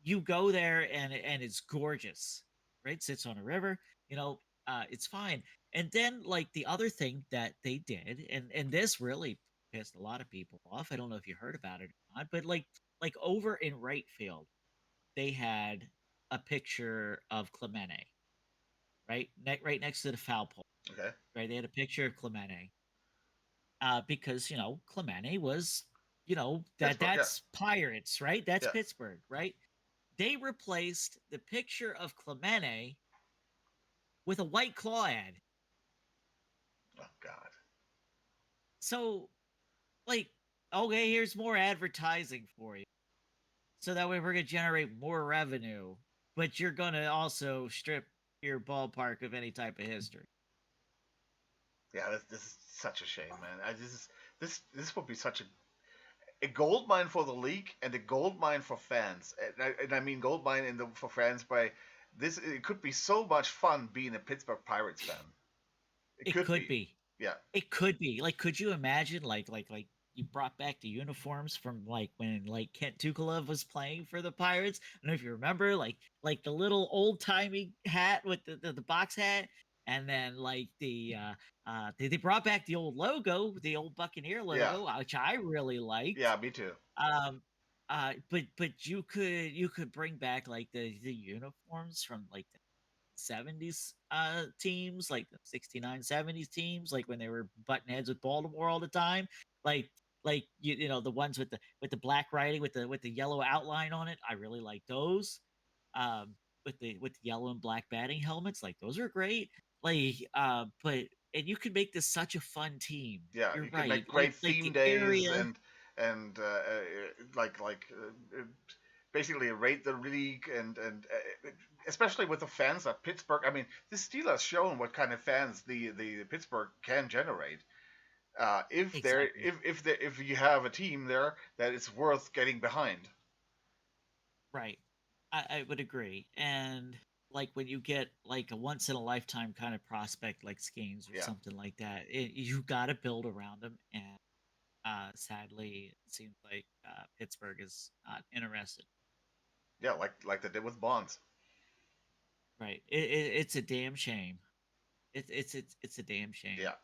you go there and it's gorgeous, right? Sits on a river, you know, it's fine. And then like the other thing that they did, and this really pissed a lot of people off. I don't know if you heard about it or not, but like over in right field, they had a picture of Clemente, right? Right next to the foul pole, okay, right? They had a picture of Clemente. Because Clemente was, Pittsburgh, yeah, that's Pirates, right? That's yeah. Pittsburgh, right? They replaced the picture of Clemente with a White Claw ad. Oh God, So, like, okay, here's more advertising for you. So that way we're going to generate more revenue, but you're going to also strip your ballpark of any type of history. yeah, this is such a shame, man. This would be such a gold mine for the league and a gold mine for fans, and I mean gold mine for fans by this. It could be so much fun being a Pittsburgh Pirates fan. It It could could be, be. yeah, It could be. Like, could you imagine like you brought back the uniforms from like when like Kent Tukulov was playing for the Pirates? I don't know if you remember, like the little old timey hat with the box hat, and then like they brought back the old logo, the old Buccaneer yeah, logo, which I really liked. yeah. Me too. Um, but you could bring back like the uniforms from like 70s teams, like the 69 70s teams, like when they were button heads with Baltimore all the time, like like the ones with the black writing with the yellow outline on it. I really like those. um with the yellow and black batting helmets, like those are great. Like but and you could make this such a fun team. Yeah, You're you can right, make great like theme the days area. and basically rate the league and especially with the fans at Pittsburgh. I mean, the Steelers shown what kind of fans the Pittsburgh can generate. If there Exactly. if you have a team there that is worth getting behind. Right. I would agree. And like when you get like a once in a lifetime kind of prospect like Skeens or Yeah, something like that, you got to build around them. And sadly, it seems like Pittsburgh is not interested. yeah, like they did with Bonds. Right. It's a damn shame. It's a damn shame. Yeah,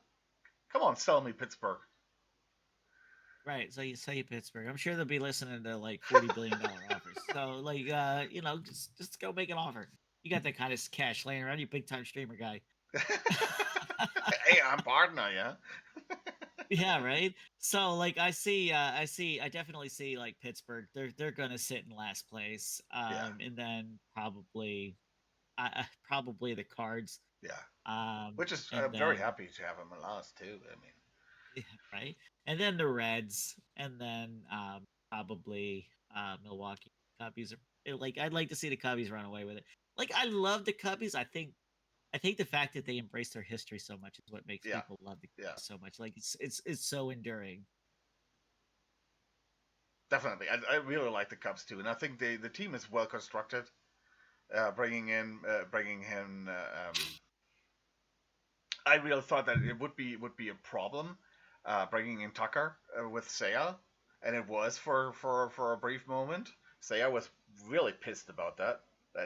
come on, sell me Pittsburgh. Right. So you say Pittsburgh. I'm sure they'll be listening to like $40 billion offers. So like just go make an offer. You got that kind of cash laying around, you big time streamer guy. Hey, I'm partner, yeah. Yeah, right. So like I definitely see like Pittsburgh. They're gonna sit in last place. Yeah, And then probably the Cards. yeah. Um, Which is and I'm very then happy to have him in last too. I mean, yeah, right. And then the Reds, and then probably Milwaukee Cubbies. Like I'd like to see the Cubbies run away with it. Like I love the Cubbies. I think the fact that they embrace their history so much is what makes yeah, people love the yeah, Cubbies so much. Like it's so enduring. definitely. I really like the Cubs too, and I think the team is well constructed. Bringing in. I really thought that it would be a problem, bringing in Tucker with Seiya, and it was for a brief moment. Seiya was really pissed about that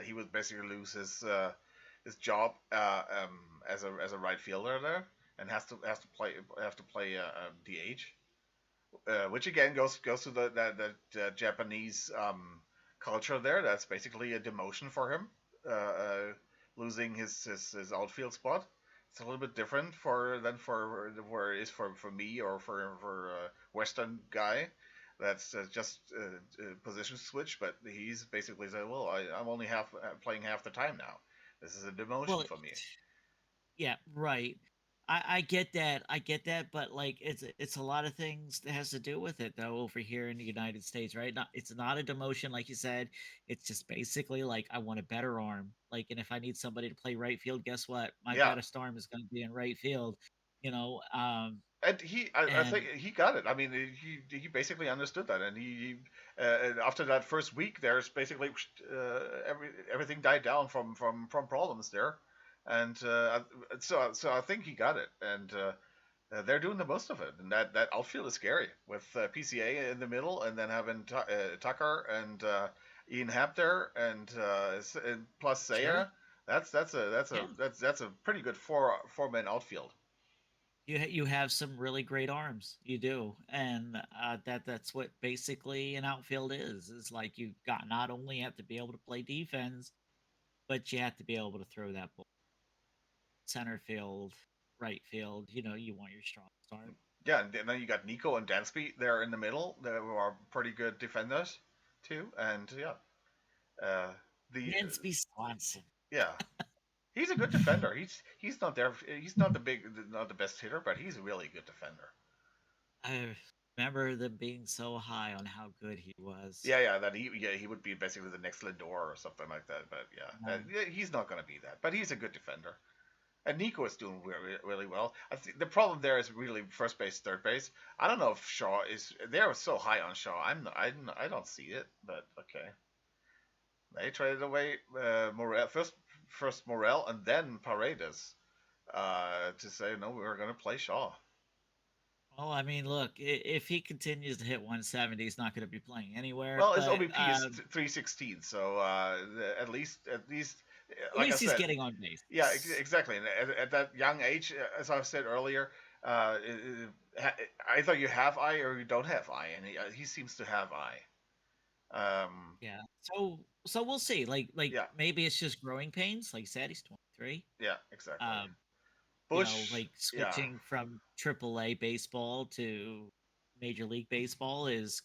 he would basically lose his job as a right fielder there, and has to play DH, which again goes to that Japanese culture there. That's basically a demotion for him, losing his outfield spot. It's a little bit different than for where it is for me or for a Western guy. That's just position switch, but he's basically said, "Well, I'm only playing half the time now. This is a Well, demotion for me." yeah, right. I get that. I get that, but like it's a lot of things that has to do with it though over here in the United States, right? Not it's not a demotion like you said. It's just basically like I want a better arm. Like and if I need somebody to play right field, guess what? My Yeah, best arm is going to be in right field, you know. and I think And he got it. I mean, he basically understood that, and and after that first week, there's basically everything died down from problems there, and so I think he got it, and they're doing the most of it, and that outfield is scary with PCA in the middle, and then having Tucker and Ian Happ there, and plus sure, Saya. yeah, That's a pretty good four man outfield. you have some really great arms. You do, and that's what basically an outfield is like you got not only have to be able to play defense, but you have to be able to throw that ball center field, right field. You know, you want your strong arm. Yeah, and then you got Nico and Dansby there in the middle. They are pretty good defenders too, and yeah, uh, the Dansby Swanson. yeah, he's a good defender. He's not there. He's not not the best hitter, but he's a really good defender. I remember them being so high on how good he was. Yeah, he would be basically the next Lindor or something like that. But yeah, he's not going to be that. But he's a good defender. And Nico is doing really well. I think the problem there is really first base, third base. I don't know if Shaw is. They're so high on Shaw. I don't see it, but okay. They traded away Morel first Morel and then Paredes to say no, we were going to play Shaw. Well, I mean, look, if he continues to hit 170, he's not going to be playing anywhere. Well, his But OBP is 316, so at least at like I least he's said, getting on base. yeah, exactly. And at that young age, as I said earlier, either you have eye or you don't have eye, and he seems to have eye. Yeah. So we'll see. Like Yeah, maybe it's just growing pains. Like you said, he's 23. yeah, exactly. Um, Bush, like yeah, switching from AAA baseball to Major League Baseball is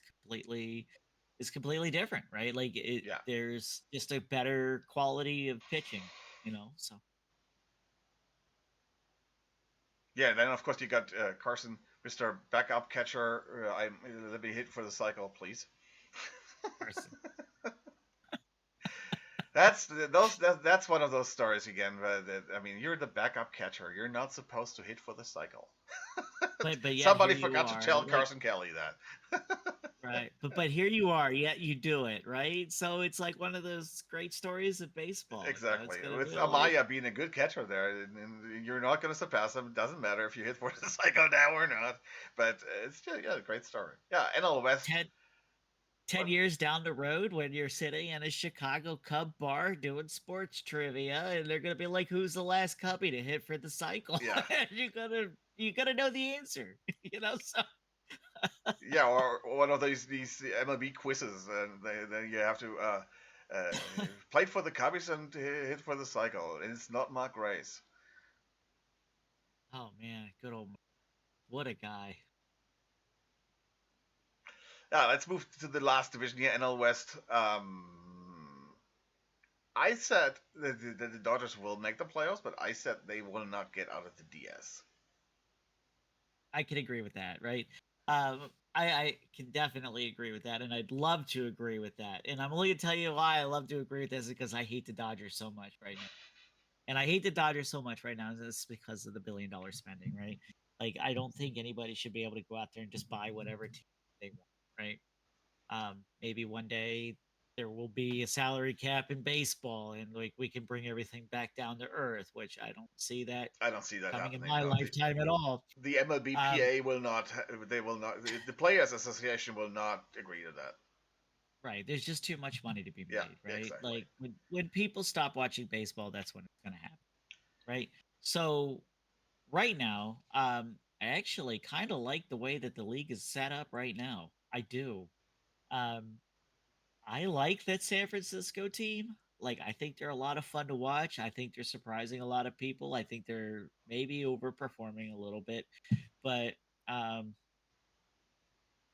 completely different, right? Like yeah, there's just a better quality of pitching, you know. So of yeah. Then of course you got Carson, Mr. Backup catcher. Let me hit for the cycle, please. course, That's one of those stories again. I mean, you're the backup catcher. You're not supposed to hit for the cycle. but yet here Somebody you forgot to are, tell like Carson Kelly that. right. But here you are, yet you do it, right? So it's like one of those great stories of baseball. You know, Exactly. it's gonna With be like Amaya being a good catcher there, and you're not going to surpass him. It doesn't matter if you hit for the psycho now or not. But it's still, yeah, a great story. Yeah, NL West. 10, 10 What? years down the road when you're sitting in a Chicago Cub bar doing sports trivia and they're gonna be like, who's the last Cubby to hit for the cycle? Yeah, And you gotta know the answer. You know, so yeah, or one of these MLB quizzes, and then you have to uh, play for the Cubbies and hit for the cycle. And it's not Mark Grace. oh man, good old what a guy. Yeah, let's move to the last division here, NL West. I said that the Dodgers will make the playoffs, but I said they will not get out of the DS. I can agree with that, right? I can definitely agree with that, and I'd love to agree with that. And I'm only gonna tell you why I love to agree with this because I hate the Dodgers so much right now. And I hate the Dodgers so much right now is because of the $1 billion spending, right? Like I don't think anybody should be able to go out there and just buy whatever team they want, right? Maybe one day there will be a salary cap in baseball, and like we can bring everything back down to earth, which I don't see that I don't see that coming in happening. my No, lifetime at all. the Um, MLBPA will not. They will not. The Players Association will not agree to that. right, there's just too much money to be Yeah, made, yeah, right? exactly. Like when people stop watching baseball, that's when it's going to happen, right? So right now, I actually kind of like the way that the league is set up right now. I do. Um, I like that San Francisco team. Like, I think they're a lot of fun to watch. I think they're surprising a lot of people. I think they're maybe overperforming a little bit, but um,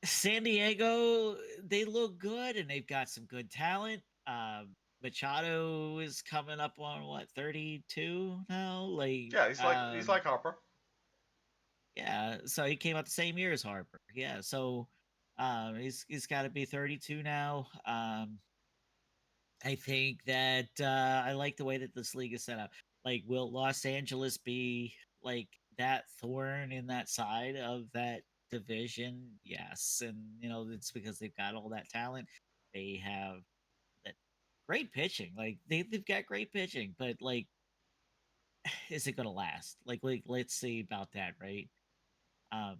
San Diego, they look good and they've got some good talent. Machado is coming up on what 32 now. Yeah, he's like Harper. Yeah, so he came out the same year as Harper. Yeah, so he's got to be 32 now. I think that I like the way that this league is set up. Like, will Los Angeles be like that thorn in that side of that division? Yes, and it's because they've got all that talent. They have that great pitching. Like they've got great pitching, but like, is it gonna last? Like let's see about that, right? Um,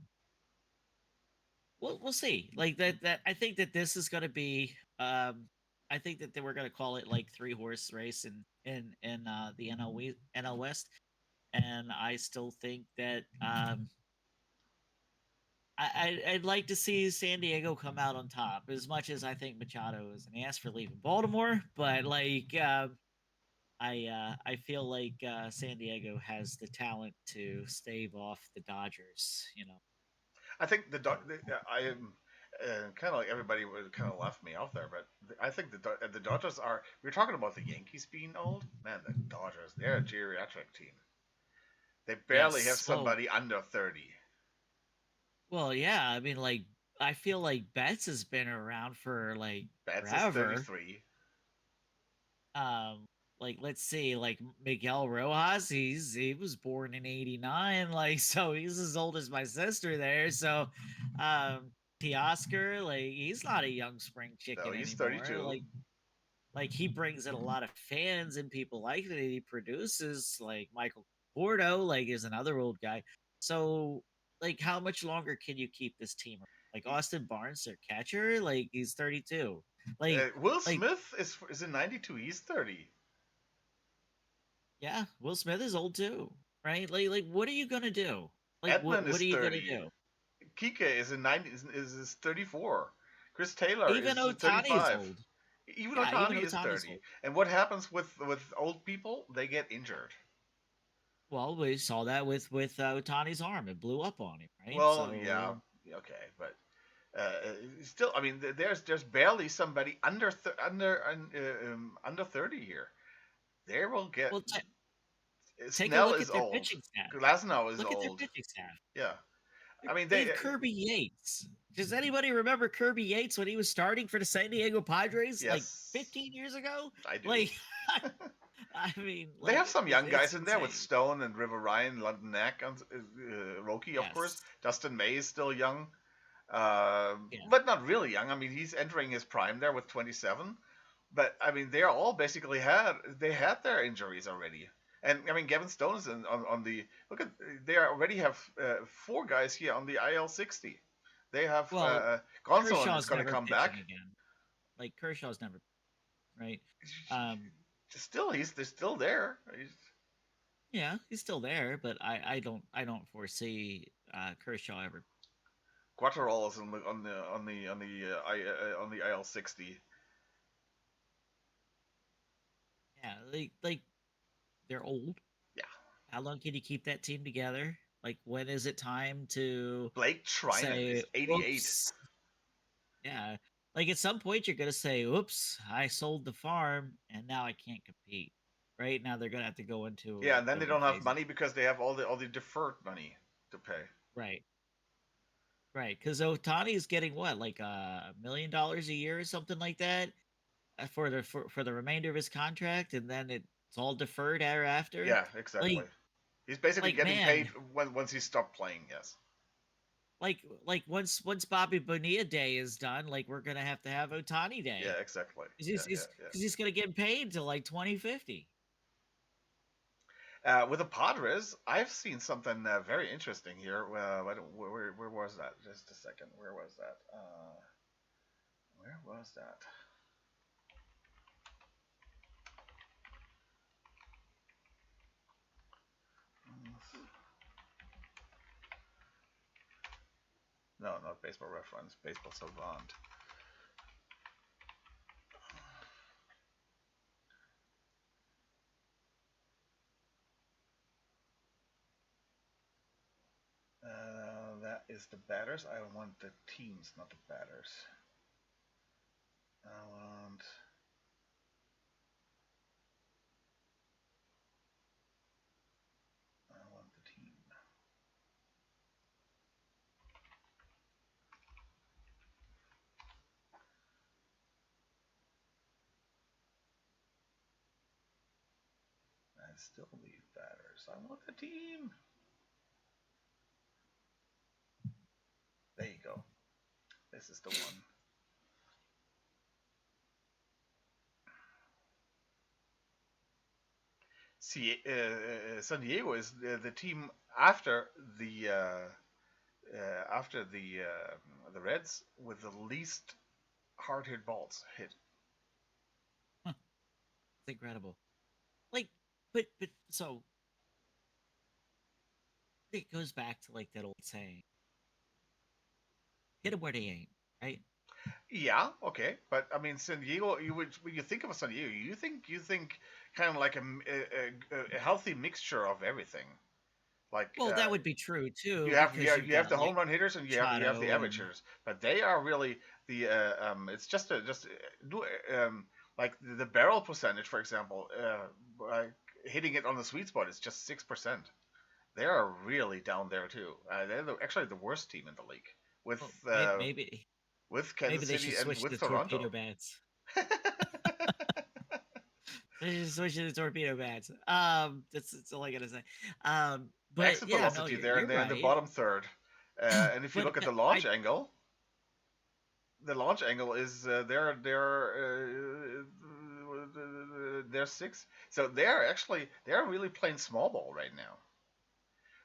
we'll see. Like that I think that this is gonna be I think that they were gonna call it like three horse race in the NL West, and I still think that I'd like to see San Diego come out on top. As much as I think Machado is an ass for leaving Baltimore, but like I feel like San Diego has the talent to stave off the Dodgers. I think I am kind of like everybody would kind of left me off there, but I think the Dodgers are. We're talking about the Yankees being old. Man, the Dodgers, they're a geriatric team. They barely have Yes. somebody under 30. Yeah. I mean, like, I feel like Betts has been around for like Betts is forever. 33. Um, like, let's see, like Miguel Rojas, he was born in '89, like, so he's as old as my sister there. So, um, Teoscar, like, he's not a young spring No, chicken he's anymore. 32. Like he brings in a lot of fans and people like that he produces. Like Michael Porto, like is another old guy. So like how much longer can you keep this team around? Like Austin Barnes, their catcher, like he's 32. Will Like Smith is in 92. He's 30. yeah, Will Smith is old too, right? Like what are you gonna do? Like what Edmund what is are you gonna 30. do? Kike is in 90 is 34. Chris Taylor Even is Otani is 35. old. Even Yeah, even Otani is Otani's 30. old. And what happens with old people? They get injured. Well, we saw that with Otani's arm. It blew up on him, right? Well, yeah, So okay, but still, I mean, there's barely somebody under 30 here. They will get. well, take a Snell look is at their old. pitching staff. Glasnow is Look at their old. pitching staff. Yeah, I mean They they. have Kirby Yates. Does anybody remember Kirby Yates when he was starting for the San Diego Padres like Yes, 15 years ago? I do. Like, I mean, They like have some it's young it's guys in there with insane. Stone and River Ryan, London Neck, and Roki, of course. Yes. Dustin May is still young, Yeah. but not really young. I mean, he's entering his prime there with 27. But I mean, they all basically had their injuries already. And I mean, Gavin Stone is on the look at they already have four guys here on the IL 60. They have Well, Gonsolin is Kershaw's going to never come pitching back. again. Like Kershaw's never, right? Um, Still, they're still there. yeah, he's still there, but I don't foresee Kershaw ever. Quattrall is on the IL 60. Yeah, like they're old. Yeah, How long can you keep that team together? Like, when is it time to Blake Trinan say, is 88. "Oops"? Yeah, like at some point you're gonna say, "Oops, I sold the farm and now I can't compete." Right now they're gonna have to go into a Yeah, and then they rebuilding don't have phase. money because they have all the deferred money to pay. Right, right. Because Otani is getting what, like $1 million a year or something like that for the remainder of his contract, and then it's all deferred thereafter. Yeah, exactly. Like, He's basically like getting man, paid once he stopped playing. Yes. like once Bobby Bonilla Day is done, like we're gonna have to have Otani Yeah, Day exactly. because Yeah, he's yeah, he's yeah. because he's gonna get paid till like 2050. With the Padres, I've seen something very interesting here. Where was that? Just a second. Where was that? Where was that? No, not Baseball Reference. Baseball Savant. That is the batters. I want the teams, not the batters. I want. I want the team. I still need batters. I want the team. There you go. This is the one. See, San Diego is the team after the Reds with the least hard hit balls hit. Huh, it's incredible. Like, but so it goes back to like that old saying, "Hit 'em where they ain't," right? Yeah, okay, but I mean San Diego. You would when you think of San Diego, you think kind of like a healthy mixture of everything. Like Well, that would be true too you have you because have, you've you have got the like home run hitters and you have the Machado average and hitters, but they are really the it's like the barrel percentage, for example, like hitting it on the sweet spot is just 6%. They are really down there too. They're actually the worst team in the league with well, uh, maybe with maybe Kansas they should City and switch to with Toronto. torpedo bats. They should switch to the torpedo bats. That's all I gotta say. But Exit yeah, no, velocity there, you're and they're in the right. bottom third. And if you But look at the I launch angle, the launch angle is they're six. So they're really playing small ball right now.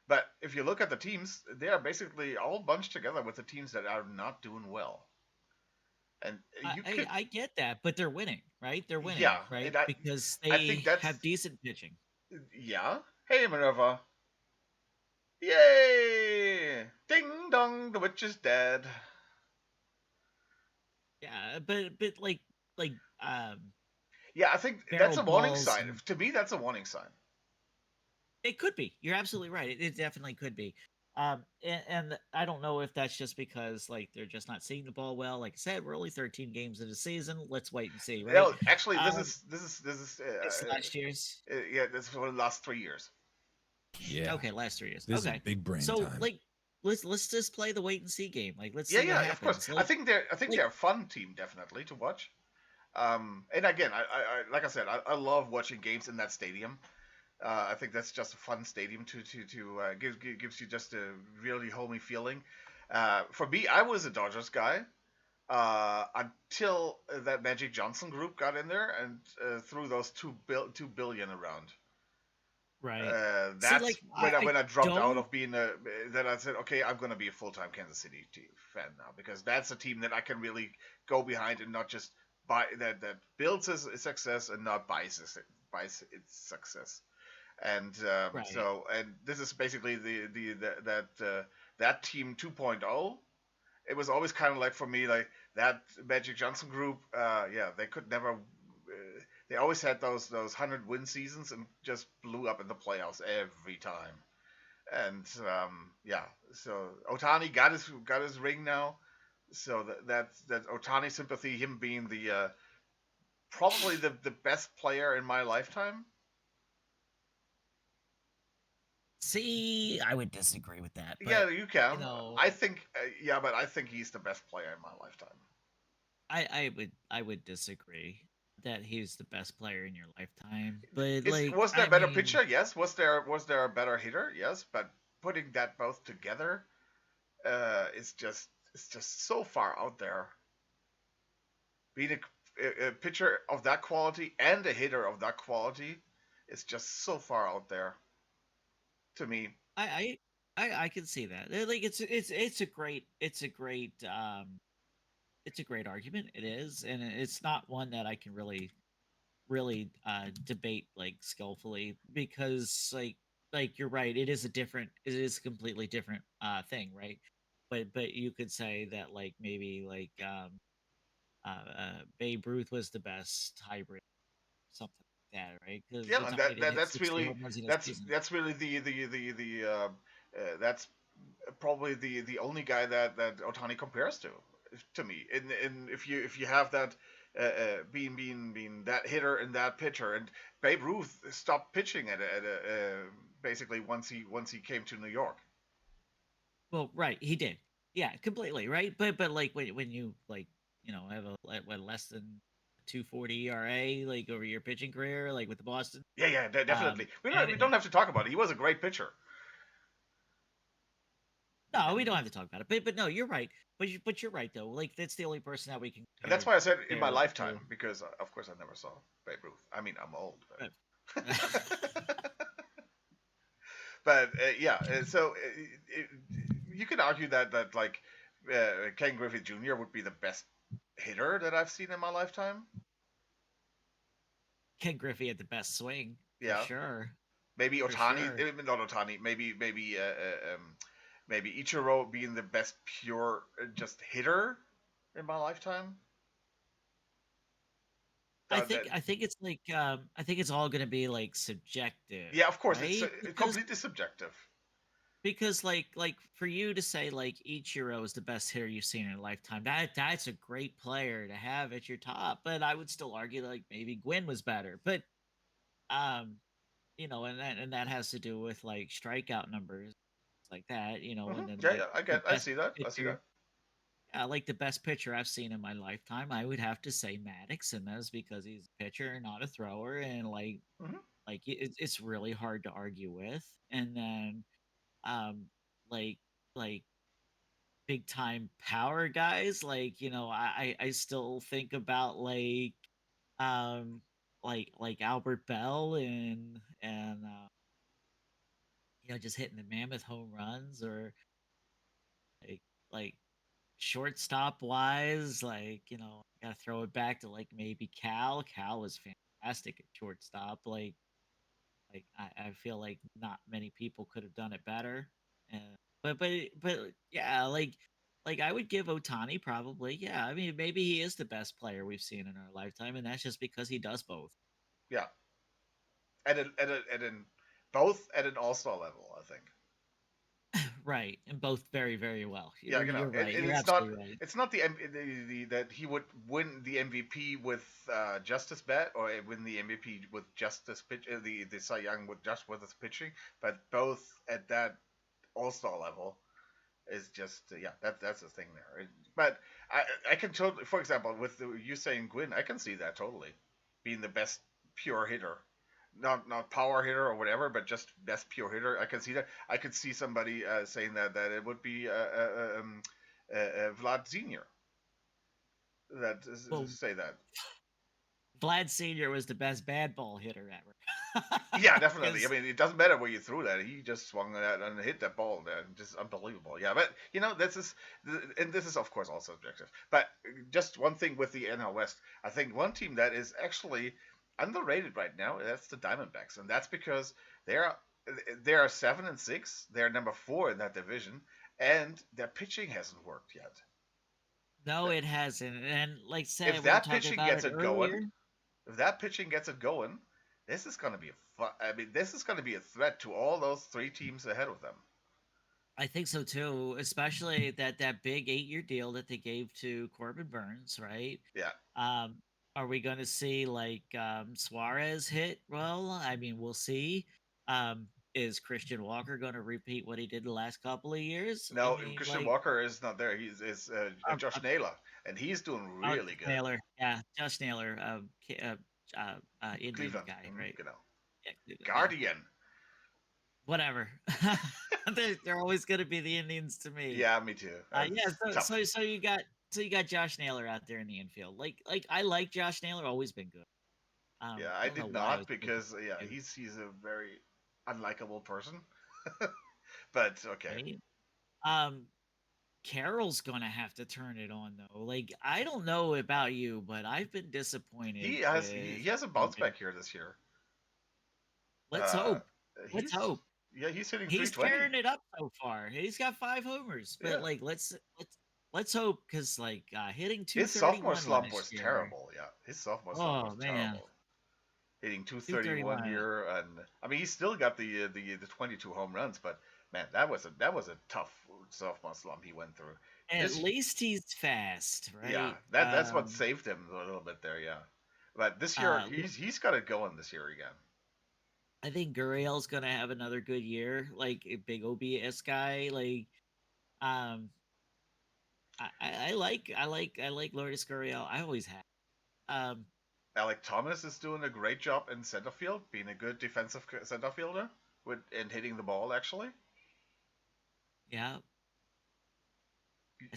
But if you look at the teams, they are basically all bunched together with the teams that are not doing well. And I, you I could, I get that, but they're winning, right? They're winning, yeah, right? and Because I think they that's have decent pitching. yeah. Hey Minerva, yay! Ding dong, the witch is dead. Yeah, but like Yeah, I think that's barrel a warning balls sign. and To me, that's a warning sign. it could be. You're absolutely right. It definitely could be. And I don't know if that's just because like they're just not seeing the ball well. Like I said, we're only 13 games in the season. Let's wait and see, right? No, actually, this Um, is this is this is it's last year's. yeah, this is for the last 3 years. Yeah. Okay, last 3 years. This is Okay, big brain so time. like let's just play the wait and see game. Like let's Yeah, see what yeah, of course. happens. I think they're a fun team definitely to watch. And again, like I said, I love watching games in that stadium. I think that's just a fun stadium to gives you just a really homey feeling. For me, I was a Dodgers guy until that Magic Johnson group got in there and threw those 2 billion around. right. See, That's like when I dropped out don't of being a. Then I said, okay, I'm going to be a full time Kansas City fan now because that's a team that I can really go behind and not just buy that builds its success and not buys its success. And right. and this is basically that team 2.0. It was always kind of like for me like that Magic Johnson group. Yeah, they could never. They always had those 100 win seasons and just blew up in the playoffs every time. And yeah, so Otani got his ring now. So that's Otani sympathy. Him being the probably the best player in my lifetime. See, I would disagree with that, but Yeah, you can. you know, I think yeah, but I think he's the best player in my lifetime. I would disagree that he's the best player in your lifetime. But Is like, was there a I better mean, pitcher? Yes. Was there a better hitter? Yes. But putting that both together, it's just so far out there. Being a pitcher of that quality and a hitter of that quality is just so far out there to me. I can see that. Like it's a great argument. It is, and it's not one that I can really debate like skillfully because like you're right. It is a completely different thing, right? but you could say that like maybe like Babe Ruth was the best hybrid, something like that, right? Because Yeah, and Otani didn't hit that's 60 really home runs in a that's season. that's really the that's probably the only guy that Otani compares to me. And if you have that being that hitter and that pitcher, and Babe Ruth stopped pitching basically once he came to New York. Well, right, he did. Yeah, completely, right? But like when you like, have a what less than 240 ERA like over your pitching career like with the Boston. Yeah, Um definitely. We don't and we don't have to talk about it. He was a great pitcher, no, we and don't have to talk about it. But no, you're right. But you're right though. Like that's the only person that we can that's why I said in my compare lifetime to. because of course I never saw Babe Ruth. I mean I'm old, But but but yeah. So you could argue that like Ken Griffey Jr. would be the best hitter that I've seen in my lifetime. Ken Griffey had the best swing for Yeah, sure. maybe For Otani, sure. not Otani. Maybe Ichiro being the best pure just hitter in my lifetime. That I think it's like I think it's all gonna be like subjective, yeah, of course it's right? completely subjective. Because like for you to say like Ichiro is the best hitter you've seen in a lifetime, that's a great player to have at your top. But I would still argue like maybe Gwynn was better. But um, and that has to do with like strikeout numbers like that, and then Yeah, like yeah, the I best see that. I see pitcher. that. Yeah, like the best pitcher I've seen in my lifetime, I would have to say Maddox, and that's because he's a pitcher, not a thrower, and Hmm. it's really hard to argue with. And then um, like like big time power guys, like I still think about um like Albert Bell and just hitting the mammoth home runs or like like shortstop wise, gotta throw it back to like maybe Cal. Cal was fantastic at shortstop. I feel like not many people could have done it better. And but yeah, like I would give Otani probably. Yeah, I mean maybe he is the best player we've seen in our lifetime, and that's just because he does both. Yeah, at an both at an all star level, I think. Right, and both very very well. Yeah, You're right. and You're absolutely right. it's not that he would win the MVP with just his bat or win the MVP with just his pitch, the Cy Young with his pitching, but both at that all star level is just yeah, that's the thing there. But I can totally, for example, with you saying Gwyn, I can see that totally being the best pure hitter, not power hitter or whatever, but just best pure hitter. I can see that. I could see somebody saying that it would be Vlad Senior that Well, say that. Vlad Senior was the best bad ball hitter ever. Yeah, definitely. I Because mean, it doesn't matter where you threw that. He just swung that and hit that ball. Just unbelievable. Yeah, but this is of course all subjective. But just one thing with the NL West, I think one team that is actually underrated right now. That's the Diamondbacks, and that's because they're they are 7-6. They're number 4 in that division, and their pitching hasn't worked yet. no, it hasn't. And like If said, we were that talking pitching about gets it it earlier. going, if that pitching gets it going, this is going to be I mean, this is going to be a threat to all those 3 teams ahead of them. I think so too, especially that big 8-year deal that they gave to Corbin Burns, right? Yeah. Um, are we going to see like Suarez hit? Well, I mean, we'll see. Is Christian Walker going to repeat what he did the last couple of years? I No, mean, Christian Walker is not there. He's is uh, uh, Josh Naylor, and he's doing really Josh good. Naylor, yeah, Josh Naylor, Indians Cleveland, guy, right? you know, Yeah, Cleveland, yeah. Guardian. Whatever. They're always going to be the Indians to me. Yeah, me too. Yeah. It's tough. So you got Josh Naylor out there in the infield. Like I like Josh Naylor. Always been good. Yeah, I I don't know did why I was not thinking because yeah, good, he's a very unlikable person. But okay, right? Um, Carroll's gonna have to turn it on though. Like I don't know about you, but I've been disappointed with he has a bounce Logan. back here this year. Let's Uh, hope. Let's he's hope. Yeah, he's hitting He's 320. tearing it up so far. He's got 5 homers, but Yeah. like let's hope because like hitting His sophomore 231 slump last was year. terrible. Yeah, his sophomore slump was Oh man, terrible. Hitting 231 231. here, and I mean he still got the 22 home runs, but man, that was a tough sophomore slump he went through. At This, least he's fast, yeah, right? that's what saved him a little bit there. Yeah, but this year Uh, he's got it going this year again. I think Gurriel's gonna have another good year, like a big OBS guy. Like, um, I like Lourdes Gurriel. I always have. Um, Alec Thomas is doing a great job in center field, being a good defensive center fielder with and hitting the ball actually. yeah.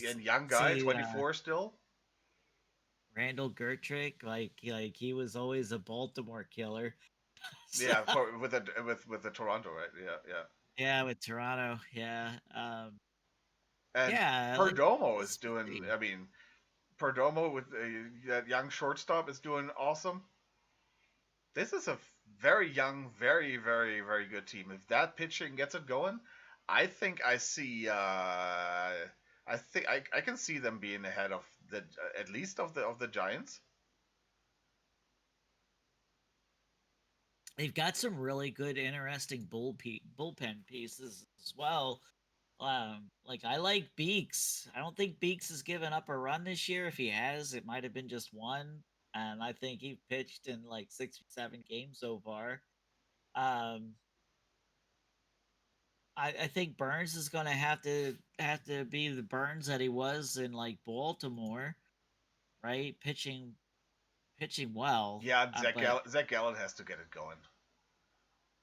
And young guy, See, 24 still. Randall Gertrick, like he was always a Baltimore killer. So, Yeah, with the Toronto, right? Yeah, yeah. yeah, with Toronto, yeah, And yeah. Like, Perdomo is let's doing. see. I mean, Perdomo with that young shortstop is doing awesome. This is a very young, very good team. If that pitching gets it going, I think I see. I think I can see them being ahead of the at least of the Giants. They've got some really good, interesting bullpen pieces as well. Like I like Beeks. I don't think Beeks has given up a run this year. If he has, it might have been just one. And I think he pitched in like 6 or 7 games so far. Um, I think Burns is gonna have to be the Burns that he was in like Baltimore, right? Pitching well. Yeah, But Zach Gallen has to get it going.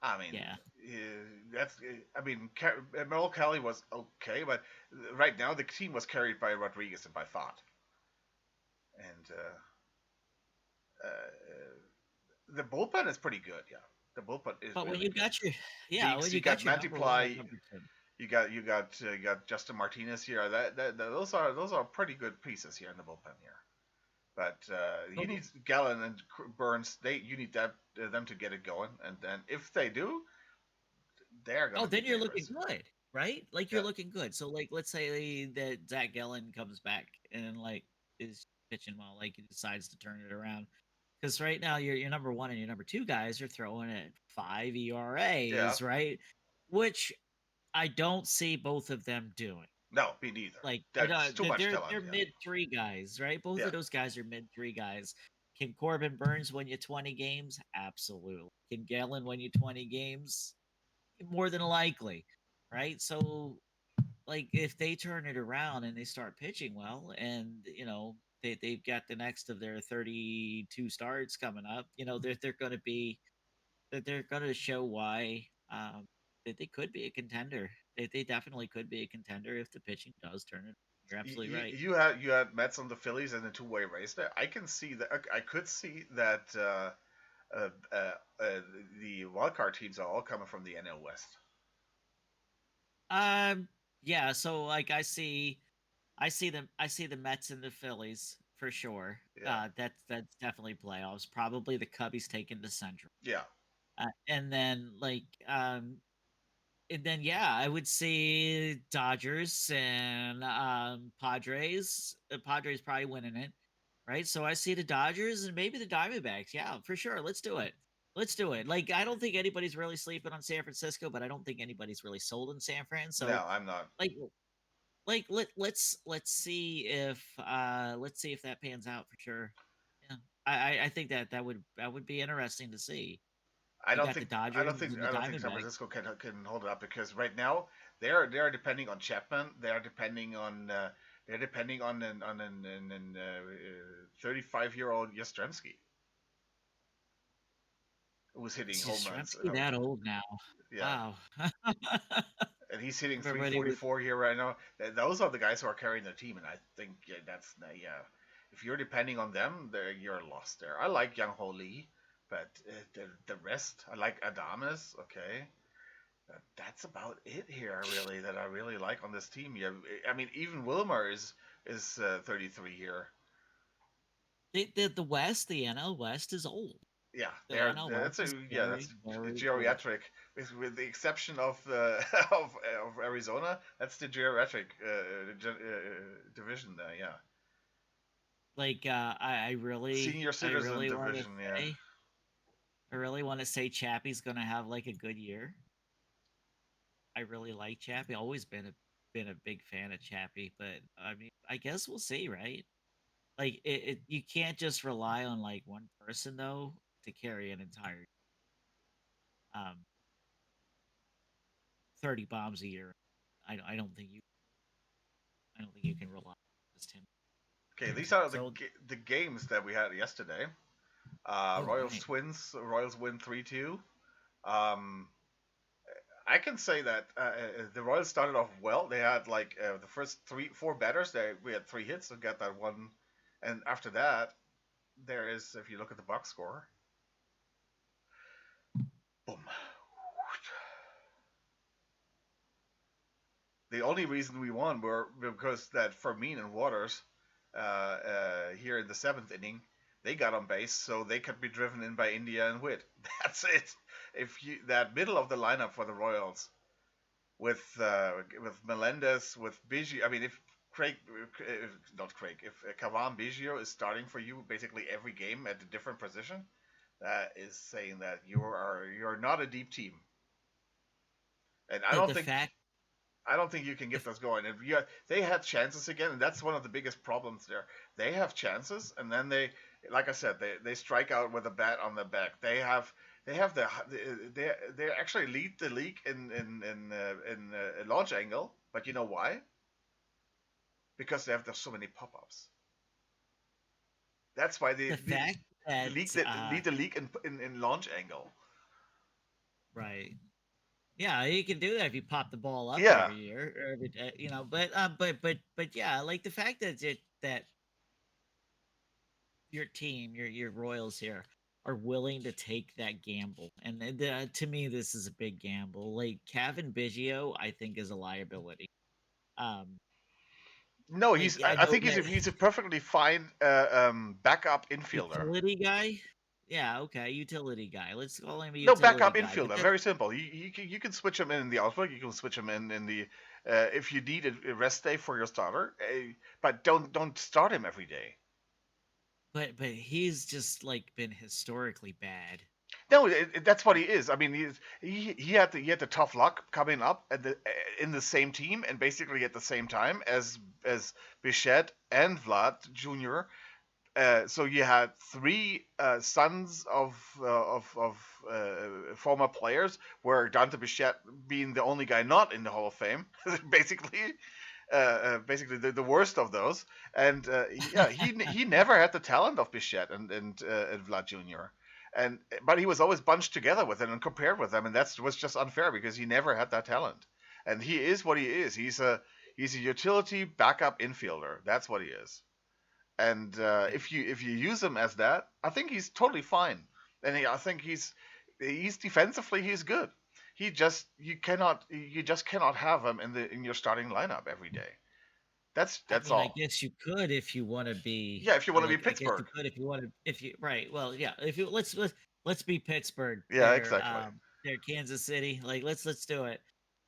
I mean, yeah. that's. I mean, Merrill Kelly was okay, but right now the team was carried by Rodriguez and by Thought, and the bullpen is pretty good. Yeah, the bullpen is But when really you good. got your yeah, when Beeks, you you got got your number one and Mantiply, number two. you got Justin Martinez here. Those are pretty good pieces here in the bullpen here. But you But need Gallen and Burns. You need them to get it going, and then if they do, they're oh, gonna be then you're looking dangerous. good, right? Like you're Yeah, looking good. So like let's say that Zach Gallen comes back and like is pitching well, like he decides to turn it around. Because right now your number one and your number two guys are throwing at 5 ERAs, yeah. right? Which I don't see both of them doing. No, me neither. Like I That's don't, too much they're talent. Yeah, mid three guys, right? Both yeah. of those guys are mid three guys. Can Corbin Burns win you 20 games? Absolutely. Can Galen win you 20 games? More than likely, right? So like if they turn it around and they start pitching well, and they've got the next of their 32 starts coming up, they're going to be that they're going to show why that they could be a contender. They definitely could be a contender if the pitching does turn it. You're absolutely right. You had Mets on the Phillies and a two-way race there. I can see that. I could see that uh, uh, uh, the wildcard teams are all coming from the NL West. Um, yeah. So like I see the Mets and the Phillies for sure. Yeah, That's definitely playoffs. Probably the Cubbies taking the Central. yeah. And then and then yeah, I would say Dodgers and Padres. Padres probably winning it, right? So I see the Dodgers and maybe the Diamondbacks. Yeah, for sure. Let's do it. Let's do it. Like I don't think anybody's really sleeping on San Francisco, but I don't think anybody's really sold in San Fran. So No, I'm not. like let's see if that pans out for sure. Yeah, I think that would be interesting to see. You got the Dodgers and the I don't think San Diamondbacks. Francisco can hold it up because right now they are depending on Chapman. They're depending on 35-year-old Yastrzemski who's hitting Is home runs. Yastrzemski that old now? Yeah, Wow. and he's hitting Everybody was 344 here right now. Those are the guys who are carrying their team, and I think yeah. If you're depending on them, you're lost there. I like Young Ho Lee, but the rest, I like Adames. Okay, that's about it here, really, that I really like on this team. Yeah, I mean, even Wilmer is 33 here. the West, the NL West is old. Yeah, I know that's Wells a is yeah, that's very good. geriatric, with the exception of of Arizona. That's the geriatric division there. Yeah, Like senior I citizen really want to division. Yeah. say I really want to say Chappie's gonna have like a good year. I really like Chappie. Always been a big fan of Chappie, but I mean, I guess we'll see, right? Like you can't just rely on like one person though to carry an entire 30 bombs a year. I don't think you can rely on just him. Okay, these are So the games that we had yesterday. oh Royals right, Twins. Royals win 3-2. Um, I can say that the Royals started off well. They had like the first four batters. We had three hits to get that one, and after that, there is, if you look at the box score, boom. The only reason we won were because that Fermin and Waters, here in the seventh inning, they got on base, so they could be driven in by India and Witt. That's it. If you that middle of the lineup for the Royals with Melendez, with Biggio, I mean, if Craig, if, not Craig, if Kavan Biggio is starting for you basically every game at a different position, that is saying that you're not a deep team, and the fact I don't think you can get if this going. If you they had chances again, and that's one of the biggest problems there. They have chances, and then like I said, they strike out with a bat on the back. They have they actually lead the league in launch angle. But you know why? Because they have so many pop ups. That's why the fact that lead the league in launch angle. right. Yeah, you can do that if you pop the ball up Yeah. every year, or every day, you know. But yeah, like the fact that your team, your Royals here, are willing to take that gamble, and to me, this is a big gamble. Like Kevin Biggio, I think is a liability. Um, No, like I I know think that he's a perfectly fine backup infielder. utility guy. Yeah, okay, utility guy. Let's call him a No, utility backup guy. But infielder. that's Very simple. You can switch him in the outfield. You can switch him in the if you need a rest day for your starter. But don't start him every day. but he's just like been historically bad. No, that's what he is. I mean, he had the tough luck coming up in the same team and basically at the same time as Bichette and Vlad Jr. So you had three sons of former players, where Dante Bichette being the only guy not in the Hall of Fame, basically, basically the worst of those. And yeah, he never had the talent of Bichette and Vlad Jr. And but he was always bunched together with them and compared with them, and that was just unfair because he never had that talent. And he is what he is. He's a utility backup infielder. That's what he is. And if you use him as that, I think he's totally fine. And I think he's defensively he's good. You just cannot have him in your starting lineup every day. I That's mean, I all. guess you could if you want to be Yeah, if you want to be like. I guess Pittsburgh. you could if you want to. If you right, well, yeah. If you let's be Pittsburgh. Yeah, exactly. They're Kansas City. Like let's do it.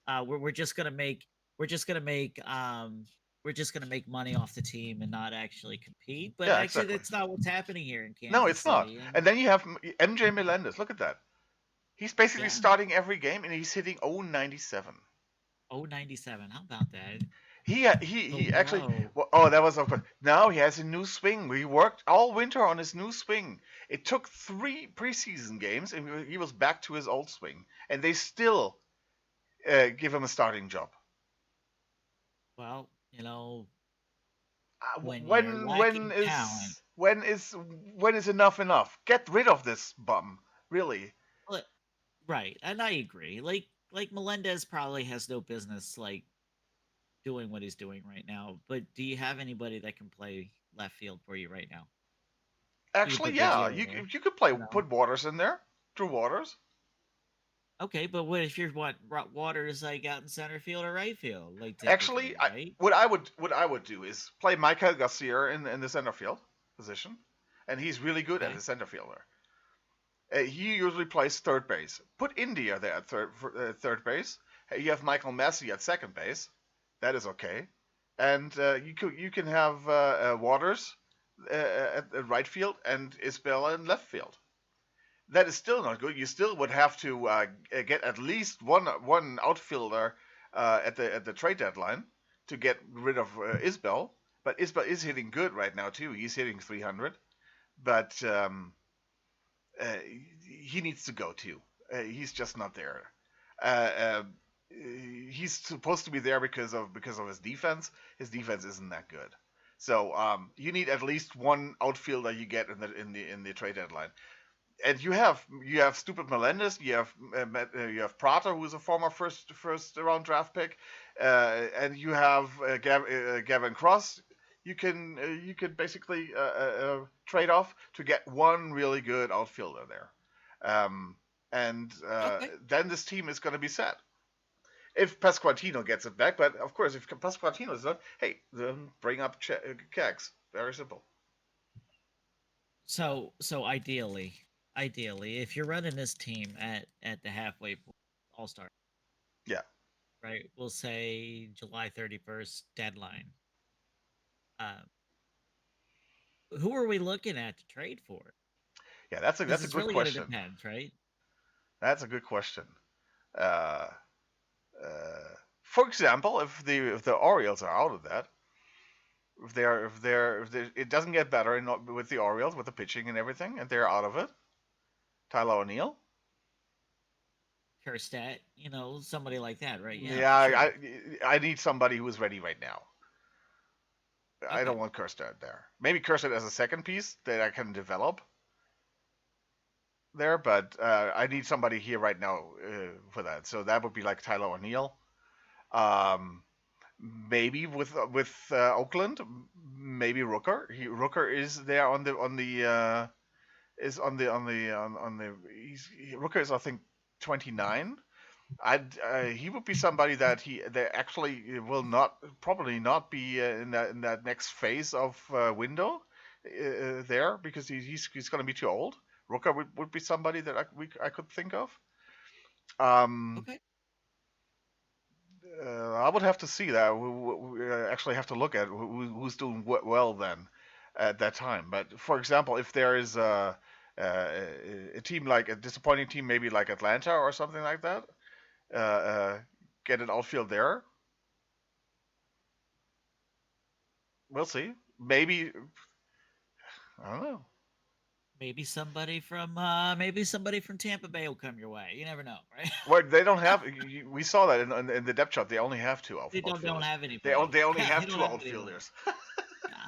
We're just gonna make we're just gonna make we're just gonna make money off the team and not actually compete. But Yeah, actually, exactly. that's not what's happening here in No, Kansas it's not. City. And And then you have MJ Melendez. Look at that. He's basically yeah, starting every game, and he's hitting 0.97. 097. How about that? He actually. Below. Well, oh, that was of course. Now he has a new swing. He worked all winter on his new swing. It took 3 preseason games, and he was back to his old swing. And they still give him a starting job. Well, Uh, when you're when lacking talent. when is enough enough? Get rid of this bum. Really. Right, and I agree. Like Melendez probably has no business like doing what he's doing right now. But do you have anybody that can play left field for you right now? You can Actually, put yeah. Biggio in there. You could play You know. put Waters in there. Drew Waters. Okay, but what if you're Waters like out in center field or right field, like Actually, typically, right? what I would do is play Michael Garcia in the center field position, and he's really good as Okay. a center fielder. He usually plays third base. Put India there at third base. You have Michael Massey at second base. That is okay. And you can have Waters at right field and Isabella in left field. That is still not good. You still would have to get at least one outfielder at the trade deadline to get rid of Isbell. But Isbell is hitting good right now too. He's hitting 300, but uh, he needs to go too. He's just not there. Uh, uh, he's supposed to be there because of his defense. His defense isn't that good. So you need at least one outfielder you get in the trade deadline. And you have stupid Melendez, you have Prater, who's a former first round draft pick, and you have Gavin Cross. You can basically trade off to get one really good outfielder there, and Okay. then this team is going to be set if Pasquantino gets it back. But of course, if Pasquantino is not, hey, then bring up Kegs. Very simple. So ideally, if you're running this team at the halfway point, All Star, Yeah, right? We'll say July 31st deadline. Uh, who are we looking at to trade for? yeah, that's a Because that's a it's good really going to question. depend, right? That's a good question. Uh, for example, if the Orioles are out of that, if it doesn't get better with the Orioles with the pitching and everything, and they're out of it, Tyler O'Neill. Kerstad, somebody like that, right? Yeah, Yeah, for I sure. I need somebody who's ready right now. I Okay. don't want Kerstad there. Maybe Kerstad as a second piece that I can develop there, but I need somebody here right now for that. So that would be like Tyler O'Neill. Um, maybe with Oakland, maybe Rooker. Rooker is there on the is on the Rooker is I think 29. He would be somebody that actually will not probably not be in that next phase of window there because he's going to be too old. Rooker would be somebody that I could think of. Um, Okay. I would have to see that. We actually have to look at who's doing well then at that time. But for example, if there is a team like a disappointing team, maybe like Atlanta or something like that, uh, uh, get an outfield there. We'll see. Maybe I don't know. Maybe somebody from Tampa Bay will come your way. You never know, right? Well, they don't have. We saw that in the depth chart. They only have two they don't outfielders. have They on- anybody. they only Yeah, they have don't two have anybody. outfielders. Yeah.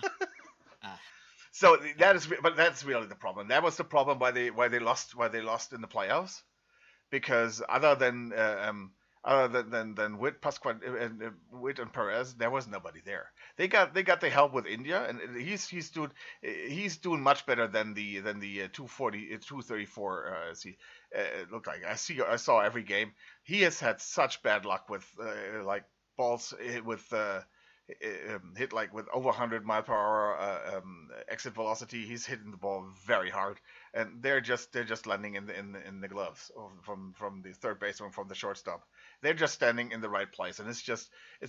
Uh, So yeah. but that's really the problem. That was the problem why they lost in the playoffs because other than Witt, Pasquale, and Witt and Perez, there was nobody there. They got the help with India, and he's doing much better than the 240 234. It looked like I saw every game. He has had such bad luck with like balls hit hit like with over 100 mph exit velocity. He's hitting the ball very hard, and they're just landing in the gloves from the third baseman, from the shortstop. They're just standing in the right place, and it's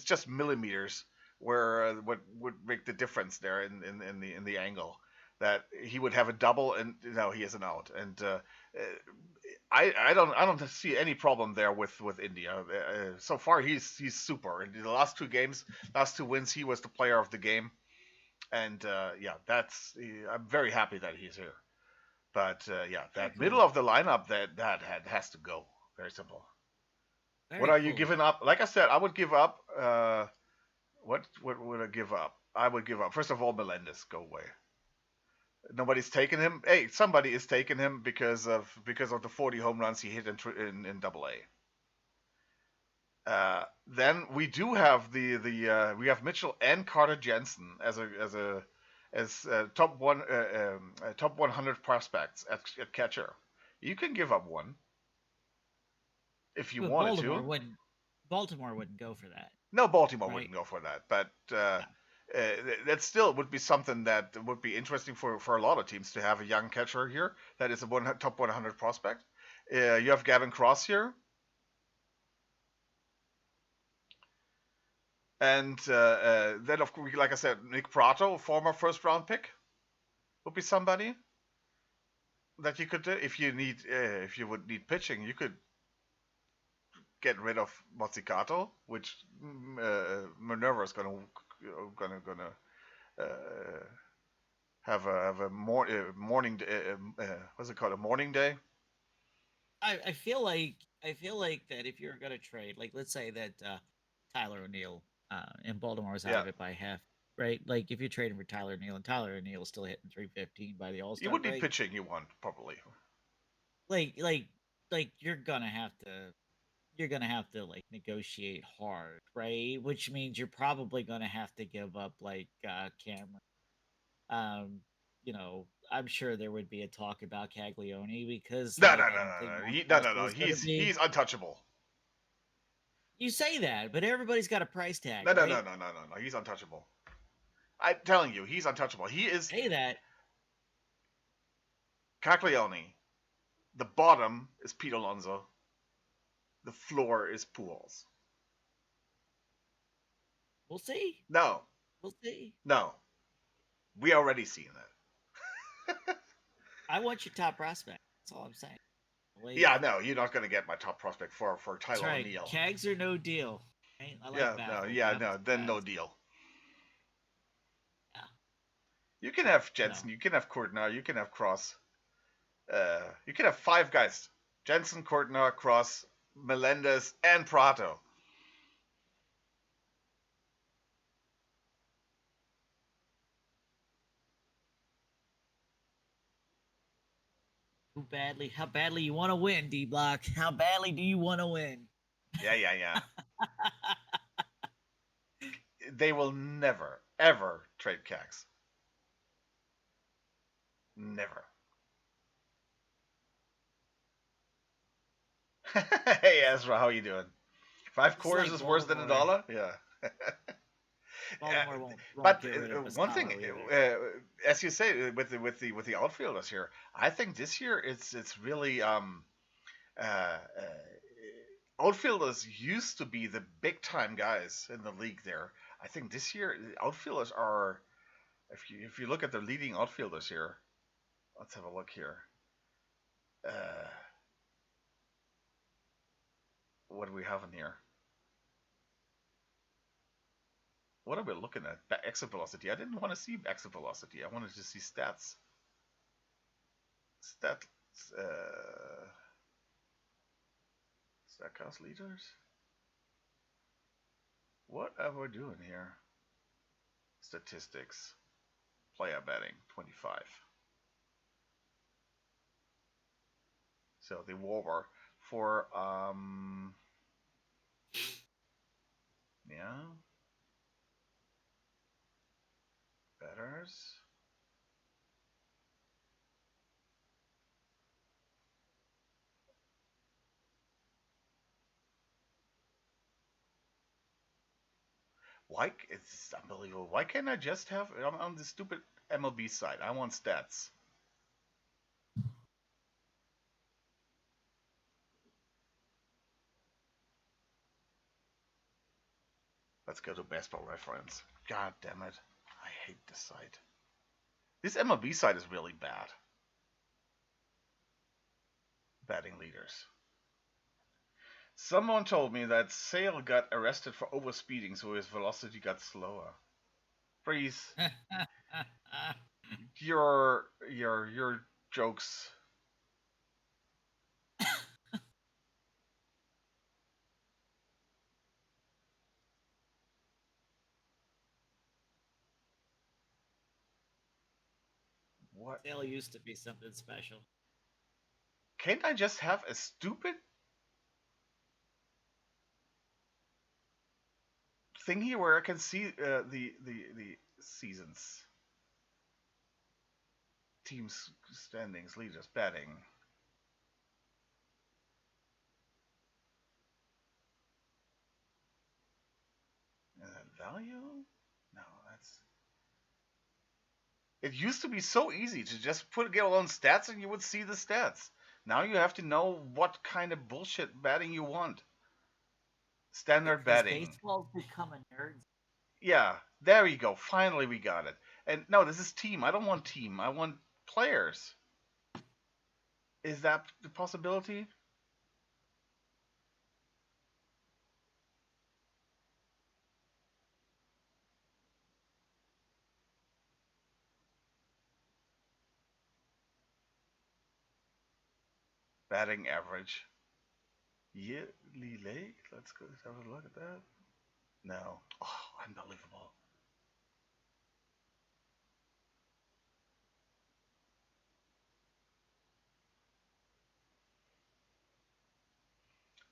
just millimeters where what would make the difference there in the angle that he would have a double and now he is an out. And I don't see any problem there with India. So far he's super. In the last two games, last two wins, he was the player of the game, and yeah, I'm very happy that he's here. But yeah, Very that middle cool. of the lineup has to go. Very simple. What Very are you cool. giving up? Like I said, I would give up. What would I give up? I would give up. First of all, Melendez, go away. Nobody's taking him. Hey, somebody is taking him because of the 40 home runs he hit in Double A. Then we do have we have Mitchell and Carter Jensen as top 100 prospects at catcher. You can give up one if you But wanted to. Baltimore wouldn't go for that, No, Baltimore right? wouldn't go for that, but Yeah. That still would be something that would be interesting for a lot of teams to have a young catcher here that is a top 100 prospect. You have Gavin Cross here, and then of course, like I said, Nick Prato, former first round pick, would be somebody that you could do if you would need pitching. You could get rid of Mozzicato, which Minerva is gonna uh, have a morning what's it called, a morning day. I feel like that if you're gonna trade, like let's say that Tyler O'Neill in Baltimore is out Yeah, of it by half, right? Like if you're trading for Tyler O'Neill and Tyler O'Neill is still hitting 315 by the All you Star would need break, pitching. You want probably. like like like you're gonna have to like negotiate hard, right? Which means you're probably gonna have to give up like Cameron. Um, I'm sure there would be a talk about Caglione because No, no, like no, I don't no, think no. Mountcastle is gonna be. He's untouchable. You say that, but everybody's got a price tag, No, no, no, right? no, no, no, no. He's untouchable. I'm telling you, he's untouchable. He is Say that. Caglione. The bottom is Pete Alonso. The floor is Pujols. We'll see. No, We'll see. no. We already seen that. I want your top prospect. That's all I'm saying. Like, Yeah, no, you're not going to get my top prospect for that's Tyler right. O'Neill. Cags are no deal. Right? I like Yeah, no, Baffle. yeah, no, Baffle's the then no best. deal. Yeah. You can So, have Jensen, you can have Courtnall, you can have Cross. You can have five guys: Jensen, Courtnall, Cross, Melendez, and Prato. how badly you want to win, D Block? How badly do you want to win? Yeah, yeah, yeah. They will never, ever trade Cax. Never. Hey Ezra, how you doing? Five Just quarters like is worse than a Baltimore. dollar. Yeah. Baltimore won't But get rid of one thing, Basalo either. as you say, with the outfielders here, I think this year it's really uh, outfielders used to be the big time guys in the league. There, I think this year outfielders are. If you look at the leading outfielders here, let's have a look here. Uh, what do we have in here? What are we looking at? Exit velocity. I didn't want to see exit velocity. I wanted to see stats. Stat. Uh, Statcast leaders. What are we doing here? Statistics. Player betting 25. So the WAR for yeah, betters. Why it's unbelievable. Why can't I just have on the stupid MLB side? I want stats. Let's go to baseball reference. God damn it. I hate this site. This MLB site is really bad. Batting leaders. Someone told me that Sale got arrested for overspeeding, so his velocity got slower. Freeze. Your jokes. What? Sale used to be something special. Can't I just have a stupid thing here where I can see the seasons, teams standings, leaders, batting. Value? No, that's It used to be so easy to just put get on stats and you would see the stats. Now you have to know what kind of bullshit batting you want. Standard Because batting. baseball's become a nerd. Yeah, there you go. Finally we got it. And no, this is team. I don't want team. I want players. Is that the possibility? Batting average. Yearly Lake? Let's go have a look at that. No. Oh, unbelievable.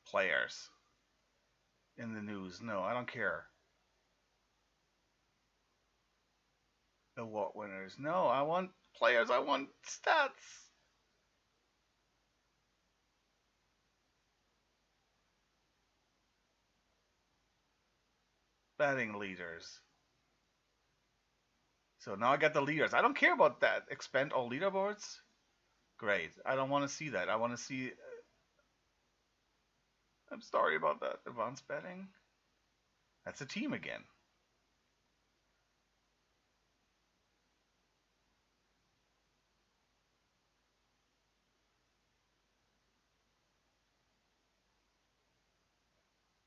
Players in the news. No, I don't care. Award winners. No, I want players. I want stats. Batting leaders. So now I got the leaders. I don't care about that. Expand all leaderboards. Great. I don't want to see that. I want to see. I'm sorry about that. Advanced betting. That's a team again.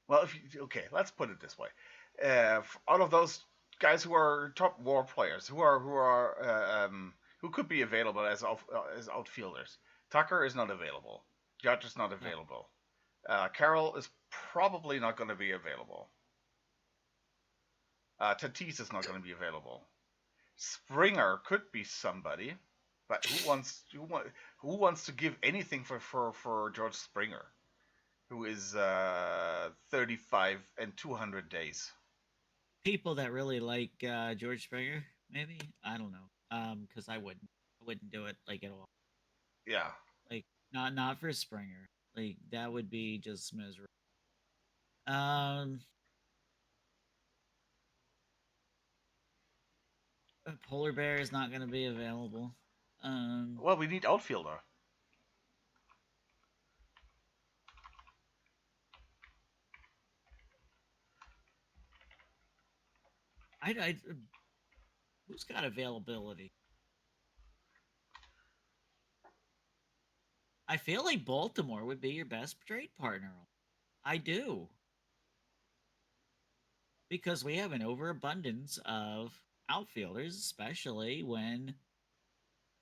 Well, if you, okay, let's put it this way: out of those guys who are top war players, who could be available as outfielders, Tucker is not available. Judge is not No, available. Carroll is probably not going to be available. Tatis is not going to be available. Springer could be somebody, but who wants to give anything for George Springer, who is 35 and 200 days? people that really like George Springer, maybe I don't know. Because I wouldn't do it like at all. Yeah. Like not for Springer. Like that would be just miserable. Um, Polar Bear is not going to be available. Um, Well, we need outfielder. I who's got availability? I feel like Baltimore would be your best trade partner. I do because we have an overabundance of outfielders,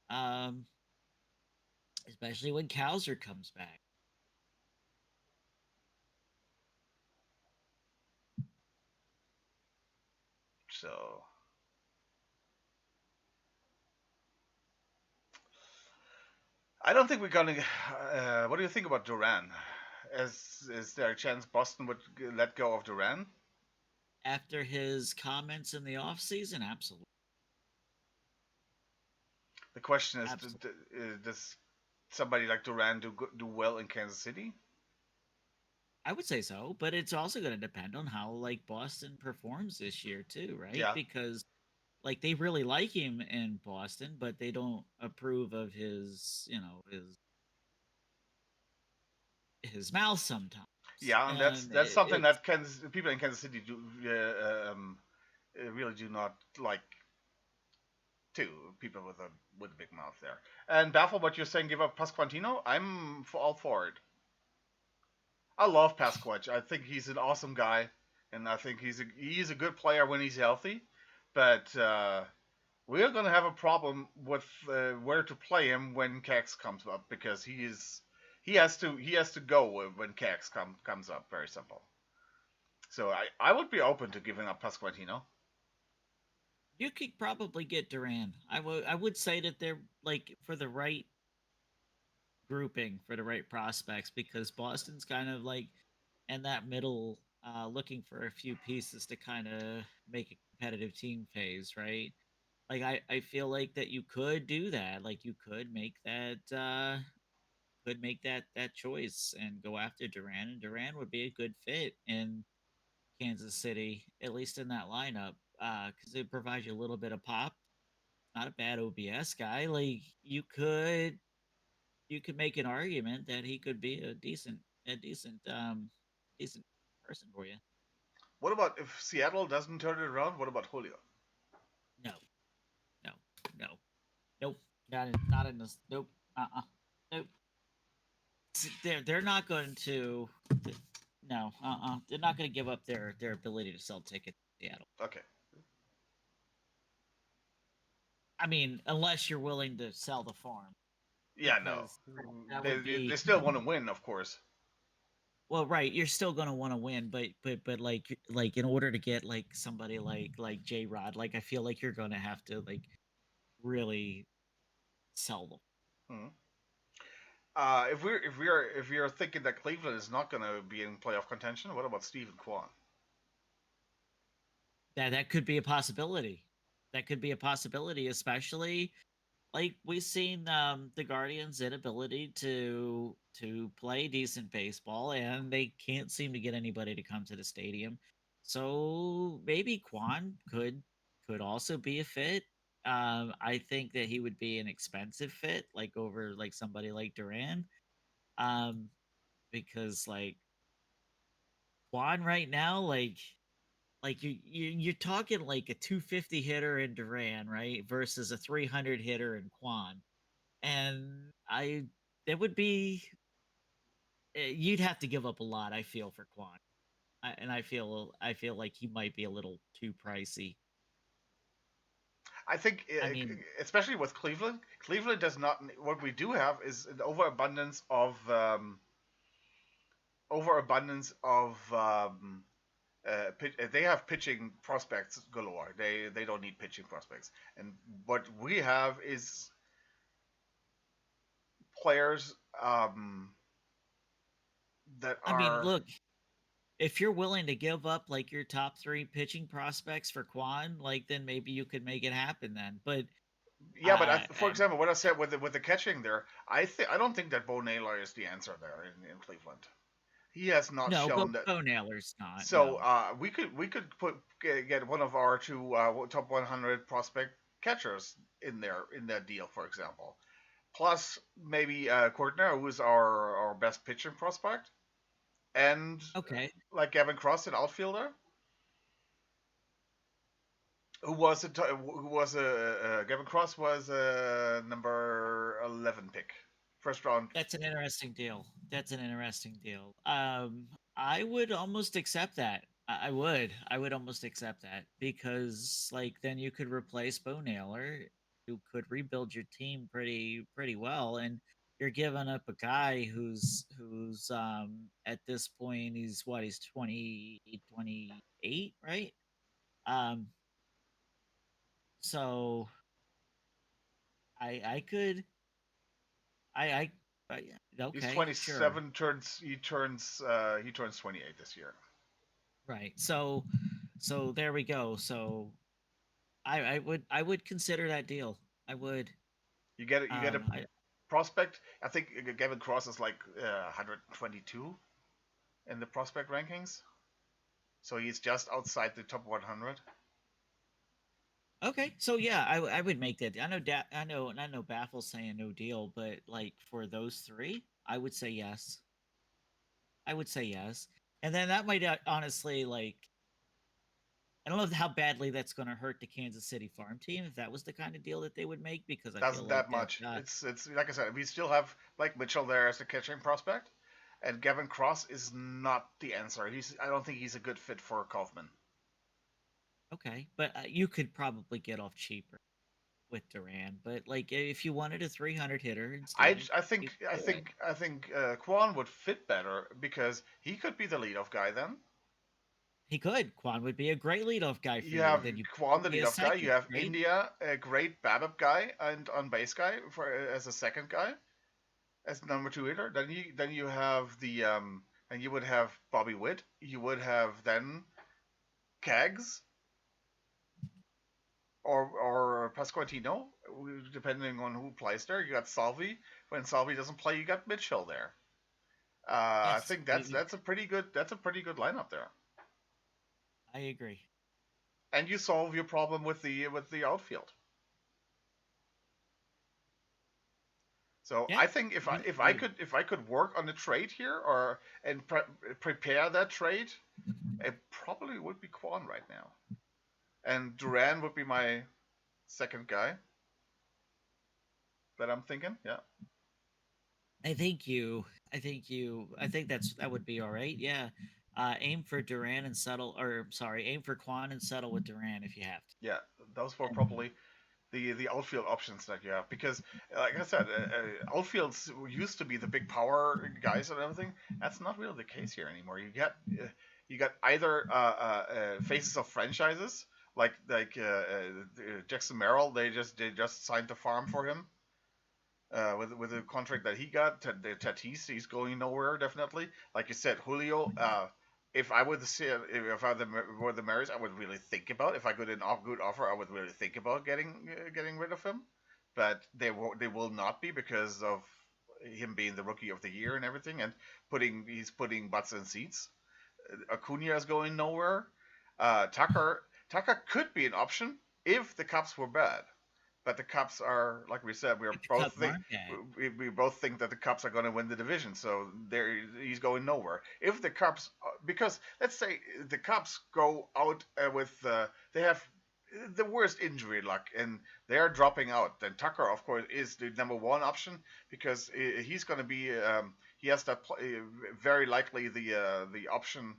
um, especially when Cowser comes back. So I don't think we're gonna. What do you think about Duran? Is there a chance Boston would let go of Duran? After his comments in the offseason, absolutely, The question is, absolutely. does somebody like Duran do well in Kansas City? I would say so, but it's also going to depend on how like Boston performs this year too, right? Yeah, Because like they really like him in Boston, but they don't approve of his mouth sometimes, yeah, and and that's something it's that people in Kansas City do really do not like too. People with a big mouth there. And baffled what you're saying, give up Pasquantino. I'm all for it. I love Pasquatch. I think he's an awesome guy, and I think he's a good player when he's healthy. But we're gonna have a problem with where to play him when Cax comes up because he has to go when Cax comes up. Very simple. So I would be open to giving up Pasquantino. you could probably get Duran. I would say that they're like for the right grouping for the right prospects because Boston's kind of like in that middle, looking for a few pieces to kind of make a competitive team phase, right? Like I feel like that you could do that. Like you could make that choice and go after Duran, and Duran would be a good fit in Kansas City, at least in that lineup, because it provides you a little bit of pop. not a bad OBS guy. Like you could make an argument that he could be a decent person for you. What about if Seattle doesn't turn it around? What about Julio? No, no, no, nope. Not in this. Nope. Nope. They're not going to. No. They're not going to give up their ability to sell tickets in Seattle. Okay. I mean, unless you're willing to sell the farm, Yeah, no. because that would They be still want to win, of course. well, right. You're still going to want to win, but like in order to get like somebody like J Rod, like I feel like you're going to have to like really sell them. Hmm. If we're thinking that Cleveland is not going to be in playoff contention, what about Stephen Kwan? That could be a possibility. That could be a possibility, especially like we've seen the Guardians' inability to play decent baseball, and they can't seem to get anybody to come to the stadium. So maybe Quan could also be a fit. I think that he would be an expensive fit, like over like somebody like Duran, um, because like Quan right now, like you're talking like a 250 hitter in Duran, right, versus a 300 hitter in Quan, and I it would be you'd have to give up a lot. I feel for Quan, and I feel like he might be a little too pricey. I think, I mean, especially with Cleveland, Cleveland does not. What we do have is an overabundance of they have pitching prospects galore. They don't need pitching prospects, and what we have is players that I mean, are. look, if you're willing to give up like your top three pitching prospects for Quan, like then maybe you could make it happen then. But Yeah, but for I example, what I said with the catching there, I don't think that Bo Naylor is the answer there in Cleveland. He has not no, shown that. Bo Naylor's not. So No. we could get one of our two top 100 prospect catchers in that deal, for example. Plus maybe Courtner, who is our best pitching prospect, and Okay. like Gavin Cross, an outfielder, who was a Gavin Cross was a number 11 pick, first round. That's an interesting deal. That's an interesting deal. I would almost accept that. I would. I would almost accept that because, like, then you could replace Bo Naylor. You could rebuild your team pretty well, and you're giving up a guy who's at this point he's 28, right? Um, so I could I He's okay, sure. 27. He turns 28 this year. Right. So there we go. So I would consider that deal. I would. You get a I prospect. I think Gavin Cross is like 122 in the prospect rankings, so he's just outside the top 100. okay. So yeah, I would make that. I know Baffle's saying no deal, but like for those three, I would say yes. I would say yes. And then that might honestly like I don't know how badly that's going to hurt the Kansas City farm team if that was the kind of deal that they would make because I feel Doesn't like that that much. It's like I said, we still have like Mitchell there as the catching prospect, and Gavin Cross is not the answer. I don't think he's a good fit for Kaufman. okay, but you could probably get off cheaper with Duran. But like if you wanted a 300 hitter instead, I you think I could do it. think I think Kwan would fit better because he could be the leadoff guy then. He could. Quan would be a great leadoff guy for You you. have Then you Kwan, the be a leadoff guy. You second, have right? India, a great BABIP guy and on base guy for as a second guy, as number two hitter. Then you have the and you would have Bobby Witt. You would have then Kags or Pasquantino, depending on who plays there. You got Salvi. When Salvi doesn't play, you got Mitchell there. I Yes, think that's a pretty good lineup there. I agree. And you solve your problem with the outfield. So Yeah, I think you if I could work on a trade here or and prepare that trade, it probably would be Quan right now, and Duran would be my second guy that I'm thinking. Yeah, I think you. I think that would be all right. Yeah. Aim for Duran and settle, or sorry, aim for Quan and settle with Duran if you have to. yeah, those were And probably the outfield options that you have because, like I said, outfields used to be the big power guys and everything. That's not really the case here anymore. You got either faces of franchises like Jackson Merrill. They just signed the farm for him with the contract that he got. Tatis, he's going nowhere definitely. Like you said, Julio. If I were if I were the Mariners, I would really think about if I got an good offer. I would really think about getting rid of him, but they will not be because of him being the rookie of the year and everything, and he's putting butts in seats. Acuna is going nowhere. Tucker could be an option if the Cubs were bad, but the Cubs are, like we said, but the Cubs aren't bad. we both think that the Cubs are going to win the division. So there, he's going nowhere. If the Cubs, because let's say the Cubs go out with they have the worst injury luck and they're dropping out, then Tucker, of course, is the number one option because he's going to be he has that very likely the option.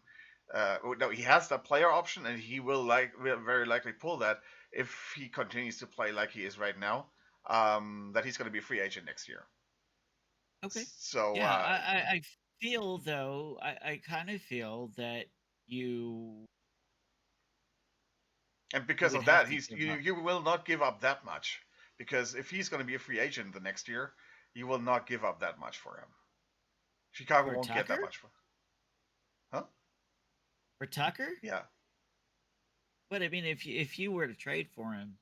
No, he has that player option, and he will very likely pull that if he continues to play like he is right now. That he's going to be a free agent next year. Okay. So Yeah, I feel though, I kind of feel that you and you because would of have that, to he's give up you will not give up that much because if he's going to be a free agent the next year, you will not give up that much for him. Chicago for won't get that Tucker. much for, huh? For Tucker, Yeah, but I mean, if you were to trade for him,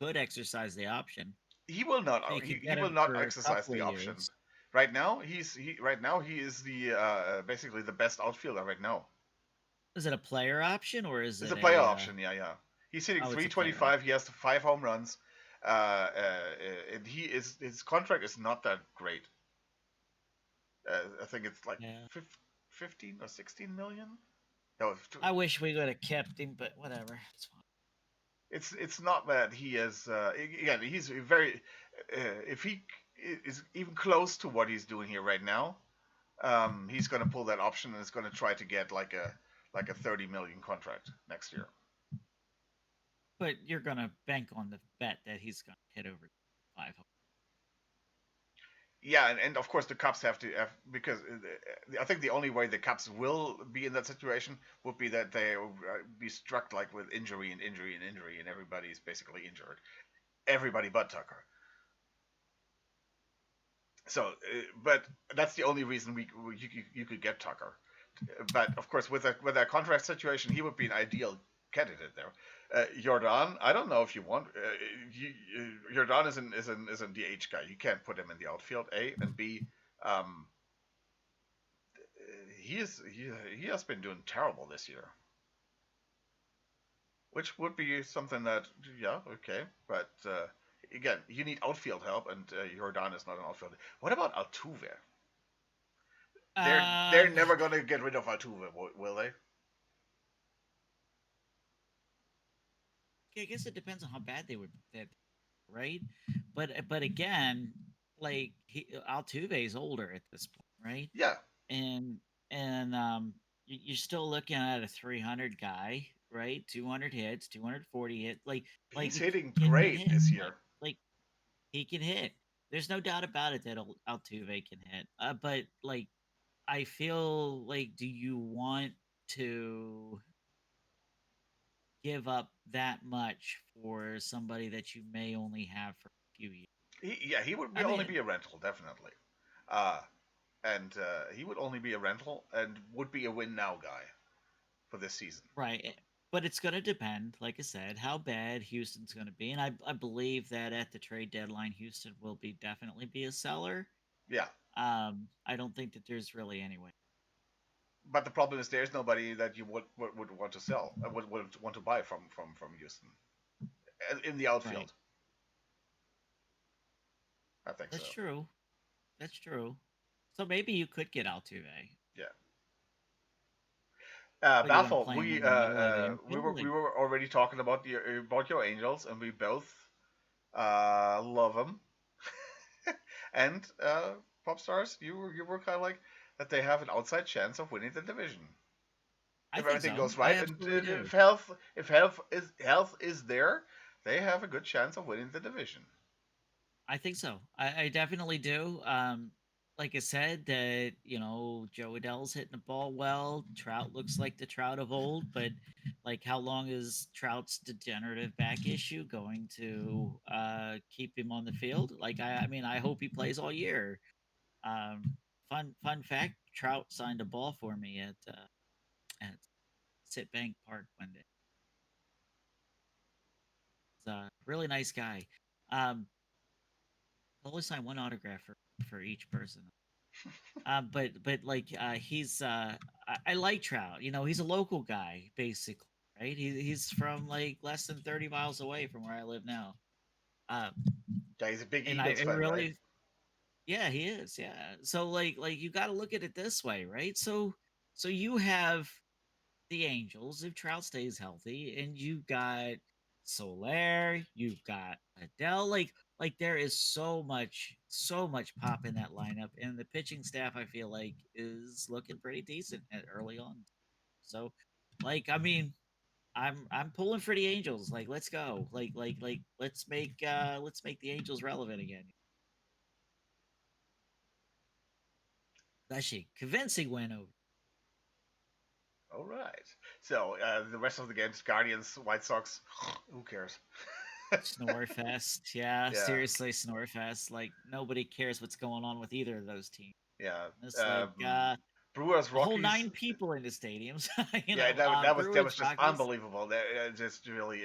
could exercise the option, he will not. so you He, could he get will him not for a exercise couple the of option. years. Right now he is the basically the best outfielder right now. Is it a player option or is It's a it player a? option. Yeah, yeah. He's hitting Oh, it's a player option. 325. He has 5 home runs. And his contract is not that great. I think it's like Yeah. 15 or 16 million. No, I wish we would have kept him, but whatever. It's fine. it's not that he is. Again, he's very. If he is even close to what he's doing here right now, he's going to pull that option and is going to try to get like a 30 million contract next year. But you're gonna bank on the bet that he's gonna hit over 500. Yeah, and of course the Cubs have to have because I think the only way the Cubs will be in that situation would be that they be struck like with injury and injury and injury, and everybody's basically injured, everybody but Tucker. So, but that's the only reason you could get Tucker. But of course, with that contract situation, he would be an ideal candidate there. Jordan, I don't know if you want. Jordan is an DH guy. You can't put him in the outfield. A and B. Um, he has been doing terrible this year, which would be something that yeah okay, but again you need outfield help, and Jordan is not an outfielder. What about Altuve? They're Um, never gonna get rid of Altuve, will they? I guess it depends on how bad they would that, right? But again, like Altuve is older at this point, right? Yeah, And you're still looking at a 300 guy, right? 200 hits, 240 hit. Like he's hitting can great hit. this year. Like he can hit. There's no doubt about it that Altuve can hit. But like I feel like, do you want to give up that much for somebody that you may only have for a few years? He would I only mean, be a rental definitely, uh, and he would only be a rental and would be a win now guy for this season. right. But it's going to depend, like I said, how bad Houston's going to be. And I believe that at the trade deadline, Houston will be definitely be a seller. Yeah, I don't think that there's really any way. but the problem is there's nobody that you would want to sell, would want to buy from Houston in the Right. outfield. I think so. That's true. That's true. So maybe you could get Altuve, Yeah. but you want to Baffle, play him in the middle of the infield. we Like, were already talking about your Angels, and we both love them. And pop stars, you were kind of like that they have an outside chance of winning the division I if think everything so. goes I right, and absolutely do. if health is there, they have a good chance of winning the division. I think so. I definitely do. Like I said, that Joe Adell's hitting the ball well. Trout looks like the Trout of old, but like, how long is Trout's degenerative back issue going to keep him on the field? Like, I mean, I hope he plays all year. Fun fact: Trout signed a ball for me at Sit Bank Park one day. He's a really nice guy. I'll only sign one autograph for each person. But like he's I like Trout. He's a local guy basically, right? He's from like less than 30 miles away from where I live now. Um, Yeah, he's a big and I Eagles fan, right? really, yeah, he is, yeah. So like you got to look at it this way, right? So you have the Angels if Trout stays healthy, and you've got Soler, you've got Adele. Like there is so much pop in that lineup, and the pitching staff I feel like is looking pretty decent at early on. So, like, I mean, I'm pulling for the Angels. Like, let's go. Like let's make the Angels relevant again. Especially convincing win over All right. So the rest of the games, Guardians, White Sox, who cares? Snorefest. Yeah, Yeah, seriously, Snorefest. Like nobody cares what's going on with either of those teams. yeah. It's like Brewers, a whole Rockies. nine people in the stadiums. Yeah, that Brewers, was just Rockies. unbelievable. That just really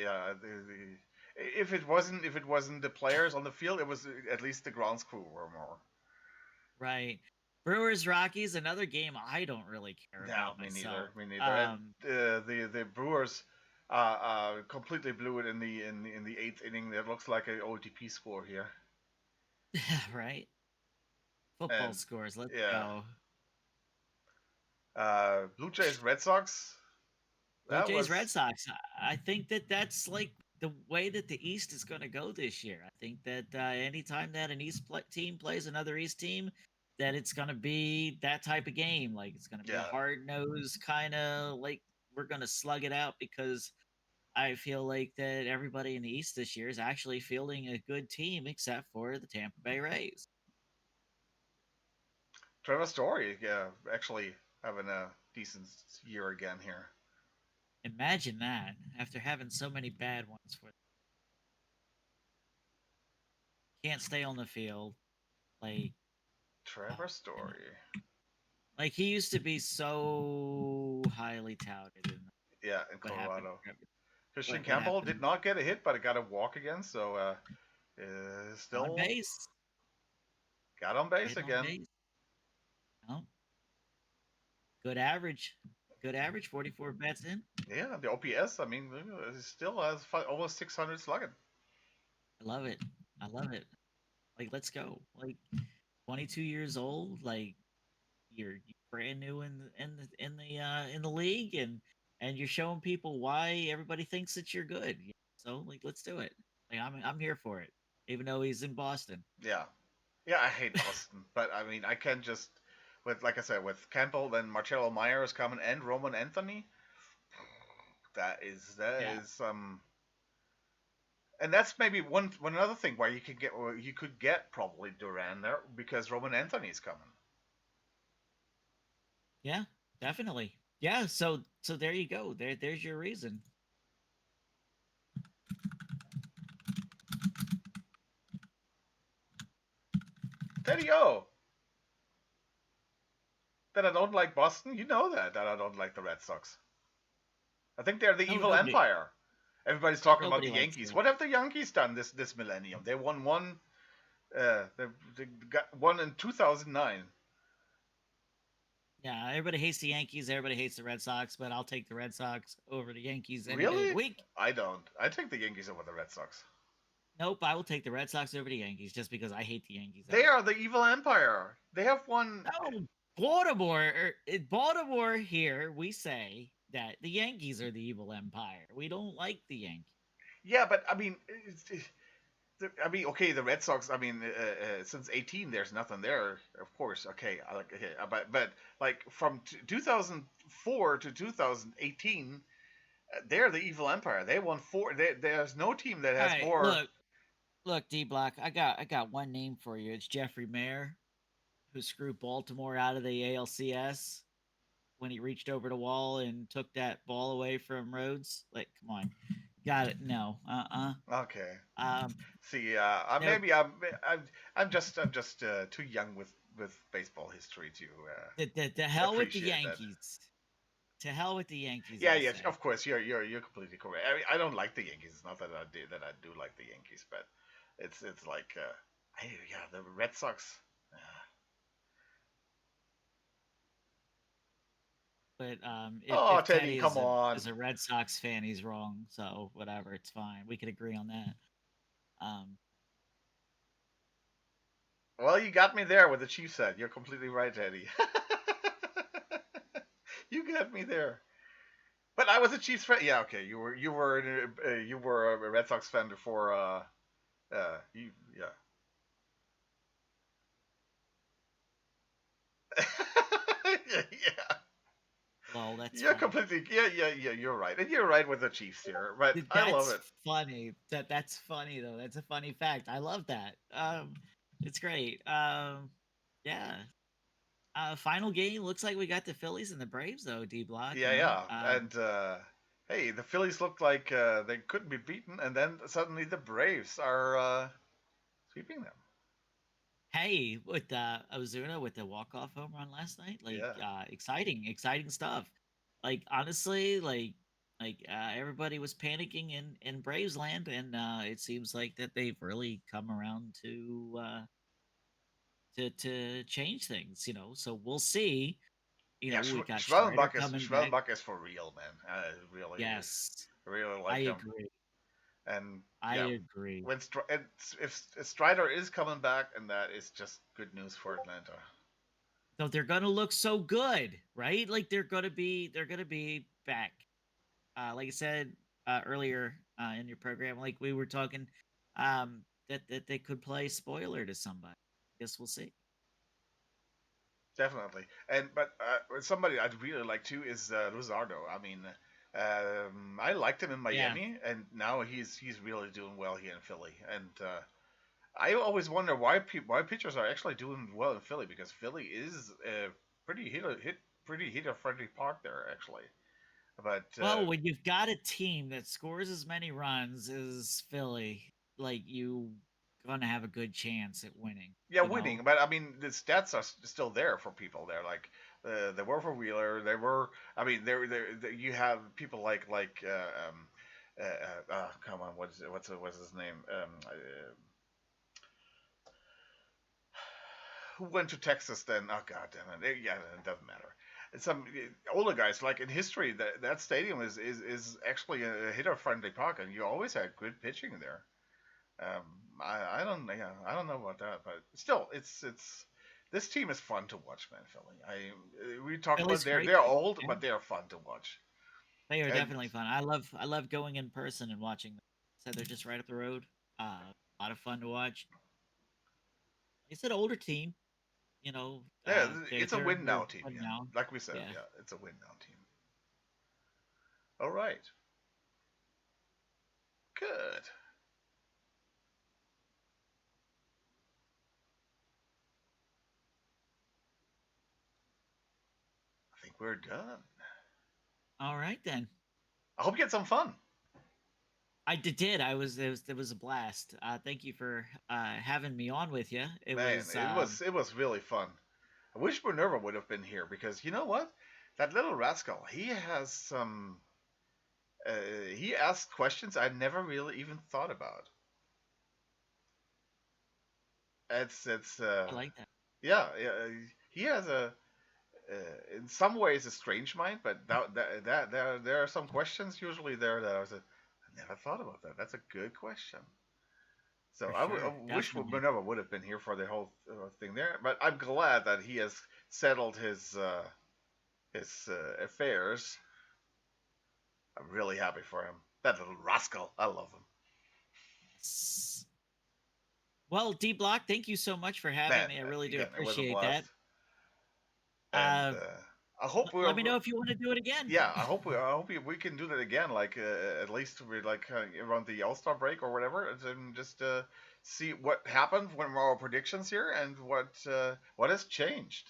if it wasn't the players on the field, it was at least the grounds crew were more. Right. Brewers, Rockies. Another game I don't really care No, about me neither. myself. Me neither. And the Brewers completely blew it in the eighth inning. That looks like an OTP score here. Right. Football And scores. Let's yeah, go. Blue Jays, Red Sox. Blue That Jays, Red was Sox. I think that that's like the way that the East is going to go this year. I think that anytime that an team plays another East team, that it's going to be that type of game. Like it's going to be a yeah. hard nosed kind of like we're going to slug it out because I feel like that everybody in the East this year is actually fielding a good team except for the Tampa Bay Rays. Trevor Story, yeah, actually having a decent year again here. Imagine that after having so many bad ones for can't stay on the field, like Trevor and Story. like he used to be so highly touted, and Yeah, in what happened? Colorado. Christian What Campbell did happened? not get a hit, but it got a walk again, so On still base, got on base getting on again. base. No, good average, good average. 44 bats in. Yeah, the OPS. I mean, he still has almost 600 slugging. I love it. I love it. Like let's go. Like 22 years old. Like you're brand new in the league, and you're showing people why everybody thinks that you're good. So like let's do it. Like I'm here for it. Even though he's in Boston. Yeah, yeah. I hate Boston, but I mean, I can just with like I said with Campbell, then Marcelo Myers coming, and Roman Anthony. That Yeah. is and that's maybe one other thing where you could get probably Duran there because Roman Anthony's coming. Yeah, definitely. Yeah, so there you go. There's your reason. Teddy O, that I don't like Boston. You know that I don't like the Red Sox. I think they're the No, evil nobody empire. Everybody's talking about nobody the likes Yankees. it. What have the Yankees done this millennium? They won one. They got one in 2009. Yeah, everybody hates the Yankees, everybody hates the Red Sox, but I'll take the Red Sox over the Yankees any day of the Really? week. I don't. I take the Yankees over the Red Sox. Nope, I will take the Red Sox over the Yankees just because I hate the Yankees that They much. are the evil empire. They have won. No, Baltimore, Baltimore here, we say that the Yankees are the evil empire. We don't like the Yankees. Yeah, but I mean, okay, the Red Sox. I mean, since 18, there's nothing there. Of course, okay, okay, but like from 2004 to 2018, they're the evil empire. They won four. There's no team that All has right, more. look, D Block, I got one name for you. It's Jeffrey Mayer, who screwed Baltimore out of the ALCS when he reached over the wall and took that ball away from Rhodes. Like, come on, got it? No, Okay, um, see, nope. maybe I'm I'm just too young with baseball history to The hell with the appreciate that. Yankees. To hell with the Yankees, Yeah, I yeah, say. of course, you're completely correct. I mean, I don't like the Yankees. It's not that I do like the Yankees, but it's like, yeah, the Red Sox. Uh, But oh, if Teddy, Teddy come is on. a Red Sox fan, he's wrong. So whatever, it's fine. We could agree on that. Um, Well, you got me there with the Chiefs said. You're completely right, Teddy. You got me there. But I was a Chiefs fan. Yeah, okay. You were a Red Sox fan before. You yeah. Yeah. well, that's You're funny. completely yeah. You're right, and you're right with the Chiefs here. But I love That's it. funny. That's funny though. That's a funny fact. I love that. It's great. Yeah. Final game looks like we got the Phillies and the Braves though. D Block, Yeah, yeah. And Um, hey, the Phillies looked like they couldn't be beaten, and then suddenly the Braves are sweeping them. hey, with Ozuna with the walk off home run last night, like Yeah, exciting stuff. Like honestly, everybody was panicking in Braves land, and it seems like that they've really come around to change things. So we'll see. yeah. We got Strider coming back. Schwellenbach is for real, man. Really, Yes, really I like him. agree. And I yeah, agree. when if Strider is coming back, and that is just good news for Atlanta. So they're gonna look so good, right? Like they're gonna be back. Like I said earlier in your program, like we were talking, that they could play spoiler to somebody. Guess we'll see. Definitely. And but somebody I'd really like too is Luzardo. I mean, I liked him in Yeah. Miami, and now he's really doing well here in Philly. And I always wonder why pitchers are actually doing well in Philly, because Philly is a pretty hitter friendly park there actually. But Well, when you've got a team that scores as many runs as Philly, like you gonna have a good chance at winning. yeah, You know. winning. But I mean, the stats are still there for people there. Like they were for Wheeler. They were. I mean, you have people like come on, what's his name? Who went to Texas then? Oh god damn it! Yeah, it doesn't matter. Some older guys, like in history, that stadium is actually a hitter friendly park, and you always had good pitching there. Um, I don't know about that, but still, it's this team is fun to watch, man. Philly. We talked about Philly's a great they're team. old, Yeah. but they are fun to watch. They are And definitely fun. I love going in person and watching them. Said they're just right up the road. A lot of fun to watch. Like I said, older team. yeah, They're it's a they're win they're now team. fun Yeah, now. like we said, Yeah. yeah, it's a win now team. All right, good. I think we're done. All right then. I hope you had some fun, I did. It was a blast. Thank you for having me on with you. It man. was It was really fun. I wish Minerva would have been here, because you know what? That little rascal, he has some. He asked questions I never really even thought about. It's I like that. yeah, yeah. He has in some ways a strange mind, but there are some questions usually there that I never thought about that. That's a good question. So For I sure, wish definitely. Minerva would have been here for the whole thing there, but I'm glad that he has settled his affairs. I'm really happy for him. That little rascal, I love him. Yes. Well, D Block, thank you so much for having Man, me. I really do again, it was a appreciate blast, that. and Uh, I hope let we're me know if you want to do it again. yeah, I hope we can do that again. Like at least we're like around the All Star break or whatever, and just see what happened when our predictions here and what has changed.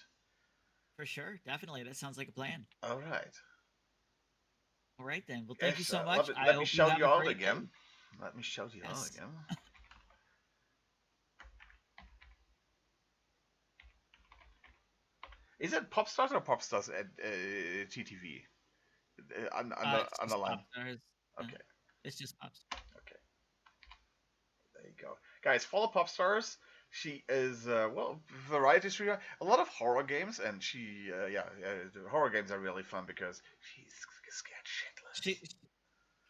For sure, definitely. That sounds like a plan. All right, All right then. Well, thank you guys, so let much. me I let me hope you shout have you a out great day. again. Let me shout you out Yes. again. Is it pop stars or pop stars at TTV It's on the just line? pop stars. Uh, Okay, it's just pop stars. okay. There you go, guys. Follow pop stars. She is well, variety streamer, a lot of horror games, and the horror games are really fun because she's scared shitless. She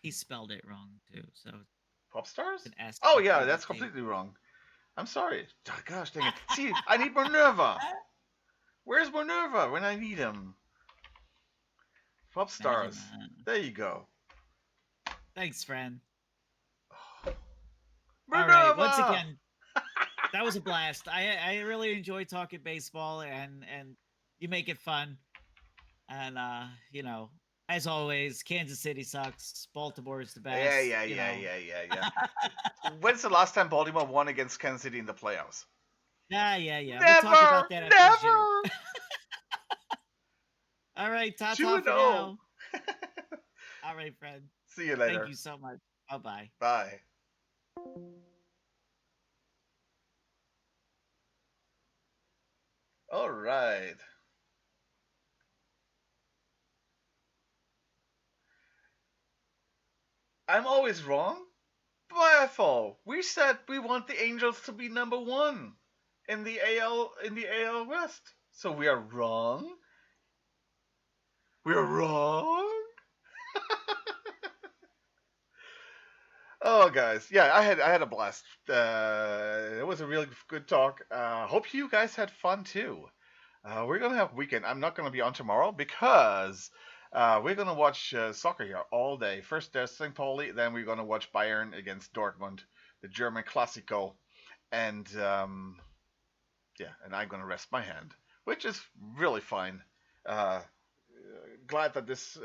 he spelled it wrong too, so Pop it's stars? an S Oh yeah, instead of a that's C. completely wrong. I'm sorry. Gosh dang it. See, I need Minerva. Where's Minerva when I need him? Pop Imagine stars. that. There you go. Thanks, friend. All right. Once Minerva. again, that was a blast. I really enjoy talking baseball, and you make it fun. And you know, as always, Kansas City sucks. Baltimore is the Yeah, best. yeah, You yeah, know. yeah, yeah, yeah. When's the last time Baltimore won against Kansas City in the playoffs? Yeah, yeah, yeah. We'll talk about Never, that after the show. never. All right, ta 2 ta and for 0. now. All right, friend. See you Thank later. you so much. Bye bye. Bye. All right. I'm always wrong. Bethel, we said we want the Angels to be number one in the AL West. So we are wrong. We're wrong. Oh, guys, yeah, I had a blast. It was a really good talk. Hope you guys had fun too. We're gonna have weekend. I'm not gonna be on tomorrow because we're gonna watch soccer here all day. First there's St. Pauli, then we're gonna watch Bayern against Dortmund, the German Classico, and yeah, and I'm gonna rest my hand, which is really fine. Uh, Glad that this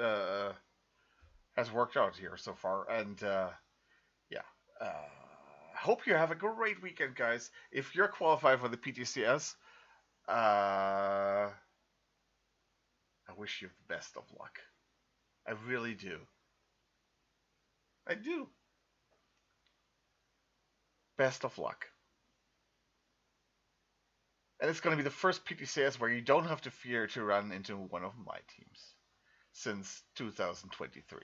has worked out here so far, and yeah. Uh, Hope you have a great weekend, guys. If you're qualified for the PTCS, I wish you the best of luck. I really do. I do. Best of luck. And it's going to be the first PTCS where you don't have to fear to run into one of my teams since 2023.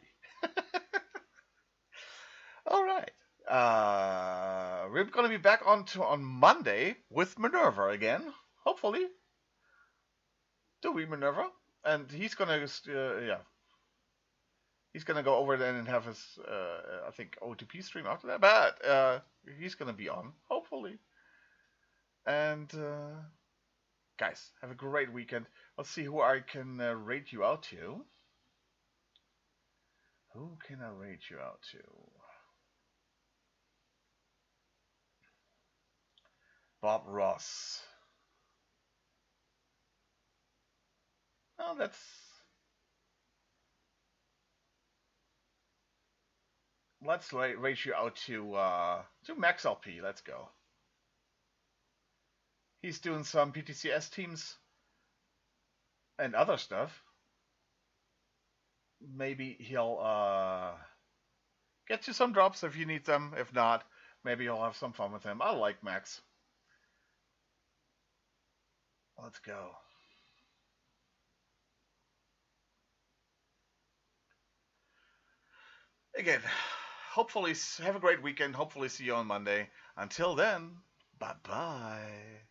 All right. We're going to be back on Monday with Minerva again. Hopefully. Do we, Minerva? And he's going to, yeah, he's gonna go over there and have his, I think, OTP stream after that. But he's gonna be on, hopefully. And guys, have a great weekend. Let's see who I can rate you out to. Who can I rate you out to? Bob Ross. Oh, that's. Let's rate you out to Max LP. Let's go. He's doing some PTCS teams and other stuff. Maybe he'll get you some drops if you need them. If not, maybe you'll have some fun with him. I like Max. Let's go. Again, hopefully have a great weekend. Hopefully see you on Monday. Until then, bye bye.